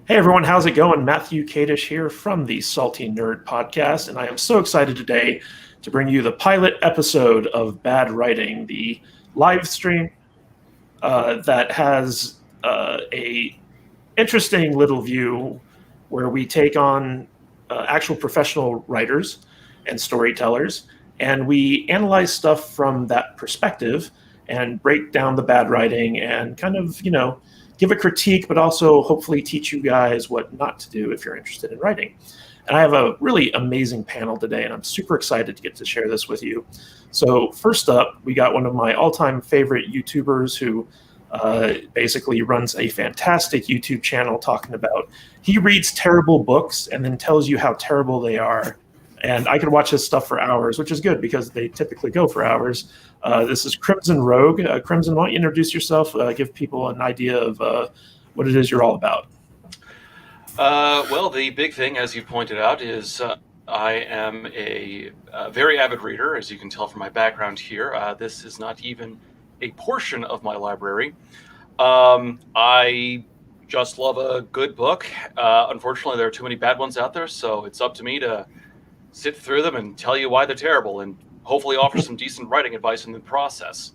Hey everyone, how's it going? Matthew Kadish here from the Salty Nerd Podcast, and I am so excited today to bring you the pilot episode of Bad Writing, the live stream that has a interesting little view where we take on actual professional writers and storytellers, and we analyze stuff from that perspective and break down the bad writing and kind of, give a critique, but also hopefully teach you guys what not to do if you're interested in writing. And I have a really amazing panel today, and I'm super excited to get to share this with you. So first up, we got one of my all-time favorite YouTubers who basically runs a fantastic YouTube channel talking about, he reads terrible books and then tells you how terrible they are. And I could watch his stuff for hours, which is good because they typically go for hours. This is KrimsonRogue. Crimson, why don't you introduce yourself, give people an idea of what it is you're all about? Well, the big thing, as you pointed out, is I am a very avid reader, as you can tell from my background here. This is not even a portion of my library. I just love a good book. Unfortunately, there are too many bad ones out there, so it's up to me to sit through them and tell you why they're terrible and hopefully offer some decent writing advice in the process.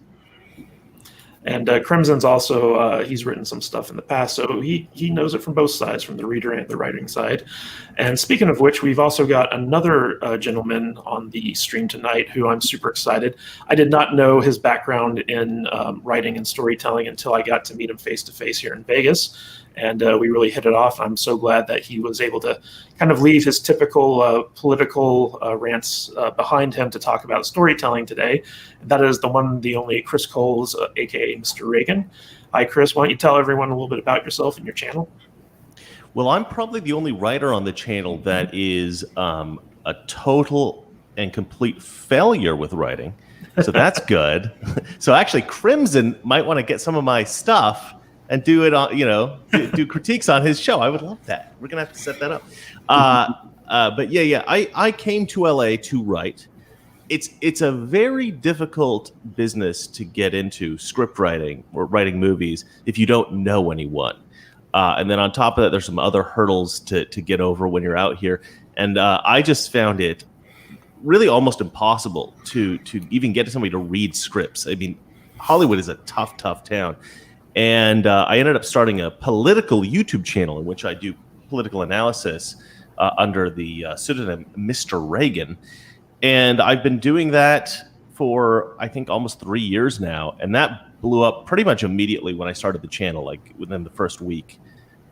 And Crimson's also, he's written some stuff in the past, so he knows it from both sides, from the reader and the writing side. And speaking of which, we've also got another gentleman on the stream tonight who I'm super excited. I did not know his background in writing and storytelling until I got to meet him face-to-face here in Vegas. And we really hit it off. I'm so glad that he was able to kind of leave his typical political rants behind him to talk about storytelling today. And that is the one, the only Chris Coles, aka Mr. Reagan. Hi, Chris. Why don't you tell everyone a little bit about yourself and your channel? Well, I'm probably the only writer on the channel that is a total and complete failure with writing. So that's good. So actually, Crimson might want to get some of my stuff and do it on, do critiques on his show. I would love that. We're gonna have to set that up. But yeah, I came to LA to write. It's a very difficult business to get into, script writing or writing movies, if you don't know anyone. And then on top of that, there's some other hurdles to get over when you're out here. And I just found it really almost impossible to even get somebody to read scripts. I mean, Hollywood is a tough town. And I ended up starting a political YouTube channel in which I do political analysis under the pseudonym Mr. Reagan. And I've been doing that for, I think, almost 3 years now. And that blew up pretty much immediately when I started the channel. Like within the first week,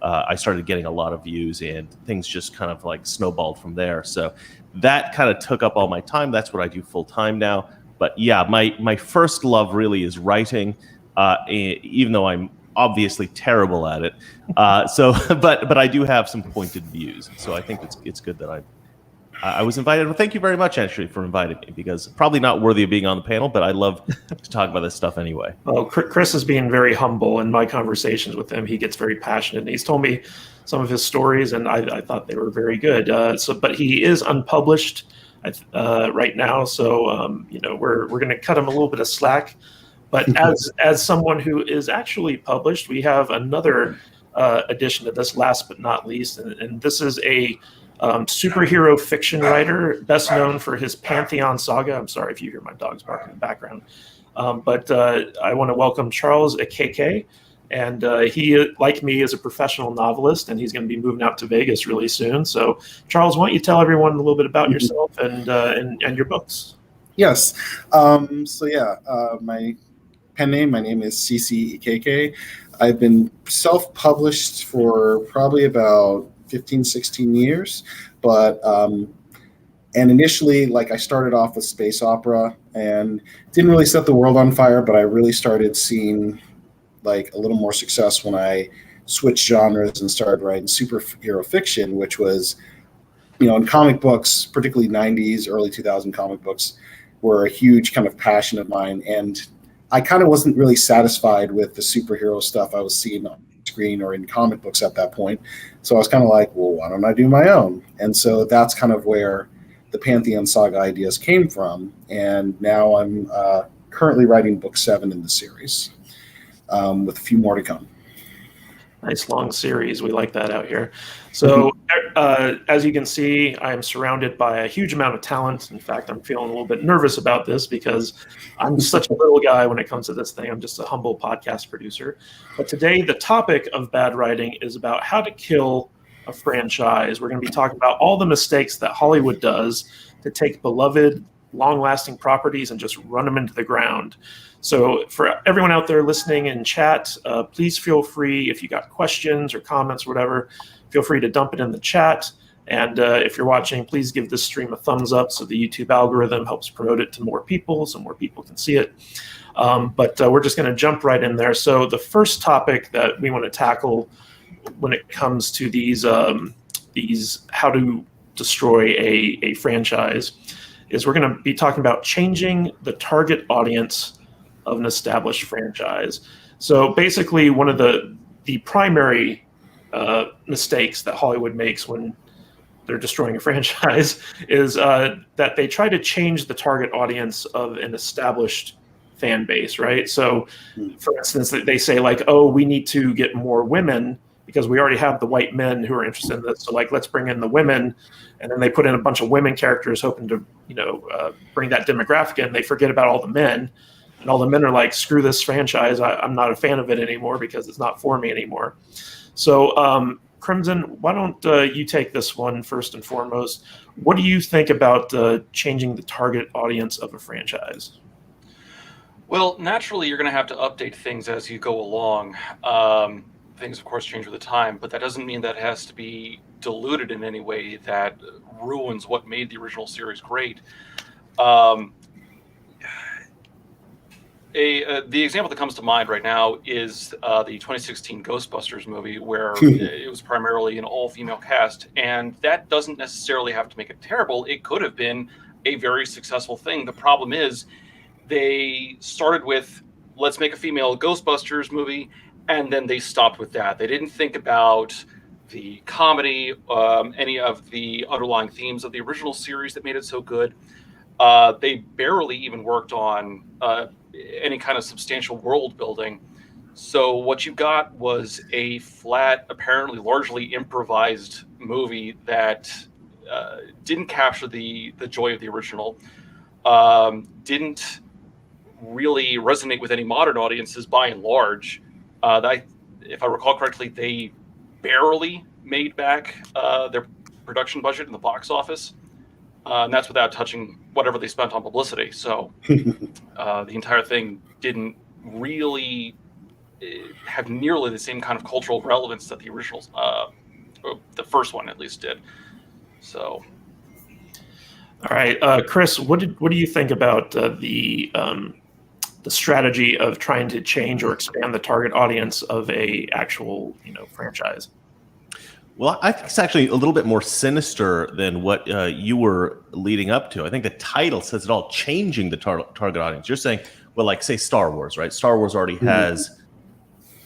I started getting a lot of views and things just kind of like snowballed from there. So that kind of took up all my time. That's what I do full time now. But yeah, my first love really is writing. Even though I'm obviously terrible at it, but I do have some pointed views, so I think it's good that I was invited. Well, thank you very much, actually, for inviting me, because probably not worthy of being on the panel, but I love to talk about this stuff anyway. Well, Chris is being very humble in my conversations with him. He gets very passionate, and he's told me some of his stories, and I thought they were very good. But he is unpublished right now, so we're going to cut him a little bit of slack. But as someone who is actually published, we have another addition to this, last but not least, and this is a superhero fiction writer, best known for his Pantheon saga. I'm sorry if you hear my dogs barking in the background. But I want to welcome Charles Ekeke, and he, like me, is a professional novelist, and he's going to be moving out to Vegas really soon. So, Charles, why don't you tell everyone a little bit about yourself and your books? Yes. My pen name, my name is CC Ekeke. I've been self-published for probably about 15, 16 years, but and initially, I started off with space opera and didn't really set the world on fire, but I really started seeing a little more success when I switched genres and started writing superhero fiction, which was, in comic books, particularly 90s, early 2000 comic books, were a huge kind of passion of mine. And I kind of wasn't really satisfied with the superhero stuff I was seeing on screen or in comic books at that point. So I was kind of like, well, why don't I do my own? And so that's kind of where the Pantheon saga ideas came from. And now I'm currently writing book 7 in the series, with a few more to come. Nice long series. We like that out here. So, as you can see, I am surrounded by a huge amount of talent. In fact, I'm feeling a little bit nervous about this because I'm such a little guy when it comes to this thing. I'm just a humble podcast producer. But today, the topic of bad writing is about how to kill a franchise. We're going to be talking about all the mistakes that Hollywood does to take beloved, long-lasting properties and just run them into the ground. So for everyone out there listening in chat, please feel free, if you got questions or comments or whatever, feel free to dump it in the chat. And if you're watching, please give this stream a thumbs up so the YouTube algorithm helps promote it to more people so more people can see it. But we're just going to jump right in there. So the first topic that we want to tackle when it comes to these how to destroy a franchise is we're going to be talking about changing the target audience of an established franchise. So basically, one of the primary mistakes that Hollywood makes when they're destroying a franchise is that they try to change the target audience of an established fan base, right? So, for instance, they say like, "Oh, we need to get more women because we already have the white men who are interested in this. So, like, let's bring in the women." And then they put in a bunch of women characters, hoping to, bring that demographic in. They forget about all the men. And all the men are like, screw this franchise. I'm not a fan of it anymore because it's not for me anymore. So, Crimson, why don't you take this one first and foremost? What do you think about changing the target audience of a franchise? Well, naturally, you're going to have to update things as you go along. Things, of course, change with the time, but that doesn't mean that it has to be diluted in any way that ruins what made the original series great. The example that comes to mind right now is the 2016 Ghostbusters movie, where it was primarily an all-female cast, and that doesn't necessarily have to make it terrible. It could have been a very successful thing. The problem is they started with, let's make a female Ghostbusters movie, and then they stopped with that. They didn't think about the comedy, any of the underlying themes of the original series that made it so good. They barely even worked on any kind of substantial world building. So what you got was a flat, apparently largely improvised movie that didn't capture the joy of the original, didn't really resonate with any modern audiences by and large. If I recall correctly, they barely made back their production budget in the box office. And that's without touching whatever they spent on publicity. So the entire thing didn't really have nearly the same kind of cultural relevance that the originals, the first one at least, did. So, all right, Chris, what do you think about the strategy of trying to change or expand the target audience of a actual franchise? Well, I think it's actually a little bit more sinister than what you were leading up to. I think the title says it all, changing the target audience. You're saying, well, like, say Star Wars, right? Star Wars already has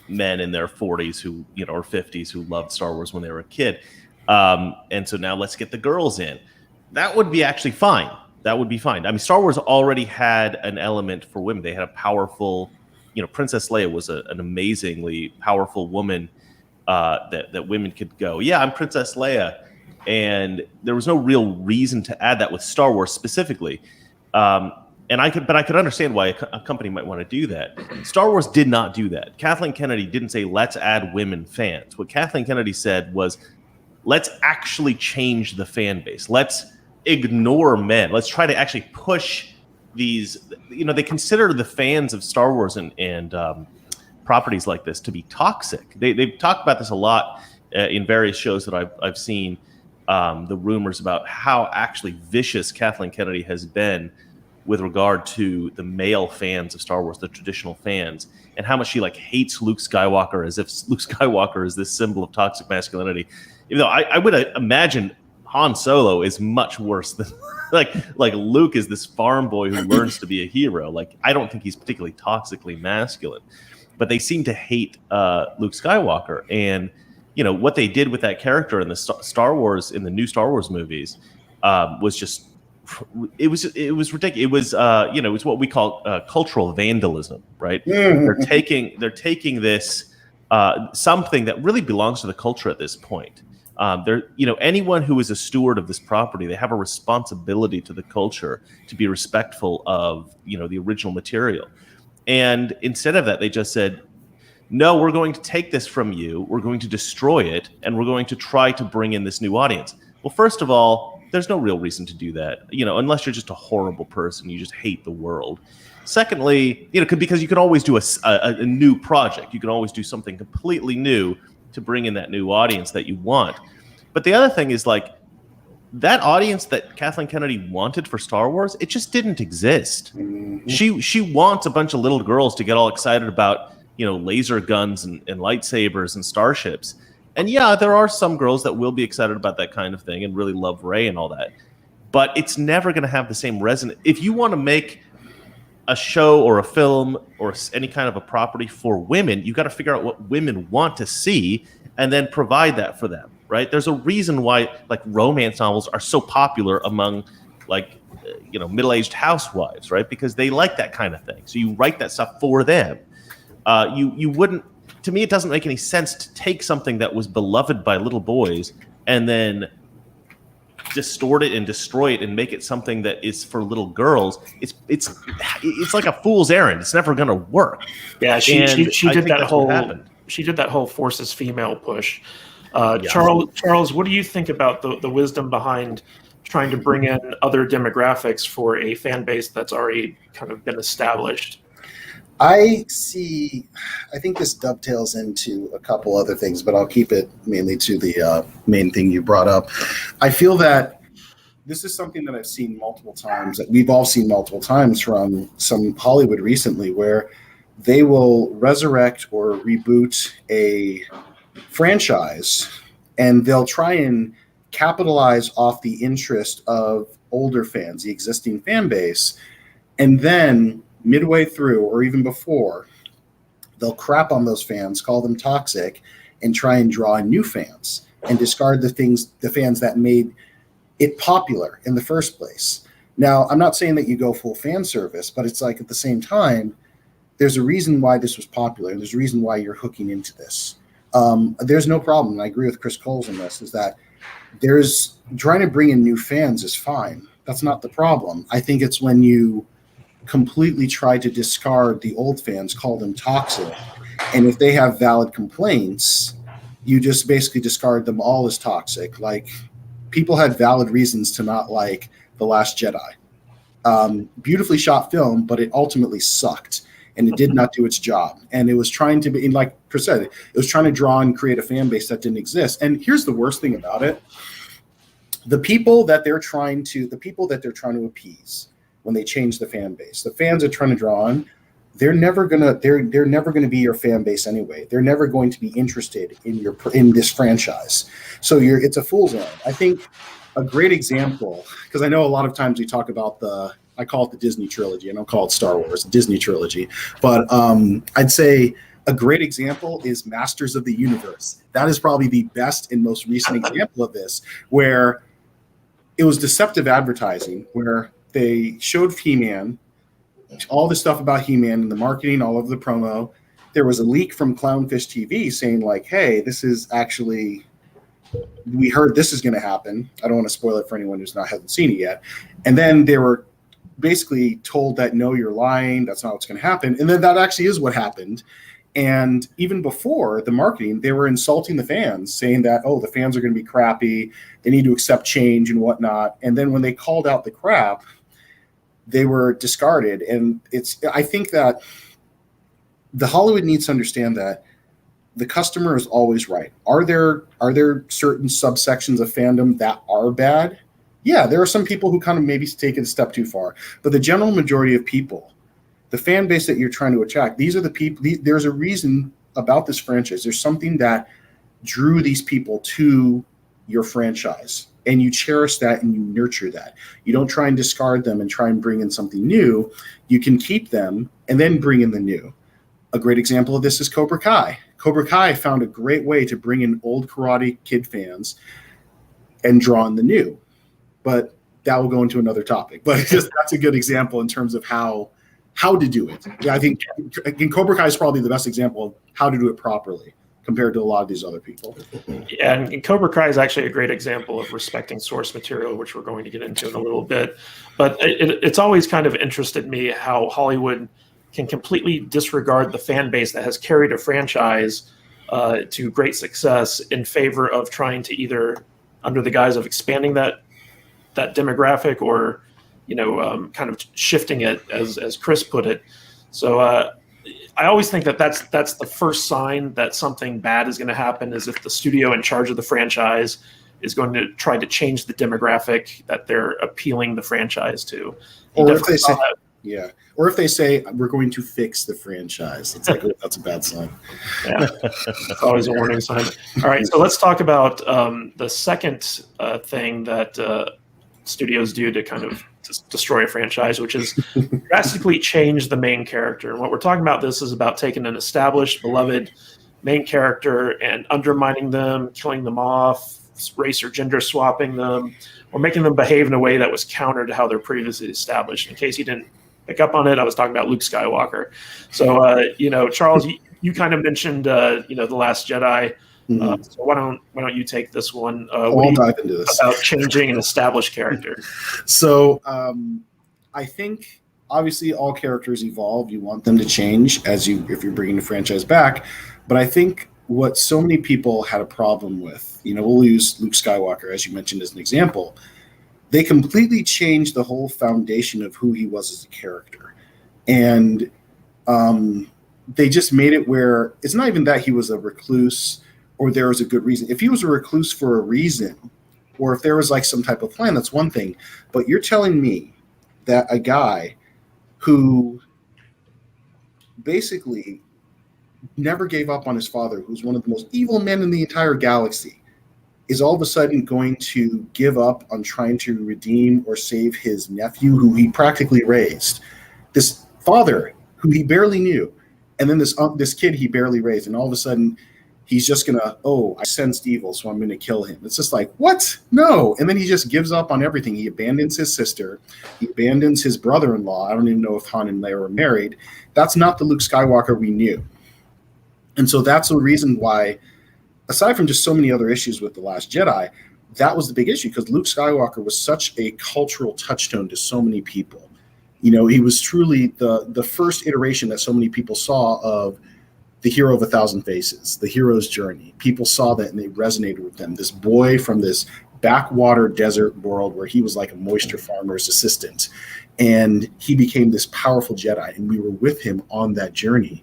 men in their 40s who, or 50s who loved Star Wars when they were a kid. And so now let's get the girls in. That would be actually fine. That would be fine. I mean, Star Wars already had an element for women. They had a powerful, Princess Leia was an amazingly powerful woman that women could go, yeah, I'm Princess Leia. And there was no real reason to add that with Star Wars specifically. And I could understand why a company might want to do that. Star Wars did not do that. Kathleen Kennedy didn't say, let's add women fans. What Kathleen Kennedy said was, let's actually change the fan base. Let's ignore men. Let's try to actually push these, they consider the fans of Star Wars and properties like this to be toxic. They've talked about this a lot in various shows that I've seen, the rumors about how actually vicious Kathleen Kennedy has been with regard to the male fans of Star Wars, the traditional fans, and how much she hates Luke Skywalker, as if Luke Skywalker is this symbol of toxic masculinity. Even though I would imagine Han Solo is much worse than like Luke is this farm boy who learns to be a hero. I don't think he's particularly toxically masculine, but they seem to hate Luke Skywalker. And what they did with that character in the Star Wars, in the new Star Wars movies, was just it was ridiculous. It was it's what we call cultural vandalism, right? They're taking this something that really belongs to the culture at this point. Anyone who is a steward of this property, they have a responsibility to the culture to be respectful of, the original material. And instead of that, they just said, no, we're going to take this from you, we're going to destroy it, and we're going to try to bring in this new audience. Well, first of all, there's no real reason to do that, unless you're just a horrible person, you just hate the world. Secondly, because you can always do a new project. You can always do something completely new to bring in that new audience that you want. But the other thing is, like, that audience that Kathleen Kennedy wanted for Star Wars, it just didn't exist. Mm-hmm. She wants a bunch of little girls to get all excited about, laser guns and lightsabers and starships. And yeah, there are some girls that will be excited about that kind of thing and really love Rey and all that. But it's never going to have the same resonance. If you want to make a show or a film or any kind of a property for women, you got to figure out what women want to see and then provide that for them, right? There's a reason why, like, romance novels are so popular among, like, middle-aged housewives, right? Because they like that kind of thing. So you write that stuff for them. You wouldn't. To me, it doesn't make any sense to take something that was beloved by little boys and then distort it and destroy it and make it something that is for little girls. It's like a fool's errand. It's never going to work. Yeah, she did that whole forces female push. Yes. Charles, what do you think about the wisdom behind trying to bring in other demographics for a fan base that's already kind of been established? I think this dovetails into a couple other things, but I'll keep it mainly to the main thing you brought up. I feel that this is something that I've seen multiple times, that we've all seen multiple times from some Hollywood recently, where they will resurrect or reboot a franchise and they'll try and capitalize off the interest of older fans, the existing fan base, and then midway through or even before, they'll crap on those fans, call them toxic, and try and draw in new fans and discard the fans that made it popular in the first place. Now, I'm not saying that you go full fan service, but it's like, at the same time, there's a reason why this was popular. There's a reason why you're hooking into this. There's no problem. And I agree with Chris Coles on this, is that there's trying to bring in new fans is fine. That's not the problem. I think it's when you completely try to discard the old fans, call them toxic, and if they have valid complaints, you just basically discard them all as toxic. Like, people had valid reasons to not like The Last Jedi. Beautifully shot film, but it ultimately sucked, and it did not do its job. And it was trying to be, like Chris said, it was trying to draw and create a fan base that didn't exist. And here's the worst thing about it: the people that they're trying to appease when they change the fan base, the fans are trying to draw on, they're never gonna be your fan base anyway. They're never going to be interested in this franchise. So it's a fool's errand. I think a great example, because I know a lot of times we talk about I call it the Disney trilogy. I don't call it Star Wars, Disney trilogy. But I'd say a great example is Masters of the Universe. That is probably the best and most recent example of this, where it was deceptive advertising, where they showed He-Man, all the stuff about He-Man and the marketing, all of the promo. There was a leak from Clownfish TV saying, like, hey, this is actually, we heard this is going to happen. I don't want to spoil it for anyone hasn't seen it yet. And then they were basically told that, no, you're lying. That's not what's going to happen. And then that actually is what happened. And even before the marketing, they were insulting the fans, saying that, oh, the fans are going to be crappy. They need to accept change and whatnot. And then when they called out the crap, they were discarded. And I think that the Hollywood needs to understand that the customer is always right. Are there certain subsections of fandom that are bad? Yeah, there are some people who kind of maybe take it a step too far. But the general majority of people, the fan base that you're trying to attract, these are the people. There's a reason about this franchise. There's something that drew these people to your franchise, and you cherish that and you nurture that. You don't try and discard them and try and bring in something new. You can keep them and then bring in the new. A great example of this is Cobra Kai. Cobra Kai found a great way to bring in old Karate Kid fans and draw in the new. But that will go into another topic. But that's a good example in terms of how how to do it. Yeah, I think again, Cobra Kai is probably the best example of how to do it properly compared to a lot of these other people. Yeah, and Cobra Kai is actually a great example of respecting source material, which we're going to get into in a little bit. But it's always kind of interested me how Hollywood can completely disregard the fan base that has carried a franchise to great success in favor of trying to either, under the guise of expanding that demographic, or kind of shifting it, as Chris put it. So I always think that's the first sign that something bad is going to happen, is if the studio in charge of the franchise is going to try to change the demographic that they're appealing the franchise to. Or if they say we're going to fix the franchise, it's like, oh, that's a bad sign. Yeah, it's always a warning sign. All right, so let's talk about the second thing that studios do to kind of destroy a franchise, which is drastically change the main character. And what we're talking about, this is about taking an established, beloved main character and undermining them, killing them off, race or gender swapping them, or making them behave in a way that was counter to how they're previously established. In case you didn't pick up on it, I was talking about Luke Skywalker. So, Charles, you kind of mentioned, The Last Jedi. Mm-hmm. So why don't you take this one? I'll dive into this about changing an established character. So I think obviously all characters evolve. You want them to change if you're bringing the franchise back. But I think what so many people had a problem with, we'll use Luke Skywalker as you mentioned as an example. They completely changed the whole foundation of who he was as a character, and they just made it where it's not even that he was a recluse or there was a good reason. If he was a recluse for a reason, or if there was like some type of plan, that's one thing. But you're telling me that a guy who basically never gave up on his father, who's one of the most evil men in the entire galaxy, is all of a sudden going to give up on trying to redeem or save his nephew, who he practically raised, this father who he barely knew, and then this kid he barely raised, and all of a sudden he's just gonna, I sensed evil, so I'm gonna kill him. It's just like, what? No. And then he just gives up on everything. He abandons his sister. He abandons his brother-in-law. I don't even know if Han and Leia were married. That's not the Luke Skywalker we knew. And so that's the reason why, aside from just so many other issues with The Last Jedi, that was the big issue, because Luke Skywalker was such a cultural touchstone to so many people. He was truly the first iteration that so many people saw of the hero of 1,000 faces, the hero's journey. People saw that and they resonated with them. This boy from this backwater desert world where he was like a moisture farmer's assistant, and he became this powerful Jedi, and we were with him on that journey.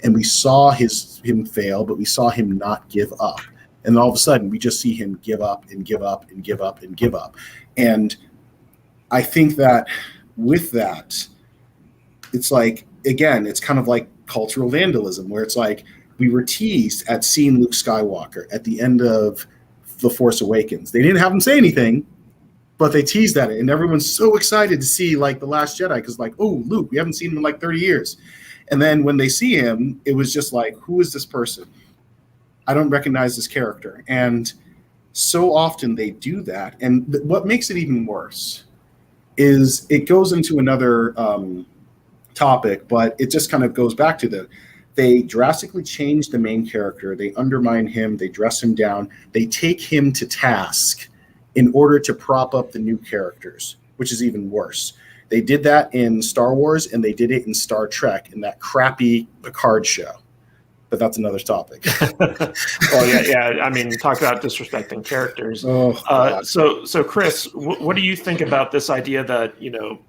And we saw him fail, but we saw him not give up. And all of a sudden, we just see him give up and give up and give up and give up. And I think that with that, it's like, again, it's kind of like cultural vandalism, where it's like we were teased at seeing Luke Skywalker at the end of The Force Awakens. They didn't have him say anything, but they teased at it. And everyone's so excited to see like The Last Jedi, because like, oh, Luke, we haven't seen him in like 30 years. And then when they see him, it was just like, who is this person? I don't recognize this character. And so often they do that. And what makes it even worse is it goes into another topic, but it just kind of goes back to they drastically change the main character. They undermine him. They dress him down. They take him to task in order to prop up the new characters, which is even worse. They did that in Star Wars, and they did it in Star Trek in that crappy Picard show. But that's another topic. Well, yeah. I mean, talk about disrespecting characters. So Chris, what do you think about this idea that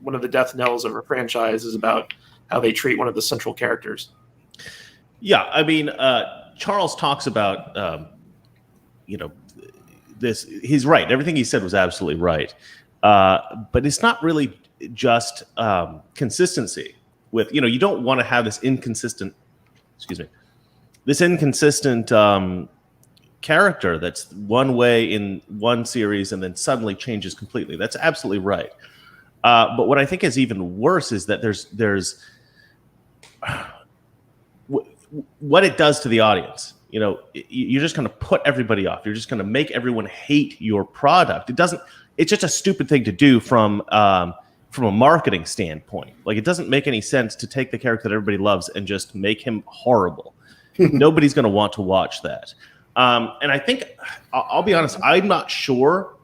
one of the death knells of a franchise is about how they treat one of the central characters? Yeah, I mean, Charles talks about this. He's right. Everything he said was absolutely right. But it's not really just consistency with, you don't want to have this inconsistent character that's one way in one series and then suddenly changes completely. That's absolutely right. But what I think is even worse is that there's what it does to the audience. You're just going to put everybody off. You're just going to make everyone hate your product. It's just a stupid thing to do from from a marketing standpoint. Like, it doesn't make any sense to take the character that everybody loves and just make him horrible. Nobody's going to want to watch that. And I think, I'll be honest, I'm not sure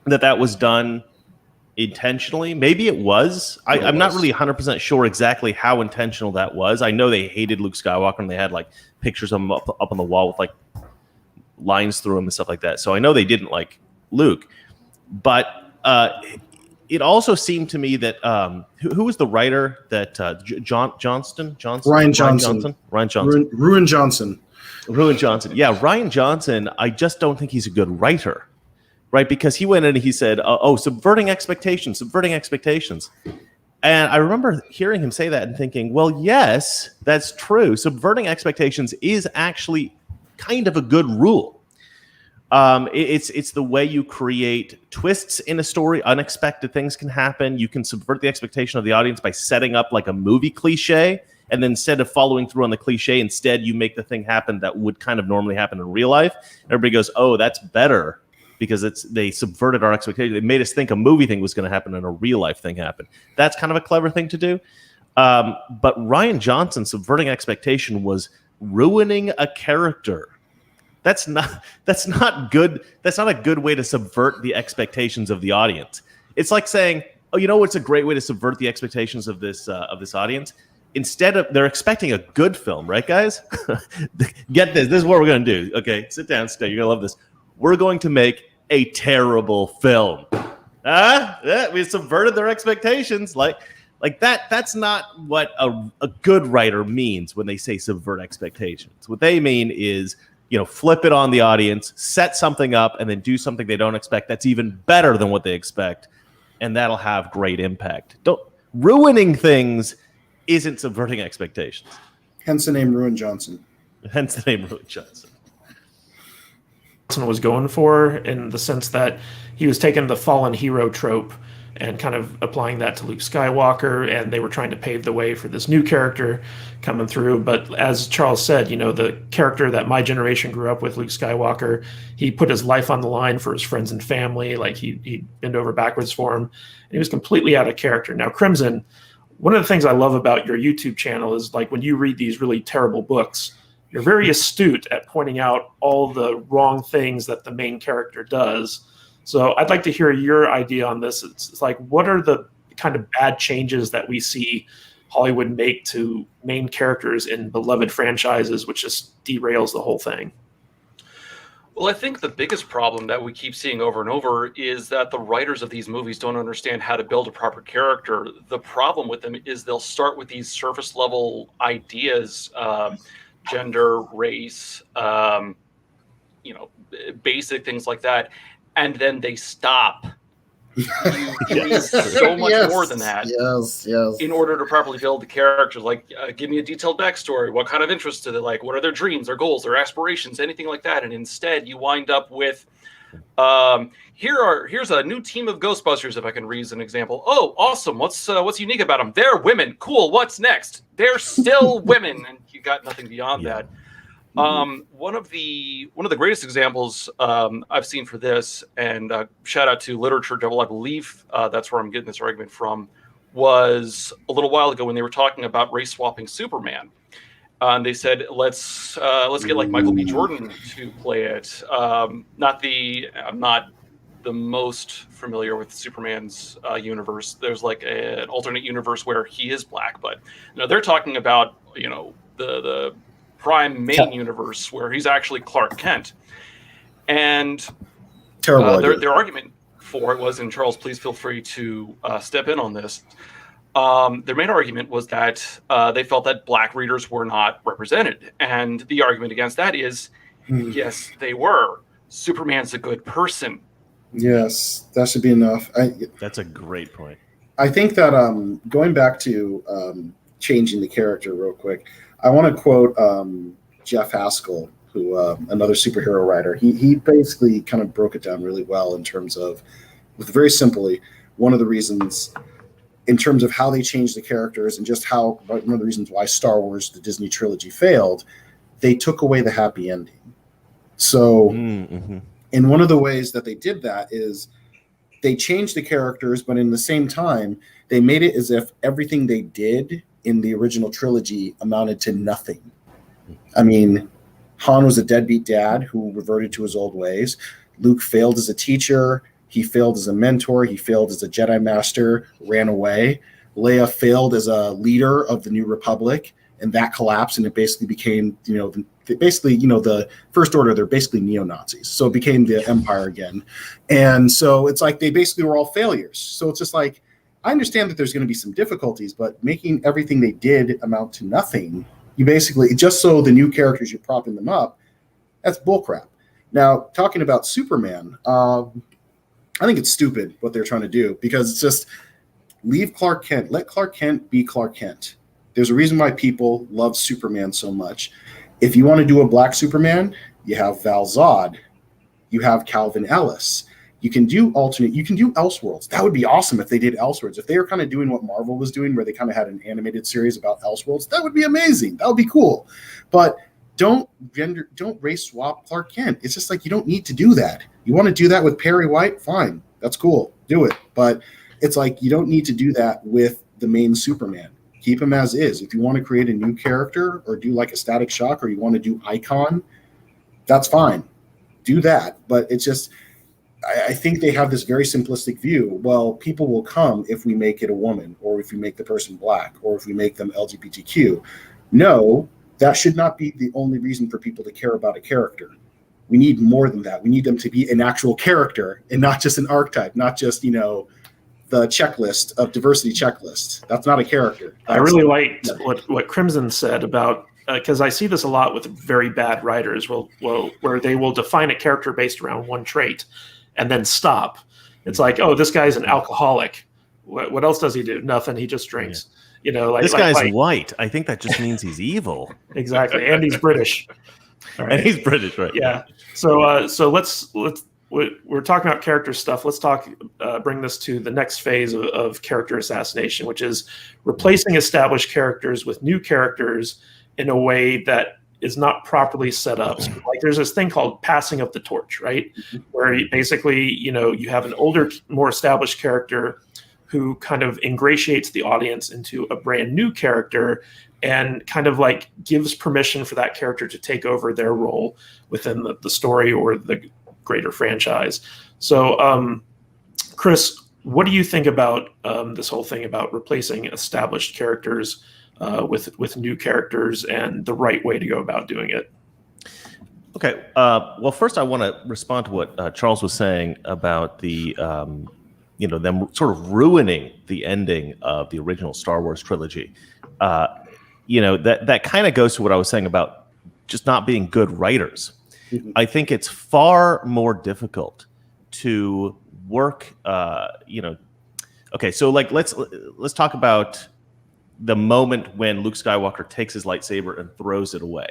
that was done intentionally. Maybe it was. I'm not really 100% sure exactly how intentional that was. I know they hated Luke Skywalker and they had like pictures of him up on the wall with like lines through him and stuff like that. So I know they didn't like Luke. But it also seemed to me that who was the writer that Rian Johnson. Ruin Johnson. Yeah, Rian Johnson, I just don't think he's a good writer. Right, because he went in and he said, subverting expectations. And I remember hearing him say that and thinking, well, yes, that's true. Subverting expectations is actually kind of a good rule. It's the way you create twists in a story. Unexpected things can happen. You can subvert the expectation of the audience by setting up like a movie cliche. And then instead of following through on the cliche, instead you make the thing happen that would kind of normally happen in real life. Everybody goes, oh, that's better. Because they subverted our expectations. They made us think a movie thing was going to happen and a real life thing happened. That's kind of a clever thing to do. But Rian Johnson subverting expectation was ruining a character. That's not good. That's not a good way to subvert the expectations of the audience. It's like saying, oh, you know what's a great way to subvert the expectations of this audience? Instead of, they're expecting a good film, right, guys? Get this. This is what we're going to do. Okay, sit down, stay. You're going to love this. We're going to make a terrible film. We subverted their expectations. Like that. That's not what a good writer means when they say subvert expectations. What they mean is, flip it on the audience, set something up, and then do something they don't expect that's even better than what they expect, and that'll have great impact. Ruining things isn't subverting expectations. Hence the name Ruin Johnson. Was going for, in the sense that he was taking the fallen hero trope and kind of applying that to Luke Skywalker, and they were trying to pave the way for this new character coming through. But as Charles said, the character that my generation grew up with, Luke Skywalker, he put his life on the line for his friends and family. Like he'd bend over backwards for him, and he was completely out of character. Now, Crimson, one of the things I love about your YouTube channel is like when you read these really terrible books, you're very astute at pointing out all the wrong things that the main character does. So I'd like to hear your idea on this. It's like, what are the kind of bad changes that we see Hollywood make to main characters in beloved franchises, which just derails the whole thing? Well, I think the biggest problem that we keep seeing over and over is that the writers of these movies don't understand how to build a proper character. The problem with them is they'll start with these surface level ideas, gender, race, basic things like that, and then they stop. You need so much more than that. Yes. In order to properly build the characters, like give me a detailed backstory. What kind of interests do they like? What are their dreams, their goals, their aspirations, anything like that? And instead, you wind up with, here's a new team of Ghostbusters. If I can read an example. Oh, awesome! What's unique about them? They're women. Cool. What's next? They're still women, and you got nothing beyond that. One of the greatest examples I've seen for this, and shout out to Literature Devil, I believe that's where I'm getting this argument from, was a little while ago when they were talking about race swapping Superman. And they said, let's get like Michael B. Jordan to play it. I'm not the most familiar with Superman's universe. There's like an alternate universe where he is black, but they're talking about the prime main universe where he's actually Clark Kent. And their argument for it was, and Charles, please feel free to step in on this. Their main argument was that they felt that black readers were not represented. And the argument against that is, yes, they were. Superman's a good person. Yes, that should be enough. That's a great point. I think that going back to changing the character real quick, I want to quote Jeff Haskell, who another superhero writer. He basically kind of broke it down really well in terms of, very simply, one of the reasons in terms of how they changed the characters and just how one of the reasons why Star Wars, the Disney trilogy, failed, they took away the happy ending. So in one of the ways that they did that is they changed the characters, but in the same time, they made it as if everything they did in the original trilogy amounted to nothing. I mean, Han was a deadbeat dad who reverted to his old ways. Luke failed as a teacher. He failed as a mentor. He failed as a Jedi Master, ran away. Leia failed as a leader of the New Republic, and that collapsed, and it basically became, the First Order, they're basically neo-Nazis. So it became the Empire again. And so it's like they basically were all failures. So it's just like, I understand that there's going to be some difficulties, but making everything they did amount to nothing, you basically, just so the new characters, you're propping them up, that's bullcrap. Now, talking about Superman, I think it's stupid what they're trying to do, because it's just leave Clark Kent. Let Clark Kent be Clark Kent. There's a reason why people love Superman so much. If you want to do a black Superman, you have Val Zod. You have Calvin Ellis. You can do Elseworlds. That would be awesome if they did Elseworlds. If they were kind of doing what Marvel was doing, where they kind of had an animated series about Elseworlds, that would be amazing. That would be cool. But don't race swap Clark Kent. It's just like, you don't need to do that. You want to do that with Perry White? Fine. That's cool. Do it. But it's like, you don't need to do that with the main Superman. Keep him as is. If you want to create a new character or do like a Static Shock, or you want to do Icon, that's fine. Do that. But it's just, I think they have this very simplistic view. Well, people will come if we make it a woman, or if we make the person black, or if we make them LGBTQ. No, that should not be the only reason for people to care about a character. We need more than that. We need them to be an actual character and not just an archetype, not just, the checklist of diversity checklist. That's not a character. I really liked what Crimson said about, because I see this a lot with very bad writers, where they will define a character based around one trait and then stop. It's like, oh, this guy's an alcoholic. What else does he do? Nothing. He just drinks. This guy's white. I think that just means he's evil. Exactly, and he's British. Right. And he's British, right? Yeah. So we're talking about character stuff. Let's bring this to the next phase of character assassination, which is replacing established characters with new characters in a way that is not properly set up. So, like, there's this thing called passing of the torch, right? Where basically, you have an older, more established character who kind of ingratiates the audience into a brand new character and kind of like gives permission for that character to take over their role within the story or the greater franchise. So, Chris, what do you think about this whole thing about replacing established characters with new characters and the right way to go about doing it? Okay. Well, first I want to respond to what Charles was saying about the, them sort of ruining the ending of the original Star Wars trilogy. That kind of goes to what I was saying about just not being good writers. Mm-hmm. I think it's far more difficult to work, Okay, so like let's talk about the moment when Luke Skywalker takes his lightsaber and throws it away.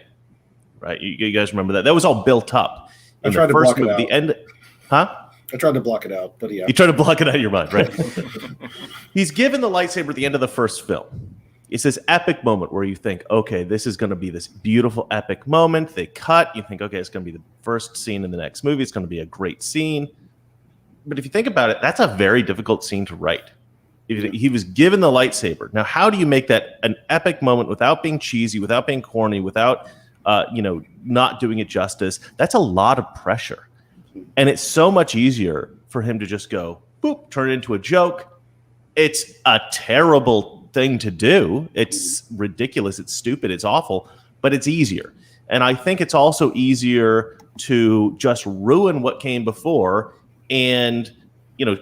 Right? You guys remember that? That was all built up in the first movie. The end, huh? I tried to block it out, but yeah. You tried to block it out of your mind, right? He's given the lightsaber at the end of the first film. It's this epic moment where you think, okay, this is going to be this beautiful epic moment. They cut. You think, okay, it's going to be the first scene in the next movie. It's going to be a great scene. But if you think about it, that's a very difficult scene to write. He was given the lightsaber. Now, how do you make that an epic moment without being cheesy, without being corny, without not doing it justice? That's a lot of pressure. And it's so much easier for him to just go, boop, turn it into a joke. It's a terrible thing to do. It's ridiculous. It's stupid. It's awful, but it's easier. And I think it's also easier to just ruin what came before and,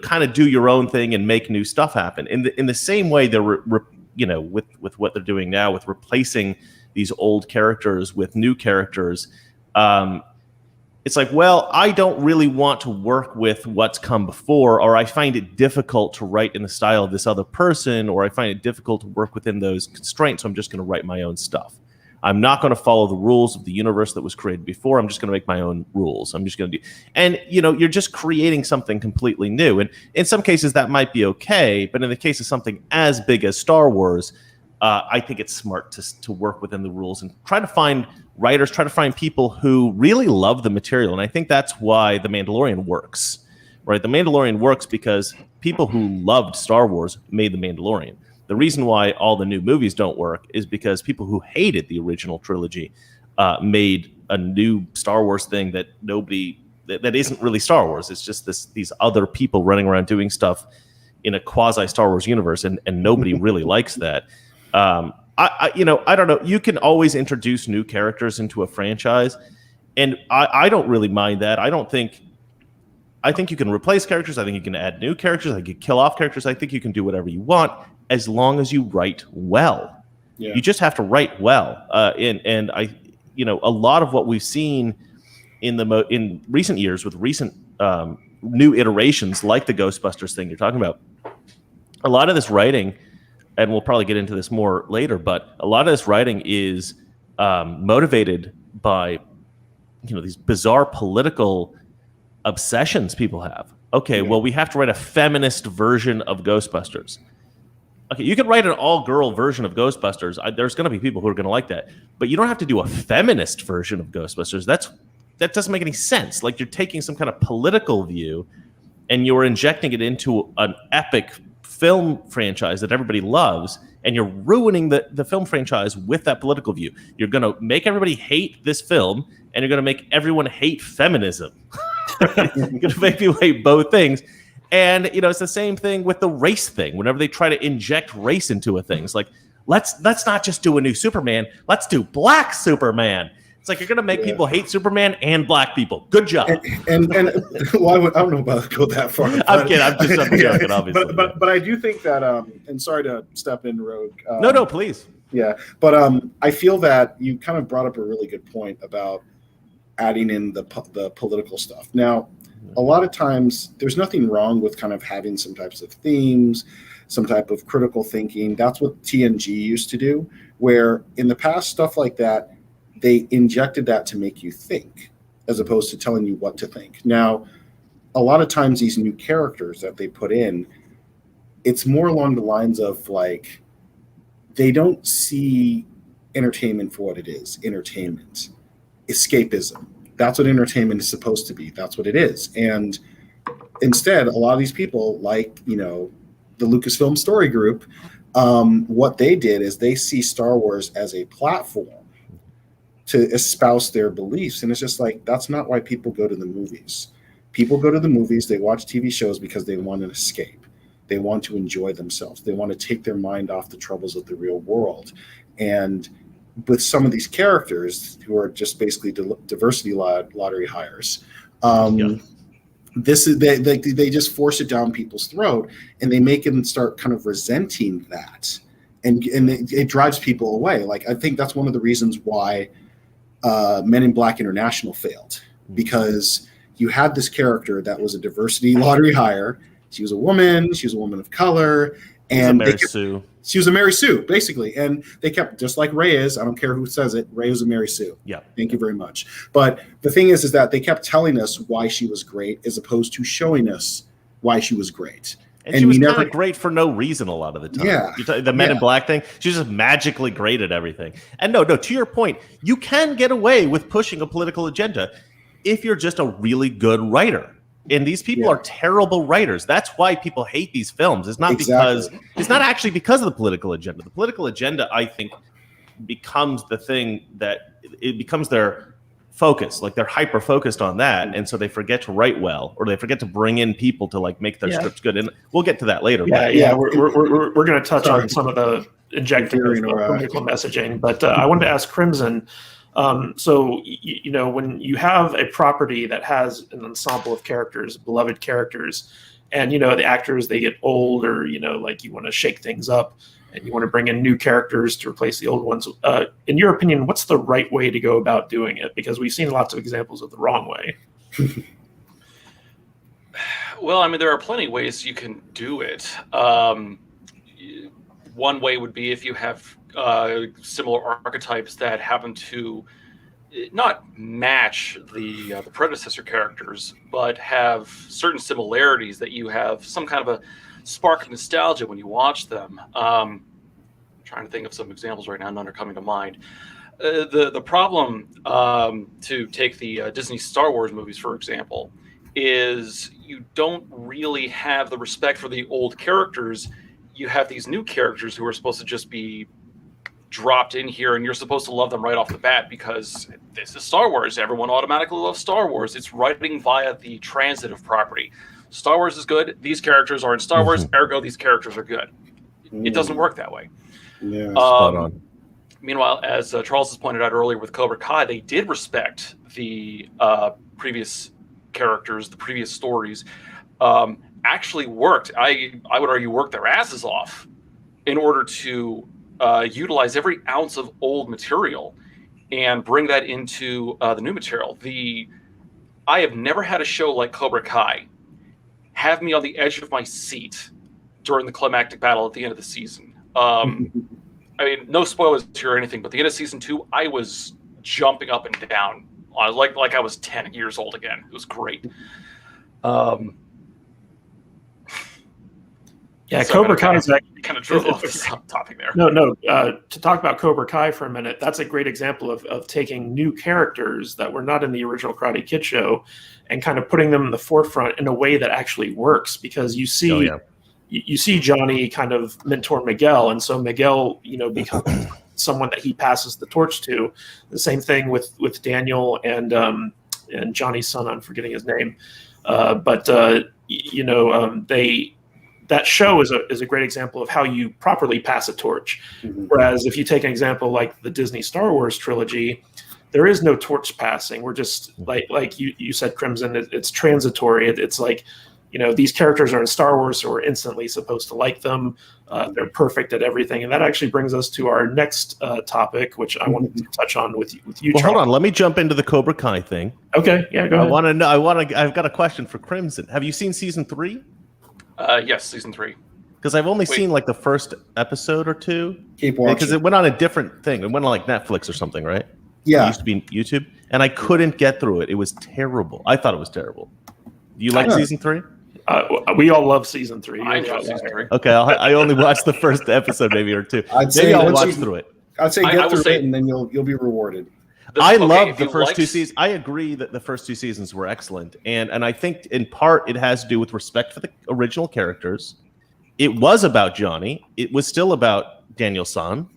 kind of do your own thing and make new stuff happen. In the same way, they're, with what they're doing now, with replacing these old characters with new characters, it's like, well, I don't really want to work with what's come before, or I find it difficult to write in the style of this other person, or I find it difficult to work within those constraints, so I'm just going to write my own stuff. I'm not going to follow the rules of the universe that was created before. I'm just going to make my own rules. I'm just going to do, and you're just creating something completely new. And in some cases that might be okay, but in the case of something as big as Star Wars, I think it's smart to work within the rules and try to find people who really love the material. And I think that's why The Mandalorian works, right? The Mandalorian works because people who loved Star Wars made The Mandalorian. The reason why all the new movies don't work is because people who hated the original trilogy made a new Star Wars thing that that isn't really Star Wars. It's just these other people running around doing stuff in a quasi Star Wars universe, and nobody really likes that. I don't know. You can always introduce new characters into a franchise, and I don't really mind that. I think you can replace characters. I think you can add new characters. I think you can kill off characters. I think you can do whatever you want as long as you write well. Yeah. You just have to write well. And I, a lot of what we've seen in recent years with recent new iterations like the Ghostbusters thing you're talking about, a lot of this writing, and we'll probably get into this more later, but a lot of this writing is motivated by these bizarre political obsessions people have. Okay, well, we have to write a feminist version of Ghostbusters. Okay, you can write an all-girl version of Ghostbusters. There's going to be people who are going to like that, but you don't have to do a feminist version of Ghostbusters. That doesn't make any sense. Like, you're taking some kind of political view and you're injecting it into an epic film franchise that everybody loves, and you're ruining the film franchise with that political view. You're going to make everybody hate this film, and you're going to make everyone hate feminism. You're going to make people hate both things. And, it's the same thing with the race thing. Whenever they try to inject race into a thing, it's like, let's not just do a new Superman. Let's do Black Superman. It's like, you're going to make people hate Superman and black people. Good job. And well, I don't know about go that far. I'm kidding. I'm joking, obviously. But I do think that, and sorry to step in, Rogue. No, please. Yeah, but I feel that you kind of brought up a really good point about adding in the political stuff. Now, a lot of times there's nothing wrong with kind of having some types of themes, some type of critical thinking. That's what TNG used to do, where in the past, stuff like that, they injected that to make you think as opposed to telling you what to think. Now, a lot of times these new characters that they put in, it's more along the lines of like, they don't see entertainment for what it is, entertainment. Escapism. That's what entertainment is supposed to be. That's what it is. And instead, a lot of these people, like, the Lucasfilm Story Group, what they did is they see Star Wars as a platform to espouse their beliefs. And it's just like, that's not why people go to the movies. People go to the movies, they watch TV shows because they want an escape. They want to enjoy themselves. They want to take their mind off the troubles of the real world. And with some of these characters who are just basically diversity lottery hires, this is they just force it down people's throat, and they make them start kind of resenting that, and it drives people away. Like, I think that's one of the reasons why Men in Black International failed, because you had this character that was a diversity lottery hire. She was a woman. She was a woman of color, and she was a Mary Sue, basically. And they kept, just like Rey is, I don't care who says it, Rey was a Mary Sue. Yeah. Thank you very much. But the thing is that they kept telling us why she was great as opposed to showing us why she was great. And she was kind of great for no reason a lot of the time. Yeah. The Men in Black thing, she's just magically great at everything. And no, to your point, you can get away with pushing a political agenda if you're just a really good writer. And these people are terrible writers. That's why people hate these films. It's not actually because of the political agenda. The political agenda, I think, becomes the thing that it becomes their focus. Like, they're hyper focused on that, and so they forget to write well, or they forget to bring in people to like make their scripts good. And we'll get to that later. We're going to touch on some of the injecting political messaging, but I wanted to ask Crimson. So, when you have a property that has an ensemble of characters, beloved characters, and, the actors, they get old, or, like, you want to shake things up and you want to bring in new characters to replace the old ones. In your opinion, what's the right way to go about doing it? Because we've seen lots of examples of the wrong way. Well, I mean, there are plenty of ways you can do it. One way would be if you have similar archetypes that happen to not match the predecessor characters, but have certain similarities that you have some kind of a spark of nostalgia when you watch them. Trying to think of some examples right now, none are coming to mind. The problem, to take the Disney Star Wars movies, for example, is you don't really have the respect for the old characters. You have these new characters who are supposed to just be dropped in here, and you're supposed to love them right off the bat because this is Star Wars. Everyone automatically loves Star Wars. It's writing via the transitive property. Star Wars is good. These characters are in Star Wars, ergo these characters are good. It doesn't work that way. Yeah, spot on. Meanwhile, as Charles has pointed out earlier with Cobra Kai, they did respect the previous characters, the previous stories. Actually worked. I would argue worked their asses off in order to utilize every ounce of old material and bring that into the new material. I have never had a show like Cobra Kai have me on the edge of my seat during the climactic battle at the end of the season. I mean, no spoilers here or anything, but the end of season 2, I was jumping up and down, like I was 10 years old again. It was great. Yeah, so Cobra Kai is kind of drove off this topic there. No. To talk about Cobra Kai for a minute, that's a great example of taking new characters that were not in the original Karate Kid show and kind of putting them in the forefront in a way that actually works, because you see you see Johnny kind of mentor Miguel, and so Miguel, becomes someone that he passes the torch to. The same thing with Daniel and Johnny's son. I'm forgetting his name, that show is a great example of how you properly pass a torch. Whereas if you take an example like the Disney Star Wars trilogy, there is no torch passing. We're just like you said, Crimson. It's transitory. It's like, these characters are in Star Wars, so we're instantly supposed to like them. They're perfect at everything, and that actually brings us to our next topic, which I wanted to touch on with you. Well, hold on. Let me jump into the Cobra Kai thing. Okay, yeah, go ahead. I've got a question for Crimson. Have you seen season 3? Yes, season 3. Because I've only seen like the first episode or 2. Keep watching. Because it went on a different thing. It went on like Netflix or something, right? Yeah. It used to be YouTube, and I couldn't get through it. It was terrible. I thought it was terrible. Do you like season 3? We all love season 3. I love season 3. Okay, I only watched the first episode, maybe or 2. Maybe I'll watch through it. I'd say get through it, and then you'll be rewarded. I love the first 2 seasons. I agree that the first 2 seasons were excellent, and I think in part it has to do with respect for the original characters. It was about Johnny. It was still about Daniel-san,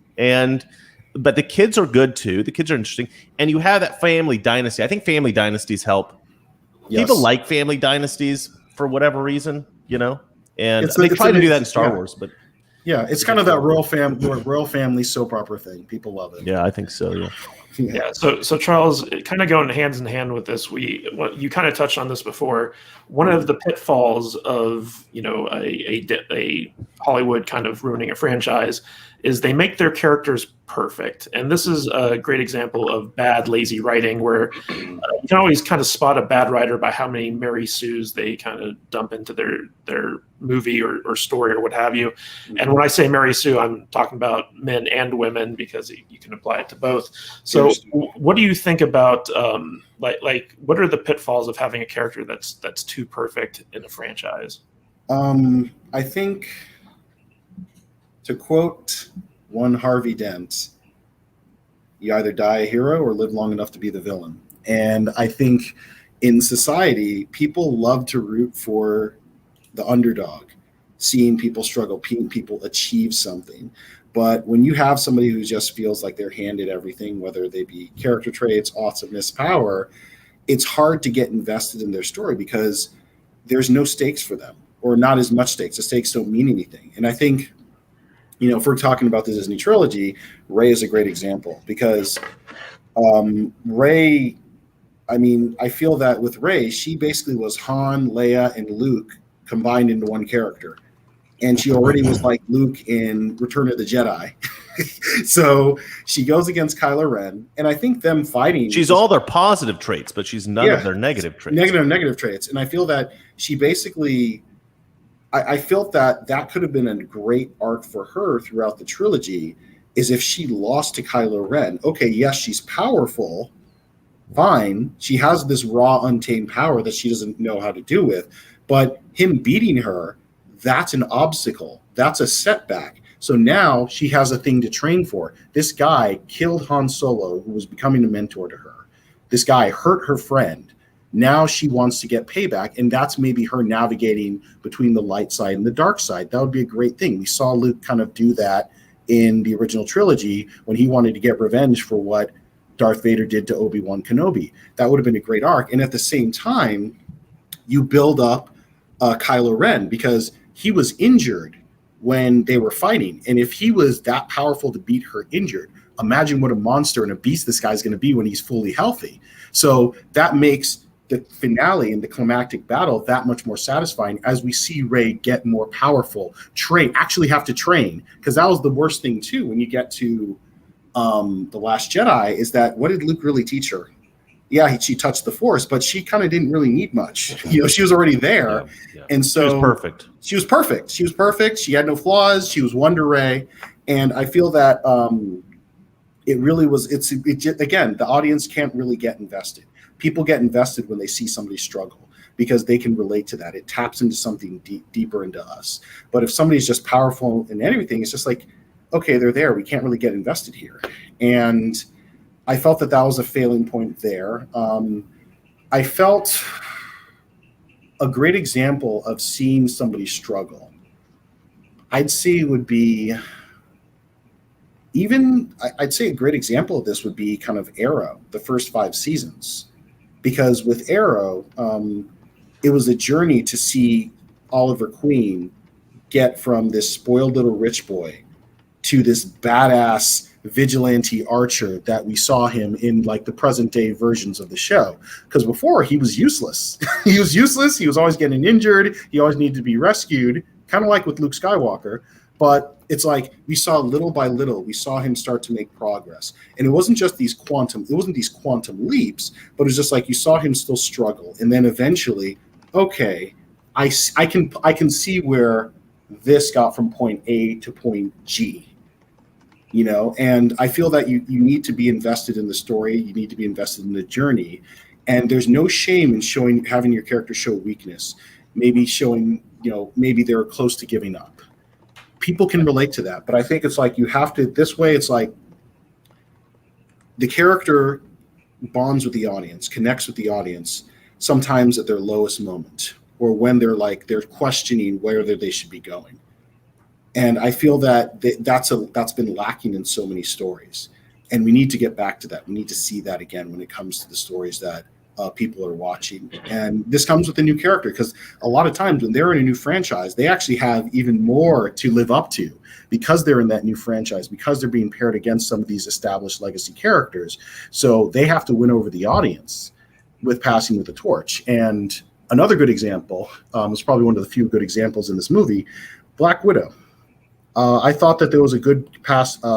but the kids are good too. The kids are interesting, and you have that family dynasty. I think family dynasties help. Yes. People like family dynasties for whatever reason, and they try to do that in Star Wars, but it's kind of that royal family soap opera thing. People love it. Yeah, I think so. Yeah. Yeah. So Charles, kind of going hands in hand with this, you kind of touched on this before. One of the pitfalls of a Hollywood kind of ruining a franchise is they make their characters perfect, and this is a great example of bad, lazy writing, where you can always kind of spot a bad writer by how many Mary Sues they kind of dump into their movie or story or what have you. And when I say Mary Sue, I'm talking about men and women, because you can apply it to both. So what do you think about what are the pitfalls of having a character that's too perfect in a franchise? I think, to quote one Harvey Dent, you either die a hero or live long enough to be the villain. And I think in society, people love to root for the underdog, seeing people struggle, people achieve something. But when you have somebody who just feels like they're handed everything, whether they be character traits, awesomeness, power, it's hard to get invested in their story because there's no stakes for them, or not as much stakes. The stakes don't mean anything. And I think, if we're talking about the Disney trilogy, Rey is a great example, because Rey, I feel that with Rey, she basically was Han, Leia, and Luke combined into one character. And she already was like Luke in Return of the Jedi. So she goes against Kylo Ren. And I think them fighting... She's all their positive traits, but she's none of their negative traits. Negative traits. And I feel that she basically... I felt that could have been a great arc for her throughout the trilogy, is if she lost to Kylo Ren. Okay, yes, she's powerful. Fine. She has this raw, untamed power that she doesn't know how to do with. But him beating her, that's an obstacle. That's a setback. So now she has a thing to train for. This guy killed Han Solo, who was becoming a mentor to her. This guy hurt her friend. Now she wants to get payback, and that's maybe her navigating between the light side and the dark side. That would be a great thing. We saw Luke kind of do that in the original trilogy when he wanted to get revenge for what Darth Vader did to Obi-Wan Kenobi. That would have been a great arc. And at the same time, you build up Kylo Ren, because he was injured when they were fighting. And if he was that powerful to beat her injured, imagine what a monster and a beast this guy's going to be when he's fully healthy. So that makes the finale and the climactic battle that much more satisfying as we see Rey get more powerful, actually have to train. Because that was the worst thing too when you get to The Last Jedi, is that what did Luke really teach her? Yeah, she touched the Force, but she kind of didn't really need much. She was already there. Yeah. And so she was perfect. She was perfect. She was perfect. She had no flaws. She was Wonder Rey. And I feel that it really was, again, the audience can't really get invested. People get invested when they see somebody struggle because they can relate to that. It taps into something deeper into us. But if somebody's just powerful in anything, it's just like, okay, they're there. We can't really get invested here. And I felt that was a failing point there. I felt a great example of seeing somebody struggle, I'd say would be I'd say a great example of this would be kind of Arrow, the first 5 seasons. Because with Arrow, it was a journey to see Oliver Queen get from this spoiled little rich boy to this badass vigilante archer that we saw him in, like, the present day versions of the show. Because before, he was useless. He was useless. He was always getting injured. He always needed to be rescued, kind of like with Luke Skywalker. But it's like we saw little by little, we saw him start to make progress. And it wasn't just these quantum leaps, but it was just like you saw him still struggle. And then eventually, okay, I can see where this got from point A to point G. And I feel that you need to be invested in the story. You need to be invested in the journey. And there's no shame in having your character show weakness, maybe showing, maybe they're close to giving up. People can relate to that. But I think it's like you have to, this way, it's like the character bonds with the audience, connects with the audience, sometimes at their lowest moment, or when they're questioning whether they should be going. And I feel that that's been lacking in so many stories. And we need to get back to that. We need to see that again when it comes to the stories that people are watching. And this comes with a new character, because a lot of times when they're in a new franchise, they actually have even more to live up to because they're in that new franchise, because they're being paired against some of these established legacy characters. So they have to win over the audience with passing with the torch. And another good example, is probably one of the few good examples in this movie, Black Widow. I thought that there was a good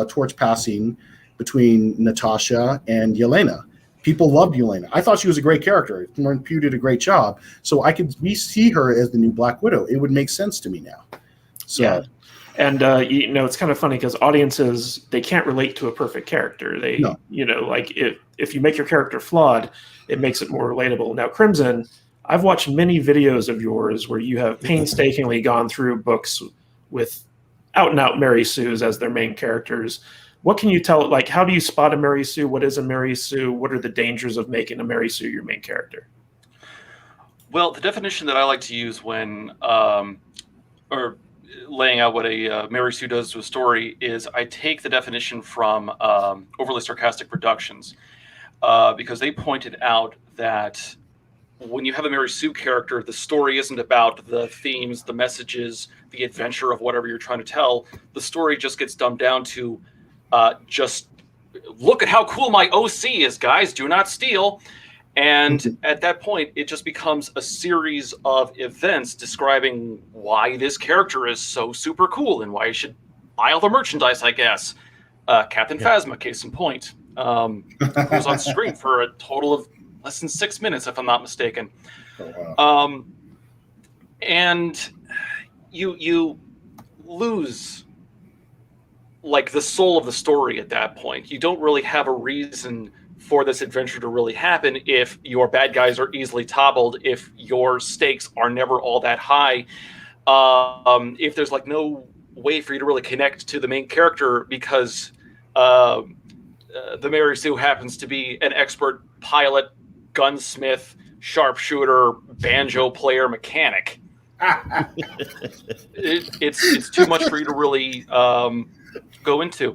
torch passing between Natasha and Yelena. People loved Yelena. I thought she was a great character. Lauren Pugh did a great job. So we see her as the new Black Widow. It would make sense to me now. So, yeah. And, it's kind of funny because audiences, they can't relate to a perfect character. Like if you make your character flawed, it makes it more relatable. Now, Crimson, I've watched many videos of yours where you have painstakingly gone through books with out-and-out Mary Sues as their main characters. What can you tell? Like, how do you spot a Mary Sue? What is a Mary Sue? What are the dangers of making a Mary Sue your main character? Well, the definition that I like to use when or laying out what a Mary Sue does to a story is I take the definition from Overly Sarcastic Productions because they pointed out that when you have a Mary Sue character, the story isn't about the themes, the messages, the adventure of whatever you're trying to tell. The story just gets dumbed down to just look at how cool my OC is, guys. Do not steal. And at that point, it just becomes a series of events describing why this character is so super cool and why you should buy all the merchandise, I guess. Captain Phasma, case in point, who's on screen for a total of less than 6 minutes, if I'm not mistaken. Oh, wow. And you lose like the soul of the story at that point. You don't really have a reason for this adventure to really happen if your bad guys are easily toppled, if your stakes are never all that high, if there's like no way for you to really connect to the main character because the Mary Sue happens to be an expert pilot, gunsmith, sharpshooter, banjo player, mechanic. It's too much for you to really go into.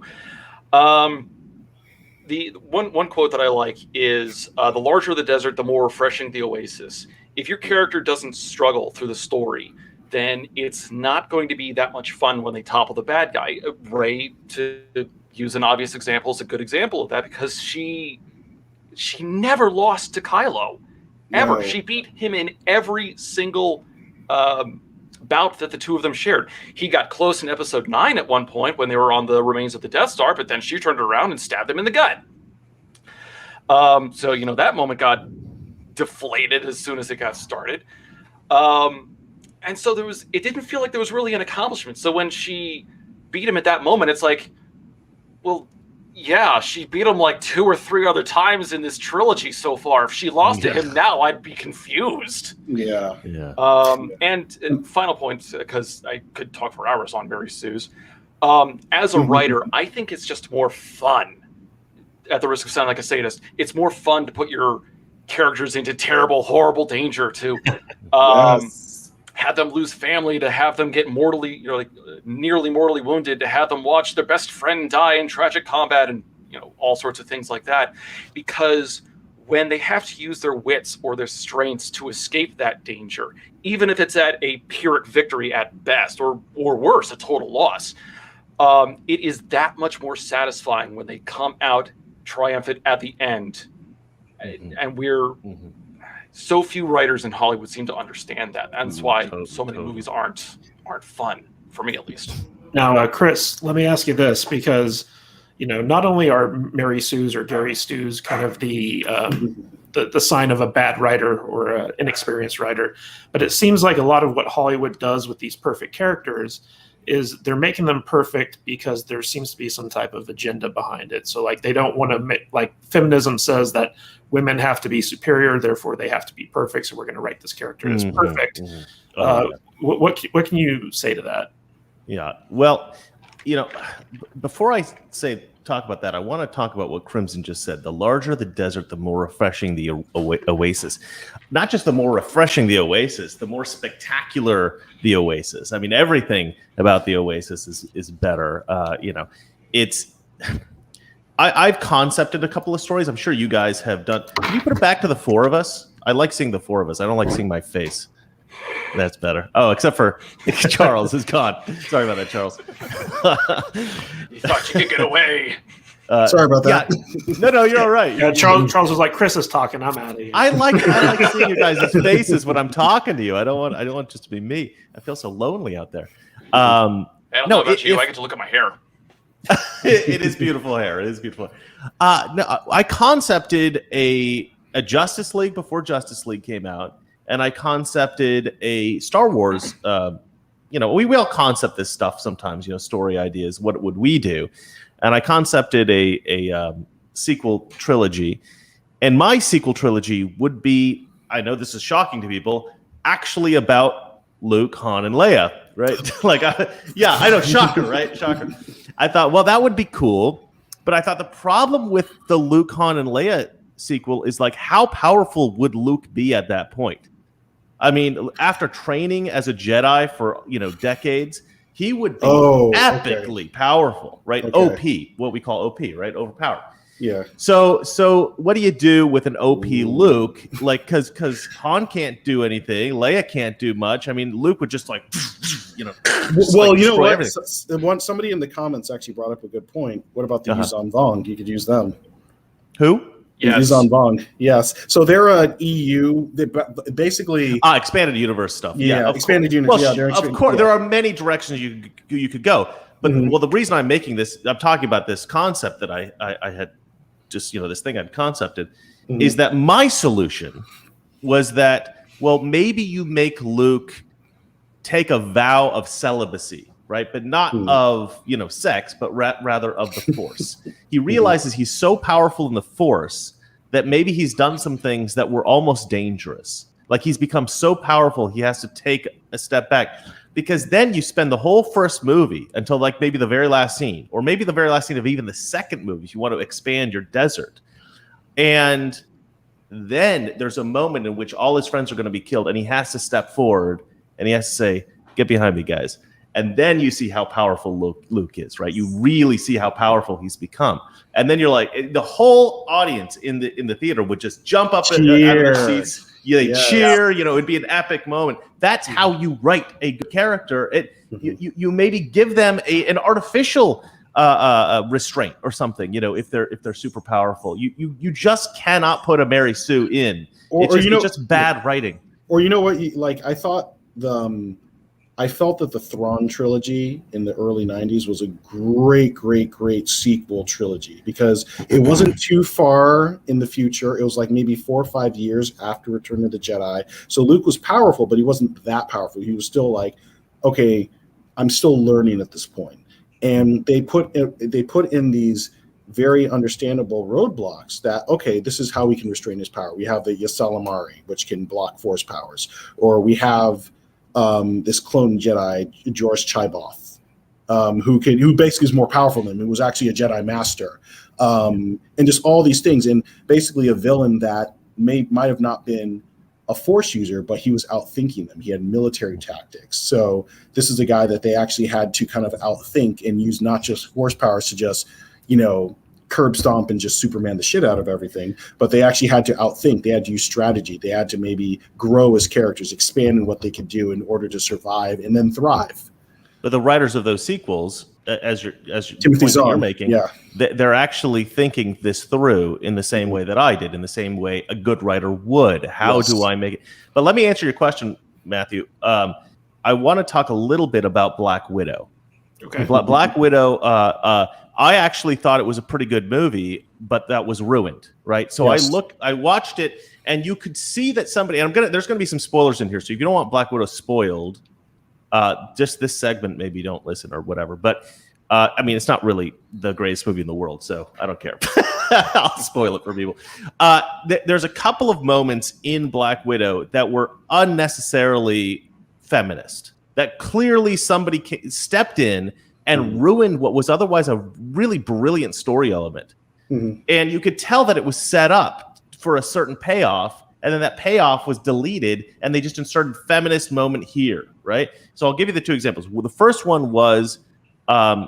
The one quote that I like is, the larger the desert, the more refreshing the oasis. If your character doesn't struggle through the story, then it's not going to be that much fun when they topple the bad guy. Rey, to use an obvious example, is a good example of that, because she never lost to Kylo, ever. No. She beat him in every single bout that the two of them shared. He got close in episode 9 at one point when they were on the remains of the Death Star, but then she turned around and stabbed him in the gut. So, that moment got deflated as soon as it got started. And so it didn't feel like there was really an accomplishment. So when she beat him at that moment, it's like, well, yeah, she beat him like 2 or 3 other times in this trilogy so far. If she lost to him now, I'd be confused. Yeah. And final point, because I could talk for hours on Mary Sue's. As a writer, I think it's just more fun. At the risk of sounding like a sadist, it's more fun to put your characters into terrible, horrible danger, to have them lose family, to have them get nearly mortally wounded, to have them watch their best friend die in tragic combat, and all sorts of things like that. Because when they have to use their wits or their strengths to escape that danger, even if it's at a Pyrrhic victory at best, or worse, a total loss, it is that much more satisfying when they come out triumphant at the end. And we're so few writers in Hollywood seem to understand that. That's why so many movies aren't fun, for me at least. Now, Chris, let me ask you this, because not only are Mary Sue's or Gary Stu's kind of the sign of a bad writer or an inexperienced writer, but it seems like a lot of what Hollywood does with these perfect characters is they're making them perfect because there seems to be some type of agenda behind it. So they don't want to make, feminism says that women have to be superior, therefore they have to be perfect. So we're going to write this character as perfect. What can you say to that? Yeah. Well, before I talk about that, I want to talk about what Crimson just said. The larger the desert, the more refreshing the oasis. Not just the more refreshing the oasis, the more spectacular the oasis. I mean, everything about the oasis is better. I've concepted a couple of stories. I'm sure you guys have done. Can you put it back to the 4 of us? I like seeing the 4 of us. I don't like seeing my face. That's better. Oh, except for Charles is gone. Sorry about that, Charles. You thought you could get away. Sorry about that. Yeah. No, you're all right. Yeah, Charles was like, Chris is talking. I'm out of here. I like seeing you guys' faces when I'm talking to you. I don't want just to be me. I feel so lonely out there. I don't know about you. I get to look at my hair. It is beautiful hair. It is beautiful. No, I concepted a Justice League before Justice League came out. And I concepted a Star Wars, we all concept this stuff sometimes, story ideas. What would we do? And I concepted a sequel trilogy. And my sequel trilogy would be, I know this is shocking to people, actually about Luke, Han, and Leia, right? I know, shocker, right? Shocker. I thought, well, that would be cool. But I thought the problem with the Luke, Han, and Leia sequel is how powerful would Luke be at that point? I mean, after training as a Jedi for decades, he would be epically powerful, right? OP, what we call OP, right? Overpowered. Yeah. So what do you do with an OP Luke? Because Han can't do anything, Leia can't do much. I mean, Luke would just Well, you know what? Somebody in the comments actually brought up a good point. What about the Yuzan Vong? You could use them. Who? Yes. Yuzan Vong. Yes. So they're an EU. They basically expanded universe stuff. Yeah, expanded universe. Well, of course, there are many directions you could go. But well, the reason I'm making this, I'm talking about this concept that I had just this thing I'd concepted, is that my solution was that maybe you make Luke take a vow of celibacy, right? But not of sex, but rather of the Force. He realizes he's so powerful in the Force that maybe he's done some things that were almost dangerous. Like he's become so powerful, he has to take a step back. Because then you spend the whole first movie until maybe the very last scene, or maybe the very last scene of even the second movie, if you want to expand your desert. And then there's a moment in which all his friends are going to be killed, and he has to step forward and he has to say, "Get behind me, guys." And then you see how powerful Luke is, right? You really see how powerful he's become. And then you're like, the whole audience in the theater would just jump up out of their seats. They cheer, it'd be an epic moment. That's how you write a good character. You maybe give them an artificial restraint or something, if they're super powerful. You just cannot put a Mary Sue in. It's just bad writing. Or you know what? I felt that the Thrawn trilogy in the early 90s was a great sequel trilogy because it wasn't too far in the future. It was like maybe 4 or 5 years after Return of the Jedi. So Luke was powerful, but he wasn't that powerful. He was still like, okay, I'm still learning at this point. And they put in these very understandable roadblocks that, okay, this is how we can restrain his power. We have the Ysalamari, which can block force powers, or we have this clone Jedi, George Chiboth, who basically is more powerful than him, who was actually a Jedi Master, and just all these things, and basically a villain that might have not been a Force user, but he was outthinking them. He had military tactics. So this is a guy that they actually had to kind of outthink and use not just Force powers to just, curb stomp and just Superman the shit out of everything, but they actually had to outthink. They had to use strategy. They had to maybe grow as characters, expand in what they could do in order to survive and then thrive. But the writers of those sequels, as Timothy Zahn, you're making, they're actually thinking this through in the same way that I did, in the same way a good writer would. How do I make it? But let me answer your question, Matthew. I want to talk a little bit about Black Widow. Okay. Black Widow. I actually thought it was a pretty good movie, but that was ruined, right? So I watched it, and you could see that somebody. And there's gonna be some spoilers in here, so if you don't want Black Widow spoiled, just this segment, maybe don't listen or whatever. But it's not really the greatest movie in the world, so I don't care. I'll spoil it for people. There's a couple of moments in Black Widow that were unnecessarily feminist. That clearly somebody stepped in and ruined what was otherwise a really brilliant story element. Mm-hmm. And you could tell that it was set up for a certain payoff, and then that payoff was deleted, and they just inserted feminist moment here, right? So I'll give you the two examples. Well, the first one was, I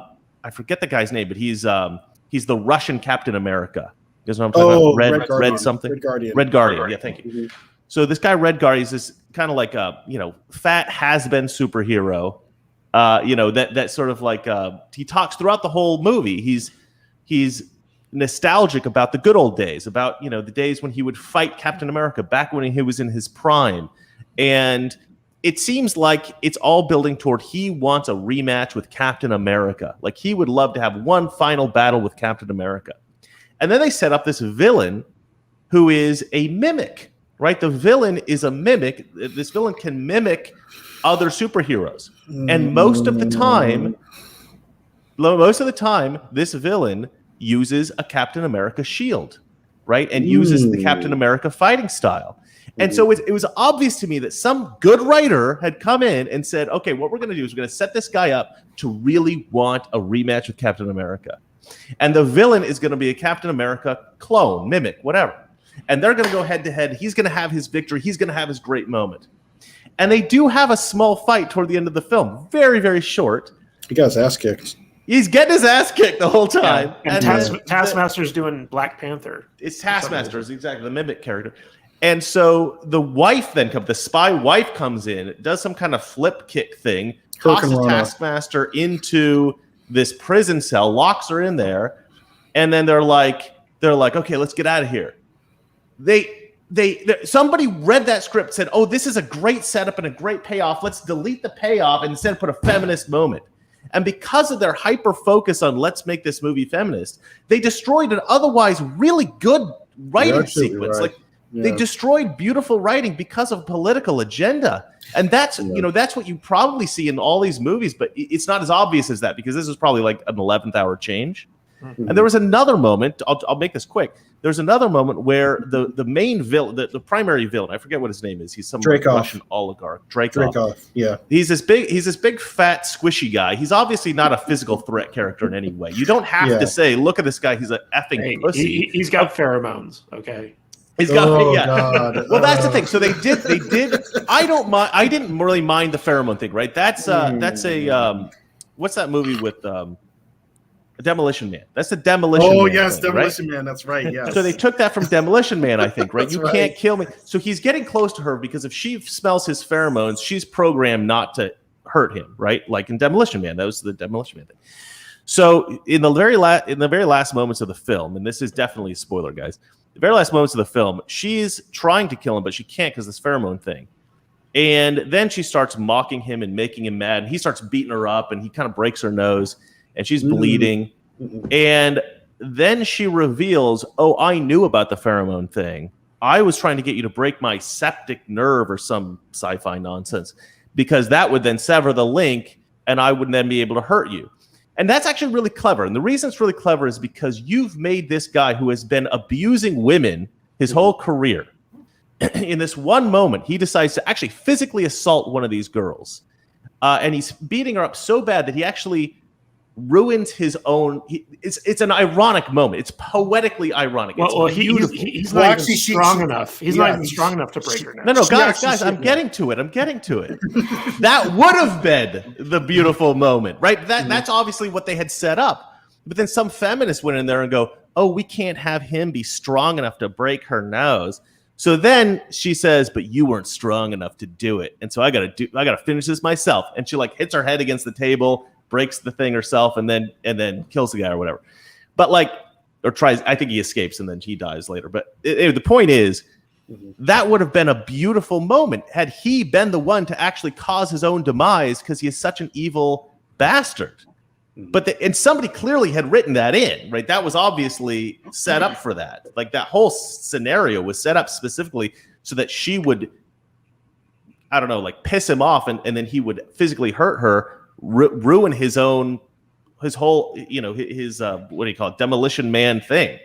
forget the guy's name, but he's the Russian Captain America. You guys know what I'm talking about? Red something? Red Guardian. Yeah, thank you. Mm-hmm. So this guy, Red Guardian, is this kind of like a, fat has-been superhero. That sort of like he talks throughout the whole movie. He's nostalgic about the good old days, about the days when he would fight Captain America back when he was in his prime, and it seems like it's all building toward he wants a rematch with Captain America. Like he would love to have one final battle with Captain America, and then they set up this villain who is a mimic. Right, the villain is a mimic. This villain can mimic other superheroes, and most of the time, this villain uses a Captain America shield, right, and uses the Captain America fighting style. And so it was obvious to me that some good writer had come in and said, okay, what we're going to do is we're going to set this guy up to really want a rematch with Captain America, and the villain is going to be a Captain America clone, mimic, whatever. And they're going to go head to head. He's going to have his victory. He's going to have his great moment. And they do have a small fight toward the end of the film. Very, very short. He got his ass kicked. He's getting his ass kicked the whole time. Yeah. And Taskmaster's doing Black Panther. It's Taskmaster, exactly, the mimic character. And so the wife then comes, the spy wife comes in, does some kind of flip kick thing, tosses Taskmaster into this prison cell, locks her in there, and then they're like, okay, let's get out of here. Somebody read that script, said, oh, this is a great setup and a great payoff. Let's delete the payoff and instead put a feminist moment. And because of their hyper focus on let's make this movie feminist, they destroyed an otherwise really good writing sequence. Right. They destroyed beautiful writing because of political agenda. And that's what you probably see in all these movies, but it's not as obvious as that because this is probably like an 11th hour change. Mm-hmm. And there was another moment, I'll make this quick. There's another moment where the main villain, the primary villain, I forget what his name is. He's some Russian oligarch. Dreykov. Yeah. He's this big, fat, squishy guy. He's obviously not a physical threat character in any way. You don't have to say, look at this guy, he's an effing pussy. He's got pheromones, okay? He's got Oh, yeah. God. Well, that's the thing. So they did. I don't mind. I didn't really mind the pheromone thing, right? That's a what's that movie with Demolition Man? That's the Demolition Oh Man yes, thing, Demolition right? Man. That's right. Yes. So they took that from Demolition Man, I think, right? That's You right. can't kill me. So he's getting close to her because if she smells his pheromones, she's programmed not to hurt him, right? Like in Demolition Man, that was the Demolition Man thing. So in the very last moments of the film, and this is definitely a spoiler, guys. The very last moments of the film, she's trying to kill him, but she can't because this pheromone thing. And then she starts mocking him and making him mad. And he starts beating her up, and he kind of breaks her nose, and she's bleeding. And then she reveals, "Oh, I knew about the pheromone thing. I was trying to get you to break my septic nerve or some sci-fi nonsense, because that would then sever the link, and I would then be able to hurt you." And that's actually really clever. And the reason it's really clever is because you've made this guy who has been abusing women his whole career. In this one moment, he decides to actually physically assault one of these girls. And he's beating her up so bad that he actually ruins his own. It's an ironic moment. It's poetically ironic. Well, it's he's Well, not actually, even she- strong she- enough. He's yeah, not even strong enough to break her neck. No, She guys, actually I'm should- getting to it. That would have been the beautiful moment, right? That's obviously what they had set up. But then some feminists went in there and go, "Oh, we can't have him be strong enough to break her nose." So then she says, "But you weren't strong enough to do it, and so I gotta finish this myself." And she like hits her head against the table, breaks the thing herself, and then kills the guy or whatever. But like, or tries. I think he escapes and then he dies later. But the point is, that would have been a beautiful moment had he been the one to actually cause his own demise because he is such an evil bastard. But and somebody clearly had written that in, right? That was obviously set up for that. Like that whole scenario was set up specifically so that she would, I don't know, like piss him off, and then he would physically hurt her, ruin his whole, his what do you call it, Demolition Man thing.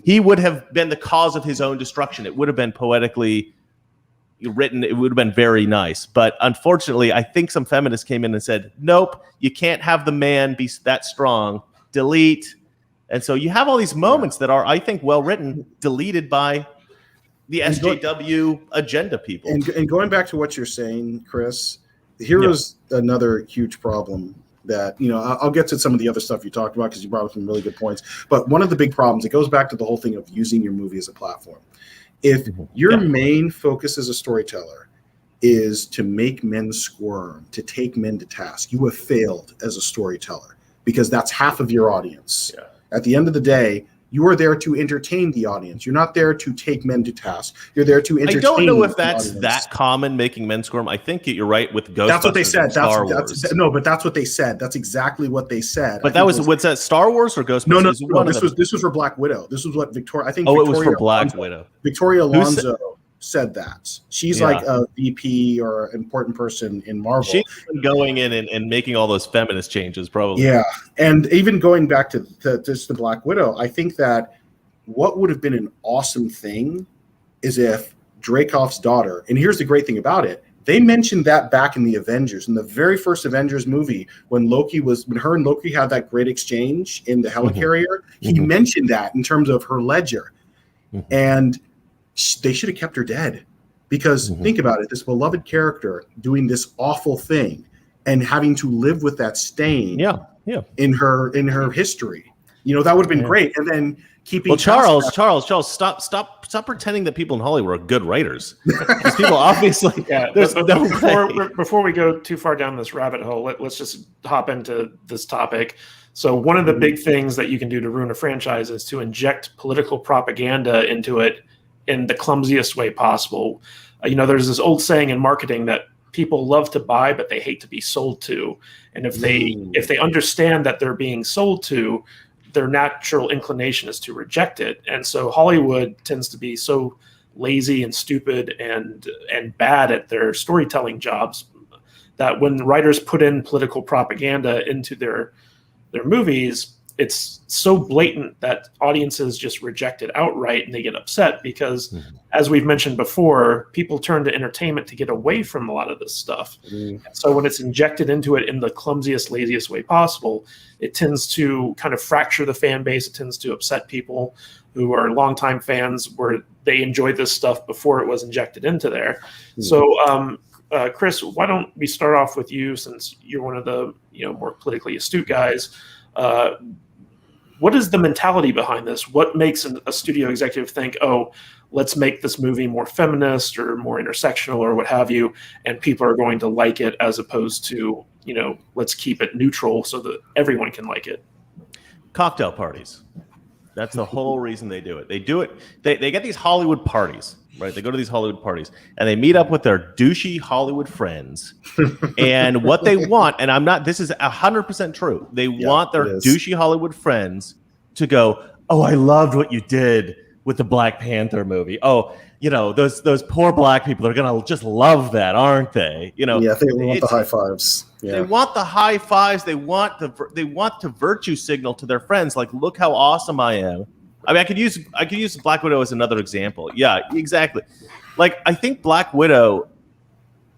He would have been the cause of his own destruction. It would have been poetically written. It would have been very nice. But unfortunately, I think some feminists came in and said, "Nope, you can't have the man be that strong. Delete." And so you have all these moments that are, I think, well written, deleted by the SJW agenda people. And going back to what you're saying, Chris, here was another huge problem that, I'll get to some of the other stuff you talked about because you brought up some really good points. But one of the big problems, it goes back to the whole thing of using your movie as a platform. If your main focus as a storyteller is to make men squirm, to take men to task, you have failed as a storyteller because that's half of your audience. Yeah. At the end of the day, you are there to entertain the audience. You're not there to take men to task. You're there to entertain. I don't know if that's audience. that common, making men squirm. I think you're right with Ghostbusters. That's what they said. Star Wars. But that's what they said. That's exactly what they said. But what's that? Star Wars or Ghostbusters? No. This was for Black Widow. This was what Victoria. I think. Oh, Victoria it was for Black Widow. Victoria Alonso said that. She's like a VP or important person in Marvel. She's been going in and making all those feminist changes, probably. Yeah, and even going back to the Black Widow, I think that what would have been an awesome thing is if Dreykov's daughter, and here's the great thing about it, they mentioned that back in the Avengers, in the very first Avengers movie, when her and Loki had that great exchange in the helicarrier, he mentioned that in terms of her ledger. And they should have kept her dead because think about it, this beloved character doing this awful thing and having to live with that stain in her history. That would have been great. And then keeping Charles, stop pretending that people in Hollywood are good writers. Because people obviously before we go too far down this rabbit hole, let's just hop into this topic. So one of the big things that you can do to ruin a franchise is to inject political propaganda into it in the clumsiest way possible. There's this old saying in marketing that people love to buy, but they hate to be sold to. And if they understand that they're being sold to, their natural inclination is to reject it. And so Hollywood tends to be so lazy and stupid and bad at their storytelling jobs that when writers put in political propaganda into their movies, it's so blatant that audiences just reject it outright and they get upset because, as we've mentioned before, people turn to entertainment to get away from a lot of this stuff. So when it's injected into it in the clumsiest, laziest way possible, it tends to kind of fracture the fan base. It tends to upset people who are longtime fans where they enjoyed this stuff before it was injected into there. So, Chris, why don't we start off with you, since you're one of the more politically astute guys. What is the mentality behind this? What makes a studio executive think, oh, let's make this movie more feminist or more intersectional or what have you, and people are going to like it, as opposed to, let's keep it neutral so that everyone can like it? Cocktail parties. That's the whole reason they do it. They do it. They get these Hollywood parties, right? They go to these Hollywood parties and they meet up with their douchey Hollywood friends. And what they want, and this is 100% true. They want their douchey Hollywood friends to go, oh, I loved what you did with the Black Panther movie. Oh, those poor black people are going to just love that, aren't they? They want the high fives. Yeah. They want the high fives. They want to virtue signal to their friends, like, look how awesome I am. I mean, I could use Black Widow as another example. Yeah, exactly. Like, I think Black Widow,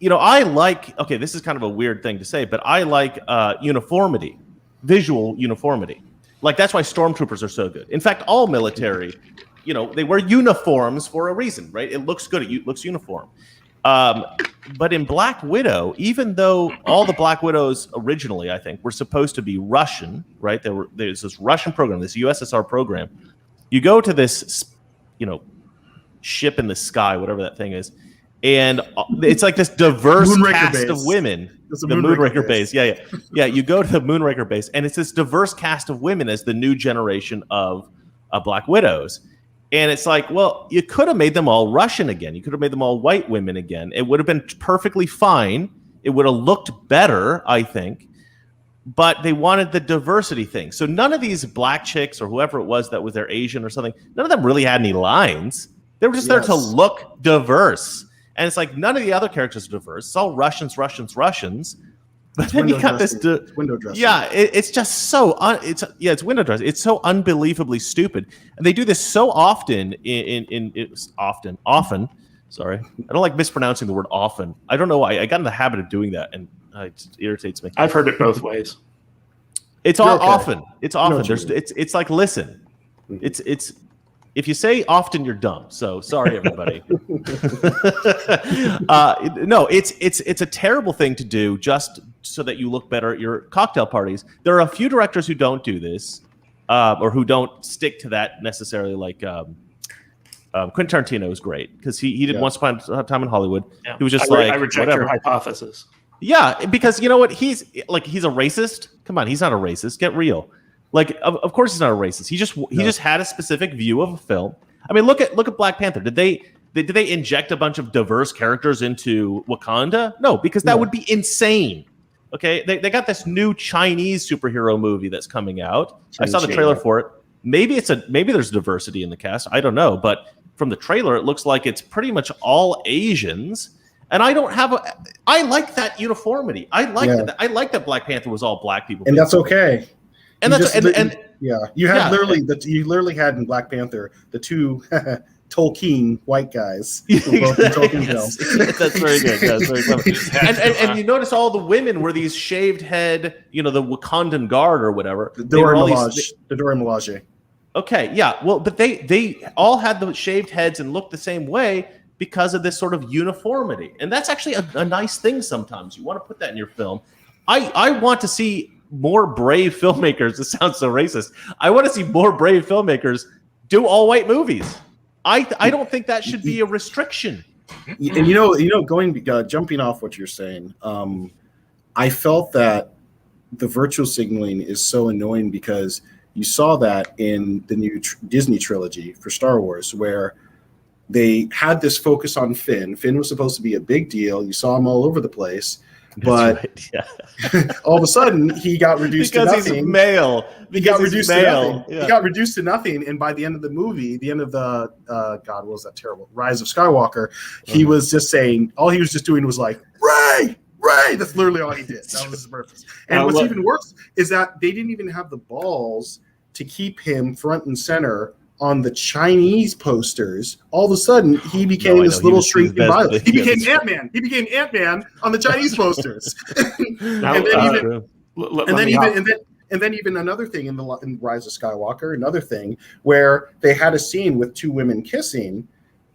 this is kind of a weird thing to say, but I like uniformity, visual uniformity. Like, that's why stormtroopers are so good. In fact, all military, they wear uniforms for a reason, right? It looks good. It looks uniform. But in Black Widow, even though all the Black Widows originally, I think, were supposed to be Russian, right? There's this Russian program, this USSR program. You go to this, ship in the sky, whatever that thing is, and it's like this diverse cast of women. The Moonraker base. Yeah. You go to the Moonraker base, and it's this diverse cast of women as the new generation of Black Widows. And it's like, well, you could have made them all Russian again. You could have made them all white women again. It would have been perfectly fine. It would have looked better, I think. But they wanted the diversity thing. So none of these black chicks or whoever it was that was their Asian or something, none of them really had any lines. They were just there to look diverse. And it's like, none of the other characters are diverse. It's all Russians. But then you got this window dressing. Yeah, it's just so it's window dressing. It's so unbelievably stupid, and they do this so often. Often. Sorry, I don't like mispronouncing the word often. I don't know why. I got in the habit of doing that, and it irritates me. I've heard it both ways. It's all often. It's often. It's like, listen. It's if you say often, you're dumb. So sorry, everybody. No, it's a terrible thing to do just so that you look better at your cocktail parties. There are a few directors who don't do this, or who don't stick to that necessarily. Like Quentin Tarantino is great because he did Once Upon a Time in Hollywood. Yeah. He was just I reject your hypothesis. Yeah, because you know what? He's a racist. Come on, he's not a racist. Get real. Like, of course he's not a racist. He just had a specific view of a film. I mean, look at Black Panther. Did they inject a bunch of diverse characters into Wakanda? No, because that would be insane. Okay, they got this new Chinese superhero movie that's coming out. I saw the trailer for it. Maybe there's diversity in the cast. I don't know, but from the trailer, it looks like it's pretty much all Asians. And I like that uniformity. I like that Black Panther was all black people. And that's okay. And you literally had in Black Panther the two Tolkien white guys. Exactly. That's very good. That's very clever. And you notice all the women were these shaved head, the Wakandan guard or whatever. The Dora Milaje. Okay, yeah. Well, but they all had the shaved heads and looked the same way because of this sort of uniformity. And that's actually a nice thing sometimes. You want to put that in your film. I want to see more brave filmmakers. This sounds so racist. I want to see more brave filmmakers do all white movies. I don't think that should be a restriction. And jumping off what you're saying, I felt that the virtual signaling is so annoying because you saw that in the new Disney trilogy for Star Wars, where they had this focus on Finn. Finn was supposed to be a big deal. You saw him all over the place. But all of a sudden, he got reduced to nothing. He's male. He got reduced to nothing. Yeah. He got reduced to nothing. And by the end of the movie, the end of the, what was that terrible? Rise of Skywalker, he was just saying, all he was just doing was like, Rey! That's literally all he did. That was his purpose. And what's even worse is that they didn't even have the balls to keep him front and center on the Chinese posters, all of a sudden he became this little shrinking violet. He became Ant-Man. He became Ant-Man on the Chinese posters. And then even another thing in Rise of Skywalker, another thing where they had a scene with two women kissing,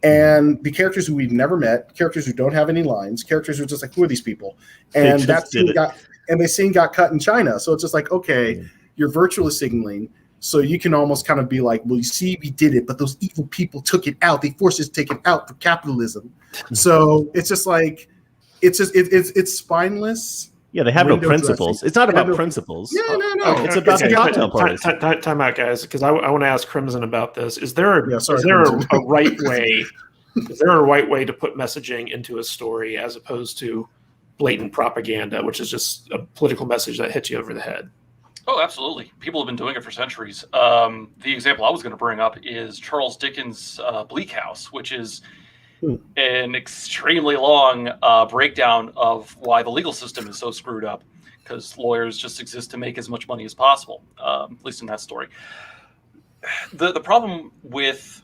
and the characters who we've never met, characters who don't have any lines, characters who are just like, who are these people? And the scene got cut in China. So it's just like, okay, you're virtually signaling. So you can almost kind of be like, well, you see, we did it, but those evil people took it out. They forced us to take it out for capitalism. So it's just like, it's spineless. Yeah, they have no principles. It's not about principles. Yeah, no. Okay, it's about the cocktail parties. Time out, guys, because I want to ask Crimson about this. Is there a right way? Is there a right way to put messaging into a story as opposed to blatant propaganda, which is just a political message that hits you over the head? Oh, absolutely. People have been doing it for centuries. The example I was going to bring up is Charles Dickens' Bleak House, which is an extremely long breakdown of why the legal system is so screwed up, because lawyers just exist to make as much money as possible, at least in that story. The problem with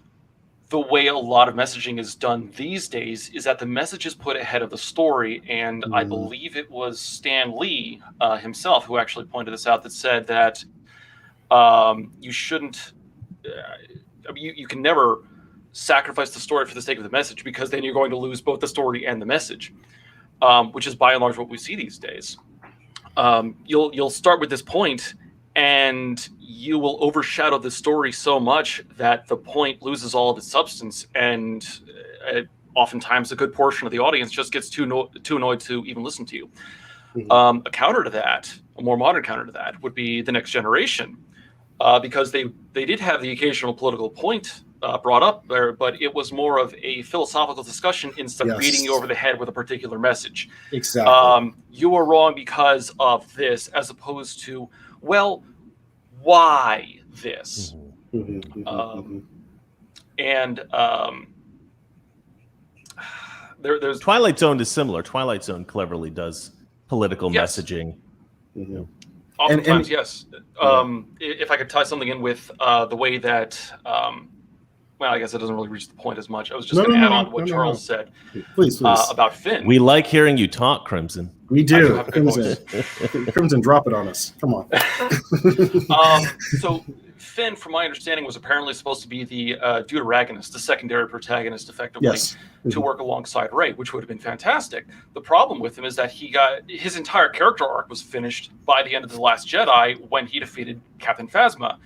the way a lot of messaging is done these days is that the message is put ahead of the story, and I believe it was Stan Lee himself who actually pointed this out, that said that you shouldn't you can never sacrifice the story for the sake of the message, because then you're going to lose both the story and the message, which is by and large what we see these days. You'll start with this point, and you will overshadow the story so much that the point loses all of its substance, and oftentimes a good portion of the audience just gets too annoyed to even listen to you. A counter to that, a more modern counter to that, would be The Next Generation, because they did have the occasional political point brought up there, but it was more of a philosophical discussion instead of beating you over the head with a particular message. Exactly. You are wrong because of this, as opposed to, well, why this? There's Twilight Zone is similar. Twilight Zone cleverly does political messaging. Oftentimes, yes. If I could tie something in with the way that, well, I guess it doesn't really reach the point as much. I was just going to add on to what Charles said Please. about Finn. We like hearing you talk, Crimson. We do. have a good Crimson, drop it on us. Come on. So Finn, from my understanding, was apparently supposed to be the deuteragonist, the secondary protagonist, effectively, to work alongside Rey, which would have been fantastic. The problem with him is that his entire character arc was finished by the end of The Last Jedi when he defeated Captain Phasma.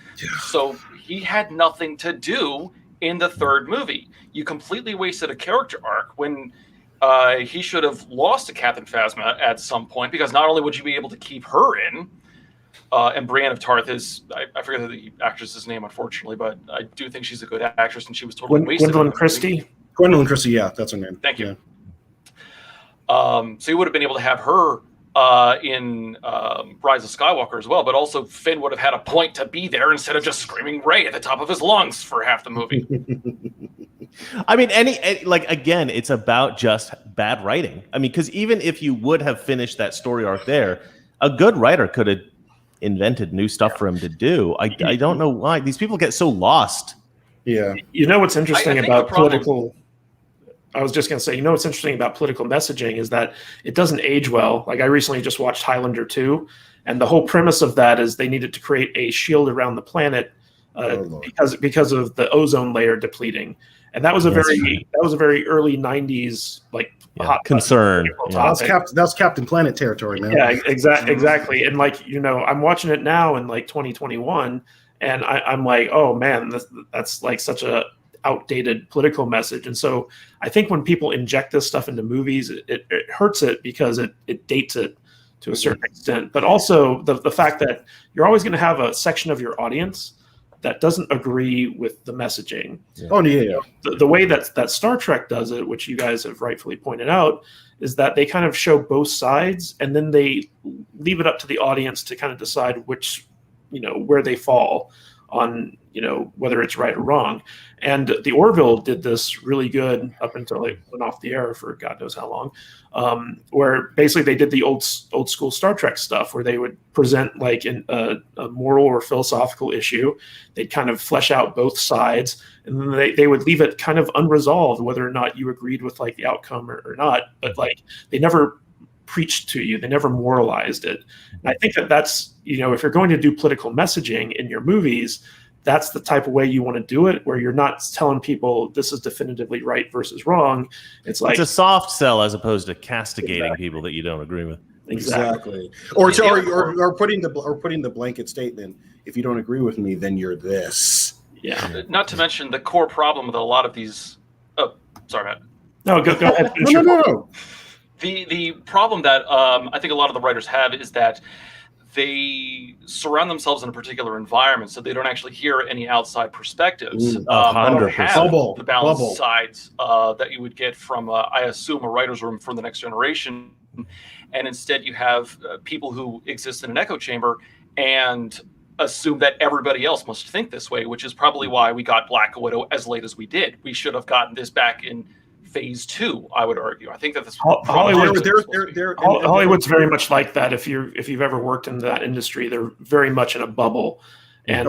So he had nothing to do in the third movie. You completely wasted a character arc when he should have lost to Captain Phasma at some point, because not only would you be able to keep her in, and Brienne of Tarth is, I forget the actress's name, unfortunately, but I do think she's a good actress, and she was totally wasted. Gwendolyn Christie? Gwendolyn Christie, yeah, that's her name. Thank you. So you would have been able to have her in Rise of Skywalker as well, but also Finn would have had a point to be there instead of just screaming Rey at the top of his lungs for half the movie. I mean, again, it's about just bad writing. I mean, because even if you would have finished that story arc there, a good writer could have invented new stuff for him to do. I don't know why these people get so lost. Yeah. You know what's interesting about political... I was just going to say, what's interesting about political messaging is that it doesn't age well. Like, I recently just watched Highlander 2, and the whole premise of that is they needed to create a shield around the planet because of the ozone layer depleting. And that was a very early 90s hot concern. That was Captain Planet territory, man. Yeah, exactly. And I'm watching it now in 2021, and I'm like, oh man, that's like such a outdated political message. And so I think when people inject this stuff into movies, it hurts it because it dates it to a certain extent. But also the fact that you're always going to have a section of your audience that doesn't agree with the messaging. Yeah. Oh, yeah. The way that Star Trek does it, which you guys have rightfully pointed out, is that they kind of show both sides, and then they leave it up to the audience to kind of decide which, where they fall on whether it's right or wrong. And the Orville did this really good up until it went off the air for God knows how long, where basically they did the old school Star Trek stuff where they would present like a moral or philosophical issue. They'd kind of flesh out both sides, and then they would leave it kind of unresolved whether or not you agreed with like the outcome or not. But like they never preached to you, they never moralized it. And I think that's if you're going to do political messaging in your movies, that's the type of way you want to do it, where you're not telling people this is definitively right versus wrong. It's like it's a soft sell as opposed to castigating people that you don't agree with. Exactly. Or putting the blanket statement, if you don't agree with me, then you're this. Yeah. Not to mention the core problem with a lot of these. Oh, sorry, Matt. No, go ahead. No. The problem that I think a lot of the writers have is that they surround themselves in a particular environment, so they don't actually hear any outside perspectives. They don't have the balanced sides that you would get from, I assume, a writer's room from the next generation. And instead you have people who exist in an echo chamber and assume that everybody else must think this way, which is probably why we got Black Widow as late as we did. We should have gotten this back in phase 2, I would argue. I think that this Hollywood's very much like that. If you've ever worked in that industry, they're very much in a bubble, and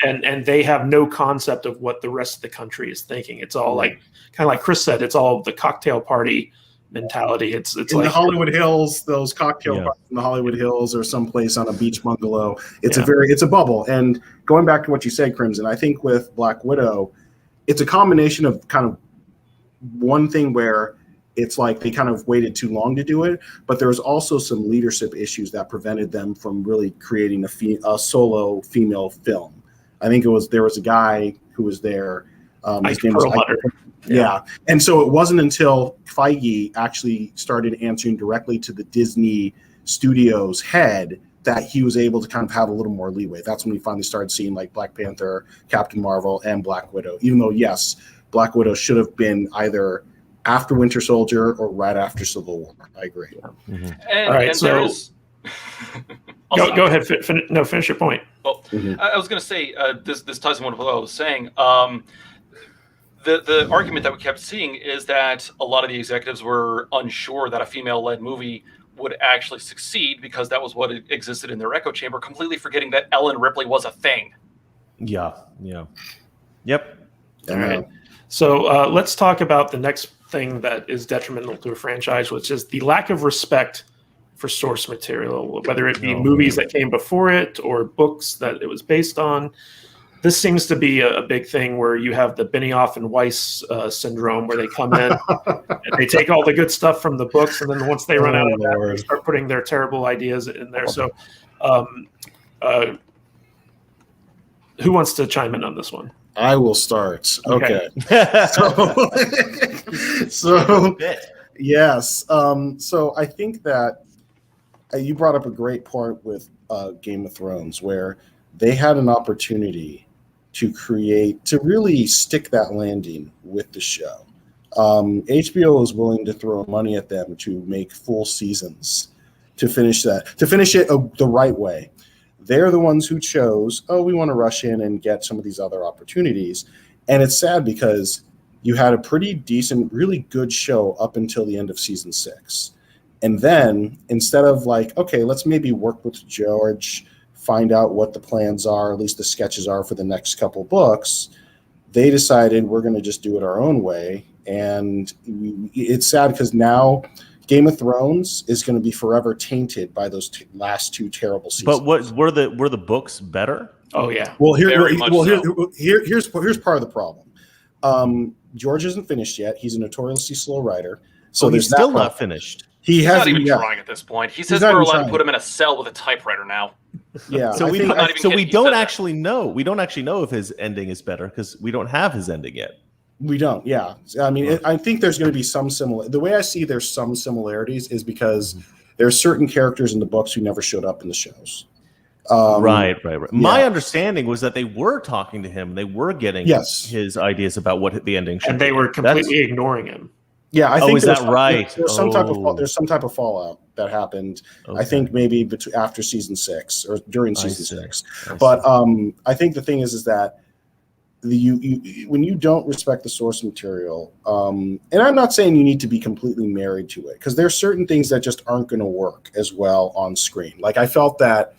and they have no concept of what the rest of the country is thinking. It's all like kind of like Chris said. It's all the cocktail party mentality. It's in like the Hollywood Hills, those cocktail bars in the Hollywood Hills, or someplace on a beach bungalow. It's a bubble. And going back to what you said, Crimson, I think with Black Widow, it's a combination of kind of one thing where it's like they kind of waited too long to do it, but there was also some leadership issues that prevented them from really creating a solo female film. I think there was a guy who was there. His name was Yeah. And so it wasn't until Feige actually started answering directly to the Disney Studios head that he was able to kind of have a little more leeway. That's when we finally started seeing like Black Panther, Captain Marvel, and Black Widow, even though, yes, Black Widow should have been either after Winter Soldier or right after Civil War. I agree. Yeah. Mm-hmm. All right, so go ahead. Finish your point. Well, I was going to say this ties in with what I was saying. The argument that we kept seeing is that a lot of the executives were unsure that a female-led movie would actually succeed because that was what existed in their echo chamber, completely forgetting that Ellen Ripley was a thing. Yeah. Yep. All right. So let's talk about the next thing that is detrimental to a franchise, which is the lack of respect for source material, whether it be movies that came before it or books that it was based on. This seems to be a big thing where you have the Benioff and Weiss syndrome, where they come in and they take all the good stuff from the books, and then once they run out of that, they start putting their terrible ideas in there. So who wants to chime in on this one? I will start. Okay. So yes. So I think that you brought up a great point with Game of Thrones, where they had an opportunity to really stick that landing with the show. HBO was willing to throw money at them to make full seasons to finish it the right way. They're the ones who chose, we want to rush in and get some of these other opportunities. And it's sad because you had a pretty decent, really good show up until the end of season 6. And then instead of like, okay, let's maybe work with George, find out what the plans are, at least the sketches are for the next couple books, they decided we're going to just do it our own way. And it's sad because now Game of Thrones is going to be forever tainted by those last 2 terrible seasons. But were the books better? Oh yeah. Well, here's part of the problem. George isn't finished yet. He's a notoriously slow writer, so he's still not finished. He's not even trying at this point. He says we're allowed to put him in a cell with a typewriter now. Yeah. So we don't actually know. We don't actually know if his ending is better because we don't have his ending yet. We don't. Yeah. I mean, I think there's going to be some similar. The way I see there's some similarities is because there are certain characters in the books who never showed up in the shows. Right. My understanding was that they were talking to him. They were getting his ideas about what the ending should be. And they were completely ignoring him. Yeah, I think is that right? There's some type of fallout that happened. Okay. I think maybe after season 6 or during season 6. I But see. I think the thing is that when you don't respect the source material, and I'm not saying you need to be completely married to it, because there's certain things that just aren't going to work as well on screen. Like I felt that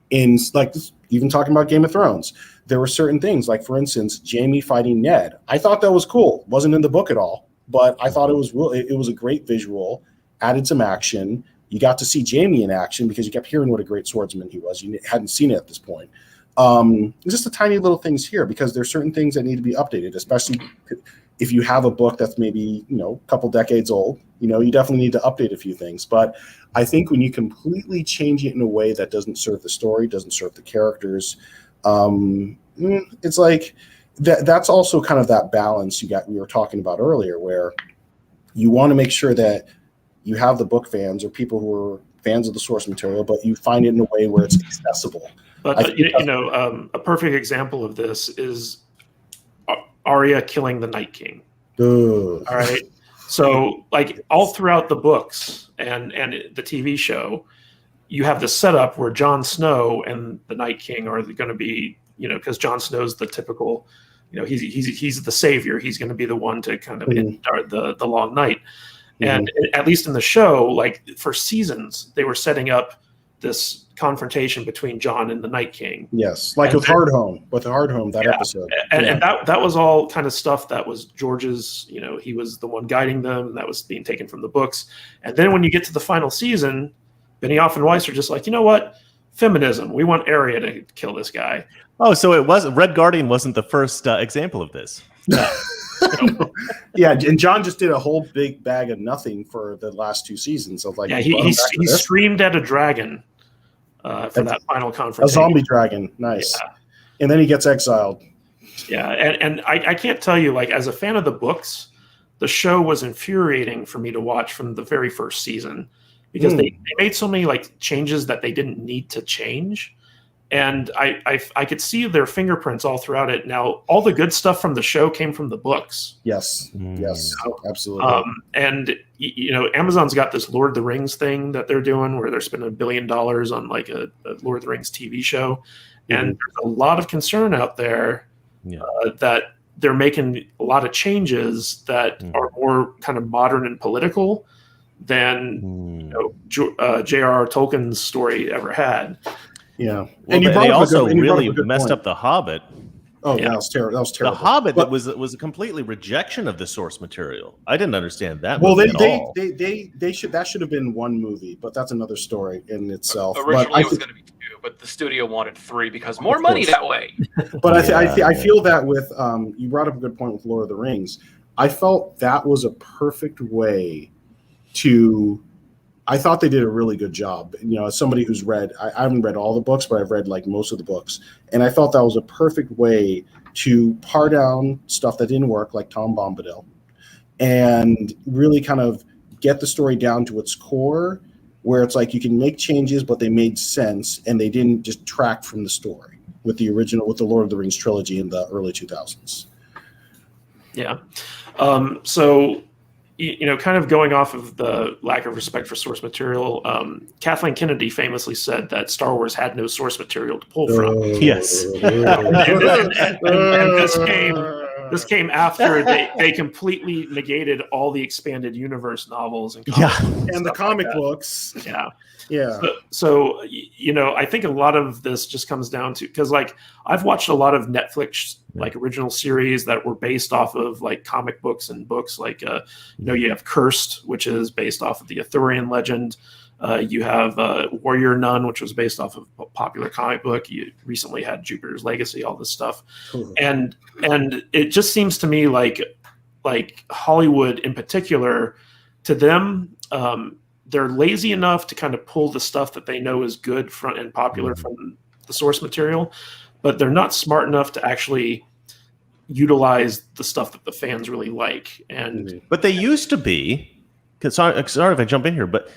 in even talking about Game of Thrones, there were certain things, like for instance, Jaime fighting Ned. I thought that was cool. Wasn't in the book at all, but I thought it was a great visual, added some action. You got to see Jaime in action because you kept hearing what a great swordsman he was. You hadn't seen it at this point. Just the tiny little things here, because there's certain things that need to be updated, especially if you have a book that's maybe, a couple decades old. You definitely need to update a few things. But I think when you completely change it in a way that doesn't serve the story, doesn't serve the characters, it's like that's also kind of that balance we were talking about earlier, where you want to make sure that you have the book fans or people who are fans of the source material, but you find it in a way where it's accessible. But a perfect example of this is Arya killing the Night King. Ugh. All right. So like all throughout the books and the TV show, you have the setup where Jon Snow and the Night King are going to be, because Jon Snow's the typical, he's the savior. He's going to be the one to kind of end the long night. And at least in the show, like for seasons, they were setting up this confrontation between Jon and the Night King. Yes, like with Hardhome, that episode. And that was all kind of stuff that was George's, he was the one guiding them, and that was being taken from the books. And then when you get to the final season, Benioff and Weiss are just like, you know what? Feminism. We want Arya to kill this guy. Oh, so it was Red Guardian wasn't the first example of this. Yeah. Yeah, and John just did a whole big bag of nothing for the last 2 seasons of he screamed at a dragon for that final confrontation. A zombie dragon, nice. Yeah. And then he gets exiled. Yeah, and I can't tell you, as a fan of the books, the show was infuriating for me to watch from the very first season, because they made so many changes that they didn't need to change. And I could see their fingerprints all throughout it. Now, all the good stuff from the show came from the books. Yes, yes, absolutely. And Amazon's got this Lord of the Rings thing that they're doing, where they're spending $1 billion on a Lord of the Rings TV show, and there's a lot of concern out there that they're making a lot of changes that are more kind of modern and political than J.R.R. Tolkien's story ever had. Yeah, and they also really messed up The Hobbit. Oh, yeah, that was terrible. The Hobbit was a completely rejection of the source material. I didn't understand that. Well, that should have been one movie, but that's another story in itself. Originally, it was going to be 2, but the studio wanted 3 because more money that way. But I feel that with you brought up a good point with Lord of the Rings. I felt that was a perfect way to. I thought they did a really good job. As somebody who's read, I haven't read all the books, but I've read most of the books. And I felt that was a perfect way to par down stuff that didn't work, like Tom Bombadil, and really kind of get the story down to its core, where it's you can make changes, but they made sense and they didn't just track from the story with the Lord of the Rings trilogy in the early 2000s. Yeah. So, kind of going off of the lack of respect for source material, Kathleen Kennedy famously said that Star Wars had no source material to pull from. Yes. and this came after they completely negated all the expanded universe novels and the comic books. Yeah. Yeah. So, I think a lot of this just comes down to, because I've watched a lot of Netflix original series that were based off of comic books and books you have Cursed, which is based off of the Arthurian legend. You have Warrior Nun, which was based off of a popular comic book. You recently had Jupiter's Legacy, all this stuff. And it just seems to me like Hollywood in particular, to them, they're lazy enough to kind of pull the stuff that they know is good and popular from the source material, but they're not smart enough to actually utilize the stuff that the fans really like. But they used to be. Sorry if I jump in here, but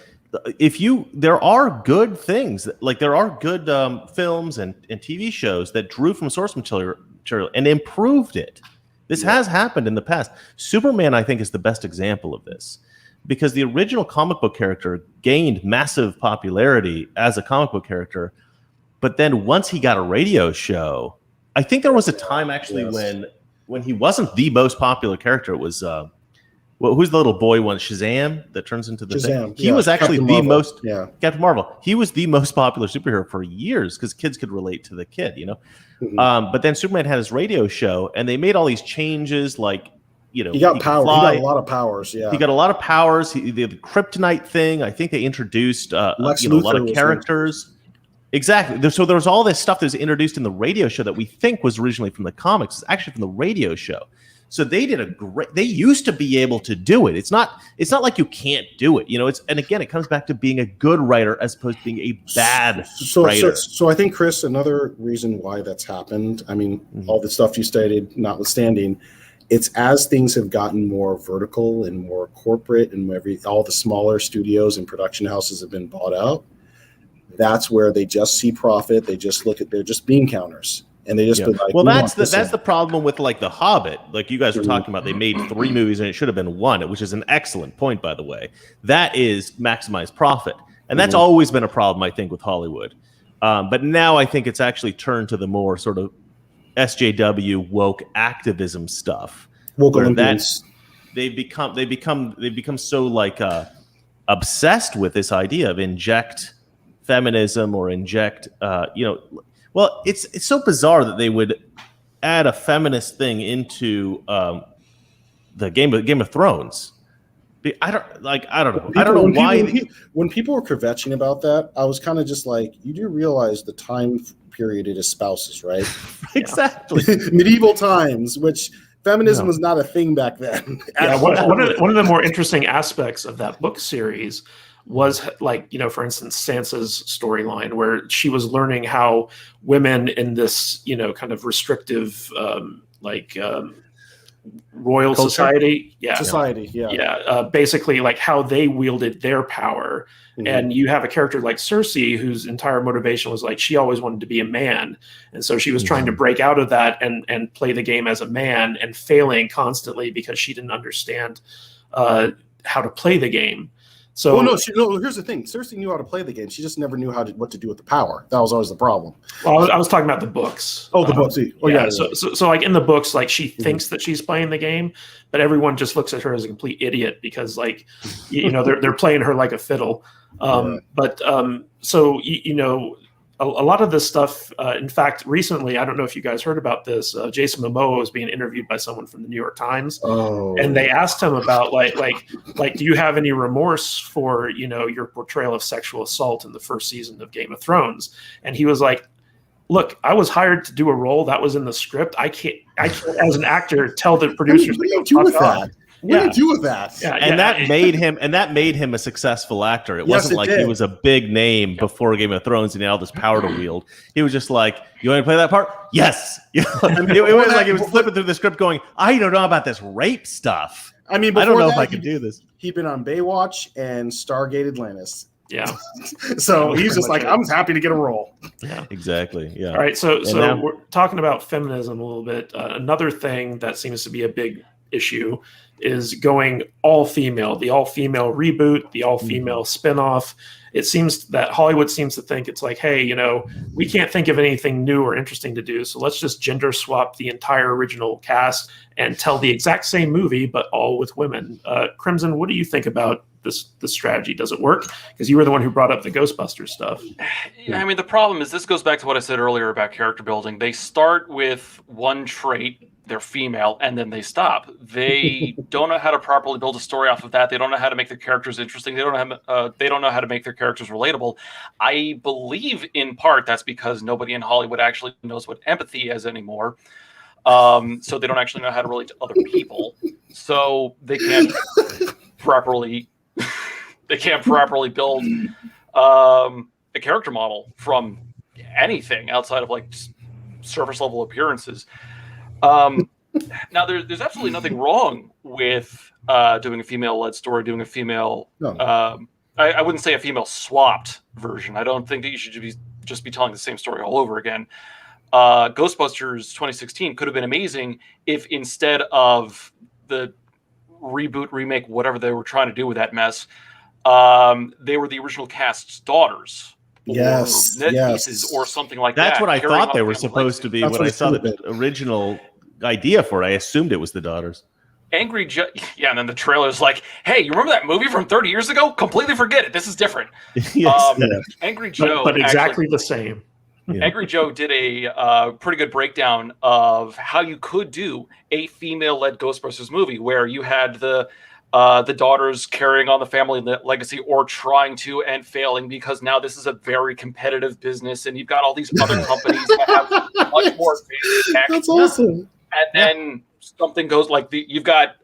there are good things, there are good films and TV shows that drew from source material and improved it. This has happened in the past. Superman, I think, is the best example of this, because the original comic book character gained massive popularity as a comic book character, but then once he got a radio show, I think there was a time actually when he wasn't the most popular character. It was who's the little boy one, Shazam, that turns into the thing? He was actually Captain Marvel. He was the most popular superhero for years because kids could relate to the kid, you know. Mm-hmm. But then Superman had his radio show, and they made all these changes, like, you know, he got power. He got a lot of powers. Yeah, he got a lot of powers. The kryptonite thing. I think they introduced a lot of characters. Exactly. So there was all this stuff that was introduced in the radio show that we think was originally from the comics. It's actually from the radio show. So they did they used to be able to do it. It's not like you can't do it. You know, and again, it comes back to being a good writer as opposed to being a bad writer. So I think, Chris, another reason why that's happened, I mean, all the stuff you stated notwithstanding, it's as things have gotten more vertical and more corporate, and all the smaller studios and production houses have been bought out. That's where they just see profit. They just they're just bean counters. And they just that's the problem with like The Hobbit, like you guys were talking about. They made 3 movies and it should have been 1, which is an excellent point, by the way. That is maximized profit, and that's always been a problem, I think, with Hollywood. But now I think it's actually turned to the more sort of SJW woke activism stuff. Woke Olympians. They've become so like obsessed with this idea of inject feminism or inject Well, it's so bizarre that they would add a feminist thing into the Game of Thrones. I don't know why. When people were kvetching about that, I was kind of just like, you do realize the time period it espouses, right? Exactly. Medieval times, which feminism was not a thing back then. Yeah, one of the more interesting aspects of that book series was, like, you know, for instance, Sansa's storyline, where she was learning how women in this, you know, kind of restrictive, royal culture? society, basically like how they wielded their power. And you have a character like Cersei, whose entire motivation was like she always wanted to be a man, and so she was trying to break out of that and play the game as a man, and failing constantly because she didn't understand how to play the game. So here's the thing. Cersei knew how to play the game. She just never knew what to do with the power. That was always the problem. Well, I was talking about the books. Oh, the books. Oh, yeah. So like in the books, like she thinks that she's playing the game, but everyone just looks at her as a complete idiot because, like, you know, they're playing her like a fiddle. So you know, a lot of this stuff. In fact, recently, I don't know if you guys heard about this. Jason Momoa was being interviewed by someone from the New York Times, and they asked him about like, do you have any remorse for, you know, your portrayal of sexual assault in the first season of Game of Thrones? And he was like, look, I was hired to do a role that was in the script. I can't as an actor tell the producers. What do you do with that? What do you do with that? That made him a successful actor. It wasn't like he was a big name before Game of Thrones and he had all this power to wield. He was just like, you want to play that part? Yes. It was like he was flipping through the script going, I don't know about this rape stuff. I mean, I don't know if I can do this. He'd been on Baywatch and Stargate Atlantis. Yeah. So he's just like, I'm happy to get a role. Yeah. Exactly. Yeah. All right. So we're talking about feminism a little bit. Another thing that seems to be a big issue is going all female, the all female reboot, the all female spinoff. It seems that Hollywood seems to think it's like, hey, you know, we can't think of anything new or interesting to do, so let's just gender swap the entire original cast and tell the exact same movie, but all with women. Crimson, what do you think about this strategy? Does it work? Because you were the one who brought up the Ghostbusters stuff. Yeah, I mean, the problem is this goes back to what I said earlier about character building. They start with one trait, they're female, and then they stop. They don't know how to properly build a story off of that. They don't know how to make their characters interesting. They don't know how to make their characters relatable. I believe in part that's because nobody in Hollywood actually knows what empathy is anymore. So they don't actually know how to relate to other people. So they can't properly build a character model from anything outside of like surface level appearances. Now there's absolutely nothing wrong with doing a female-led story, doing a female. No. I wouldn't say a female swapped version. I don't think that you should just be telling the same story all over again. Ghostbusters 2016 could have been amazing if instead of the reboot, remake, whatever they were trying to do with that mess, they were the original cast's daughters. Or nephews or something like that. That's what I carrying thought on they the were family supposed to legacy. be. That's When what I it saw should the have been. original idea for it, I assumed it was the daughters. Angry Joe, yeah, and then the trailer's like, "Hey, you remember that movie from 30 years ago? Completely forget it. This is different." Yes. Angry Joe, but exactly actually, the same. Yeah. Angry Joe did a pretty good breakdown of how you could do a female-led Ghostbusters movie where you had the daughters carrying on the family legacy or trying to and failing, because now this is a very competitive business and you've got all these other companies that have much more advanced tech. That's awesome. And then something goes like you've got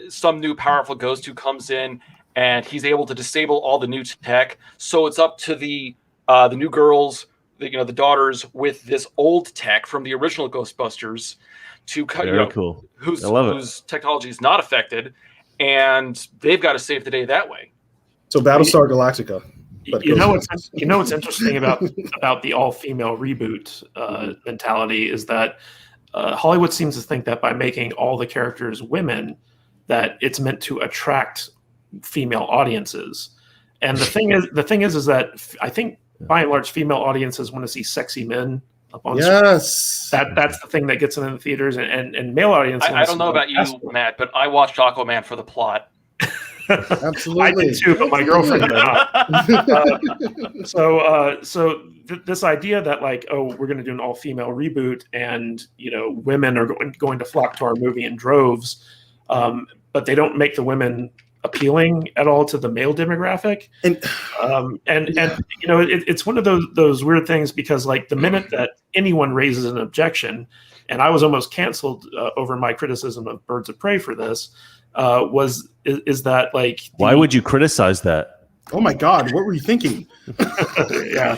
some new powerful ghost who comes in and he's able to disable all the new tech. So it's up to the new girls, the daughters with this old tech from the original Ghostbusters to cut, Very cool. whose technology is not affected, and they've got to save the day that way. So Battlestar Galactica. But You know what's interesting about the all-female reboot mentality is that Hollywood seems to think that by making all the characters women, that it's meant to attract female audiences. And the thing is that I think by and large female audiences want to see sexy men up on screen. Yes. That's the thing that gets them in the theaters, and male audiences. I don't know about you, Matt, but I watched Aquaman for the plot. Absolutely. I did too, but my girlfriend did not. So this idea that like, oh, we're going to do an all-female reboot, and women are going to flock to our movie in droves, but they don't make the women appealing at all to the male demographic, and it's one of those weird things, because like the minute that anyone raises an objection, and I was almost canceled over my criticism of Birds of Prey for this, is that like why would you criticize that? Oh my God, what were you thinking? I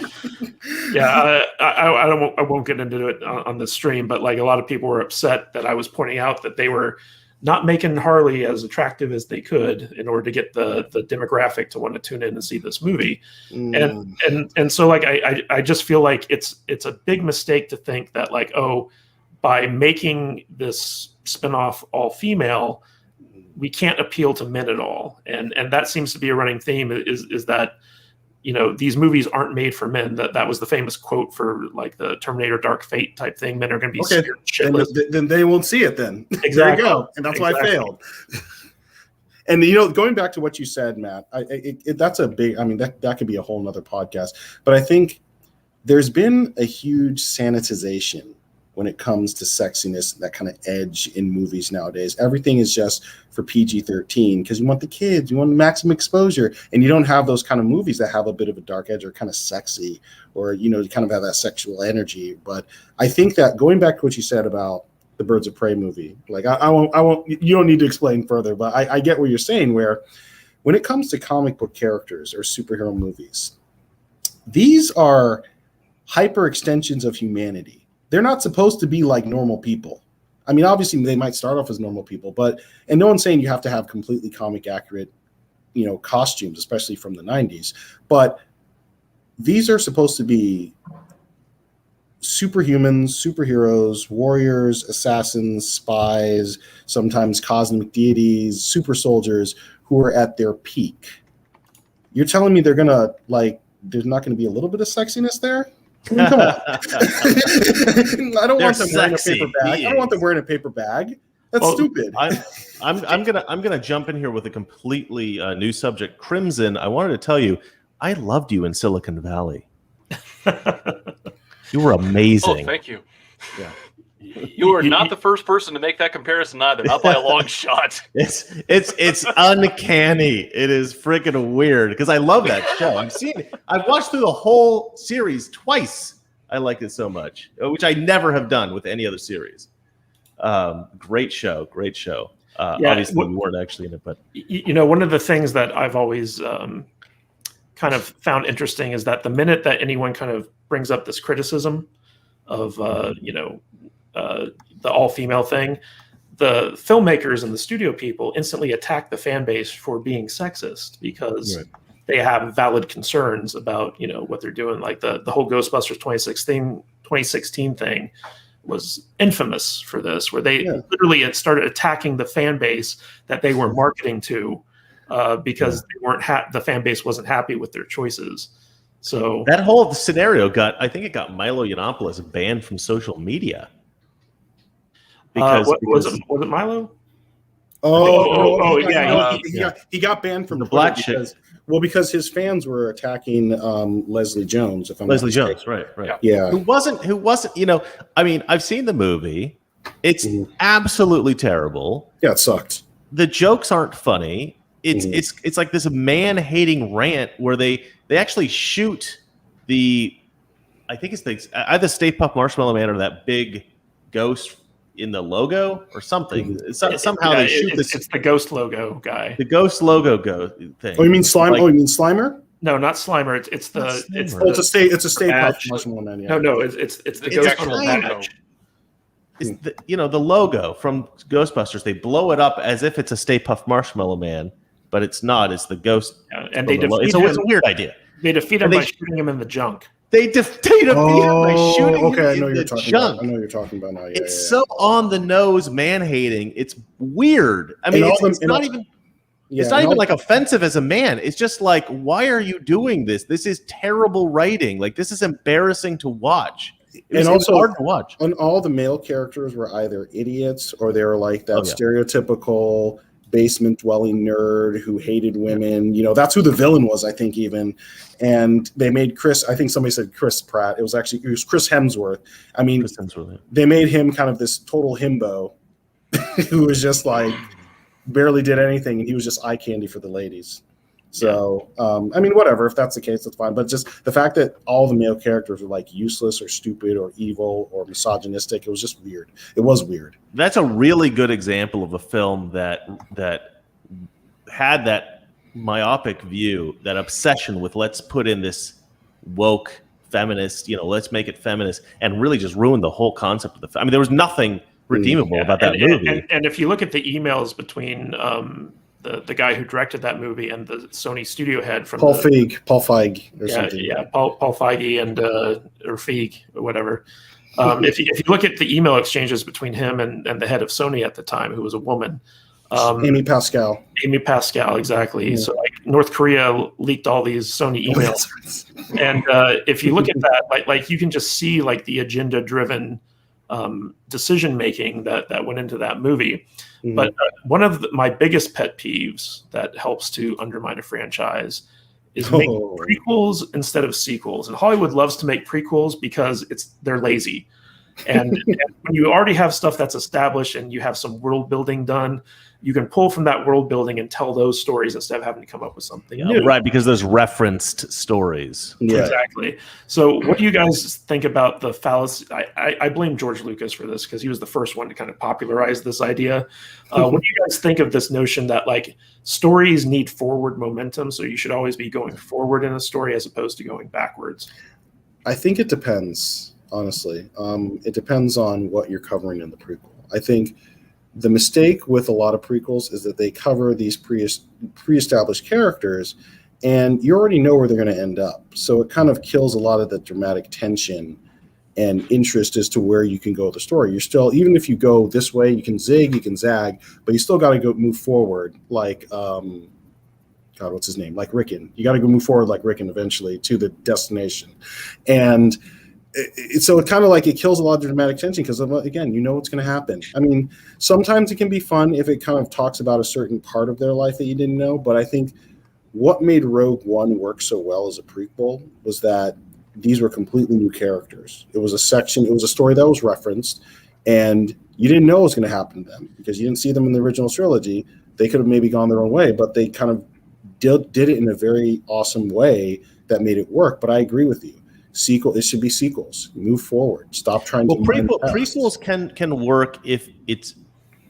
won't get into it on the stream, but like a lot of people were upset that I was pointing out that they were not making Harley as attractive as they could in order to get the demographic to want to tune in and see this movie. And so like I just feel like it's a big mistake to think that like, oh, by making this spinoff all female, we can't appeal to men at all. And that seems to be a running theme is that these movies aren't made for men. That was the famous quote for like the Terminator Dark Fate type thing. Men are going to be scared shitless. Then they won't see it then. Exactly. There you go. And that's why I failed. And going back to what you said, Matt, that's a big, that could be a whole nother podcast. But I think there's been a huge sanitization when it comes to sexiness, that kind of edge in movies nowadays. Everything is just for PG-13 because you want the kids, you want maximum exposure, and you don't have those kind of movies that have a bit of a dark edge or kind of sexy, or you kind of have that sexual energy. But I think that going back to what you said about the Birds of Prey movie, like I won't. You don't need to explain further, but I get what you're saying. Where when it comes to comic book characters or superhero movies, these are hyper extensions of humanity. They're not supposed to be like normal people. I mean, obviously they might start off as normal people, and no one's saying you have to have completely comic accurate, costumes, especially from the 90s. But these are supposed to be superhumans, superheroes, warriors, assassins, spies, sometimes cosmic deities, super soldiers who are at their peak. You're telling me there's not going to be a little bit of sexiness there? I mean, come on. I don't want them wearing a paper bag. I don't want them wearing a paper bag. That's stupid. I'm gonna jump in here with a completely new subject. Crimson, I wanted to tell you, I loved you in Silicon Valley. You were amazing. Oh, thank you. Yeah. You are not the first person to make that comparison either, not by a long shot. It's uncanny. It is freaking weird because I love that show. I've watched through the whole series twice. I like it so much, which I never have done with any other series. Great show. Obviously, we weren't actually in it, but one of the things that I've always kind of found interesting is that the minute that anyone kind of brings up this criticism of the all-female thing, the filmmakers and the studio people instantly attack the fan base for being sexist because they have valid concerns about what they're doing. Like the whole Ghostbusters 2016 2016 thing was infamous for this, where they literally had started attacking the fan base that they were marketing to because they weren't the fan base wasn't happy with their choices. So that whole scenario I think it got Milo Yiannopoulos banned from social media. Because was it Milo? He got banned from the black shit. Because his fans were attacking Leslie Jones. If I'm Leslie Jones, right? Yeah. Who wasn't? I mean, I've seen the movie. It's absolutely terrible. Yeah, it sucked. The jokes aren't funny. It's like this man-hating rant where they actually shoot I think it's either Stay Puft Marshmallow Man or that big ghost in the logo or something. Somehow they shoot this. It's the ghost logo guy. The ghost logo thing. Oh, you mean Slime? You mean Slimer? No, not Slimer. It's the it's a Stay Puft Marshmallow Man. Yeah. No, it's the ghost on the badge. It's the logo from Ghostbusters. They blow it up as if it's a Stay Puft Marshmallow Man, but it's not. It's the ghost. Yeah, and they defeat him. It's a weird idea. They defeat him by shooting him in the junk. They defeat him by shooting him in the junk. I know you're talking about now. Yeah, it's so on the nose, man-hating. It's weird. I mean, it's not even like offensive as a man. It's just like, why are you doing this? This is terrible writing. Like, this is embarrassing to watch. It was hard to watch. And all the male characters were either idiots or they were like that stereotypical basement dwelling nerd who hated women. That's who the villain was, I think, even. And they made Chris, I think somebody said Chris Pratt. It was Chris Hemsworth. I mean, they made him kind of this total himbo who was just like barely did anything, and he was just eye candy for the ladies. So, I mean, whatever. If that's the case, that's fine. But just the fact that all the male characters were like useless or stupid or evil or misogynistic, it was just weird. It was weird. That's a really good example of a film that had that myopic view, that obsession with let's put in this woke feminist, let's make it feminist, and really just ruined the whole concept of the film. I mean, there was nothing redeemable about that movie. And if you look at the emails between the guy who directed that movie and the Sony studio head from Paul Feig or something. Yeah, Paul Feige and or Feig or whatever. If you look at the email exchanges between him and the head of Sony at the time, who was a woman, Amy Pascal, exactly. So like North Korea leaked all these Sony emails, and if you look at that, like you can just see like the agenda-driven decision making that went into that movie. Mm-hmm. But one of my biggest pet peeves that helps to undermine a franchise is make prequels instead of sequels. And Hollywood loves to make prequels because they're lazy. And when you already have stuff that's established and you have some world building done, you can pull from that world building and tell those stories instead of having to come up with something new. Right, because there's referenced stories. Yeah. Exactly. So what do you guys think about the fallacy? I blame George Lucas for this because he was the first one to kind of popularize this idea. What do you guys think of this notion that like stories need forward momentum, so you should always be going forward in a story as opposed to going backwards? I think it depends, honestly. It depends on what you're covering in the prequel. I think the mistake with a lot of prequels is that they cover these pre-established characters and you already know where they're going to end up. So it kind of kills a lot of the dramatic tension and interest as to where you can go with the story. You're still, even if you go this way, you can zig, you can zag, but you still got to go move forward like, God, what's his name? Like Rickon. You got to go move forward like Rickon eventually to the destination. And so it kind of like it kills a lot of dramatic tension because, again, you know what's going to happen. I mean, sometimes it can be fun if it kind of talks about a certain part of their life that you didn't know. But I think what made Rogue One work so well as a prequel was that these were completely new characters. It was a section, it was a story that was referenced, and you didn't know what was going to happen to them because you didn't see them in the original trilogy. They could have maybe gone their own way, but they kind of did it in a very awesome way that made it work. But I agree with you. It should be sequels. Move forward. Stop trying to. Prequels can work if it's,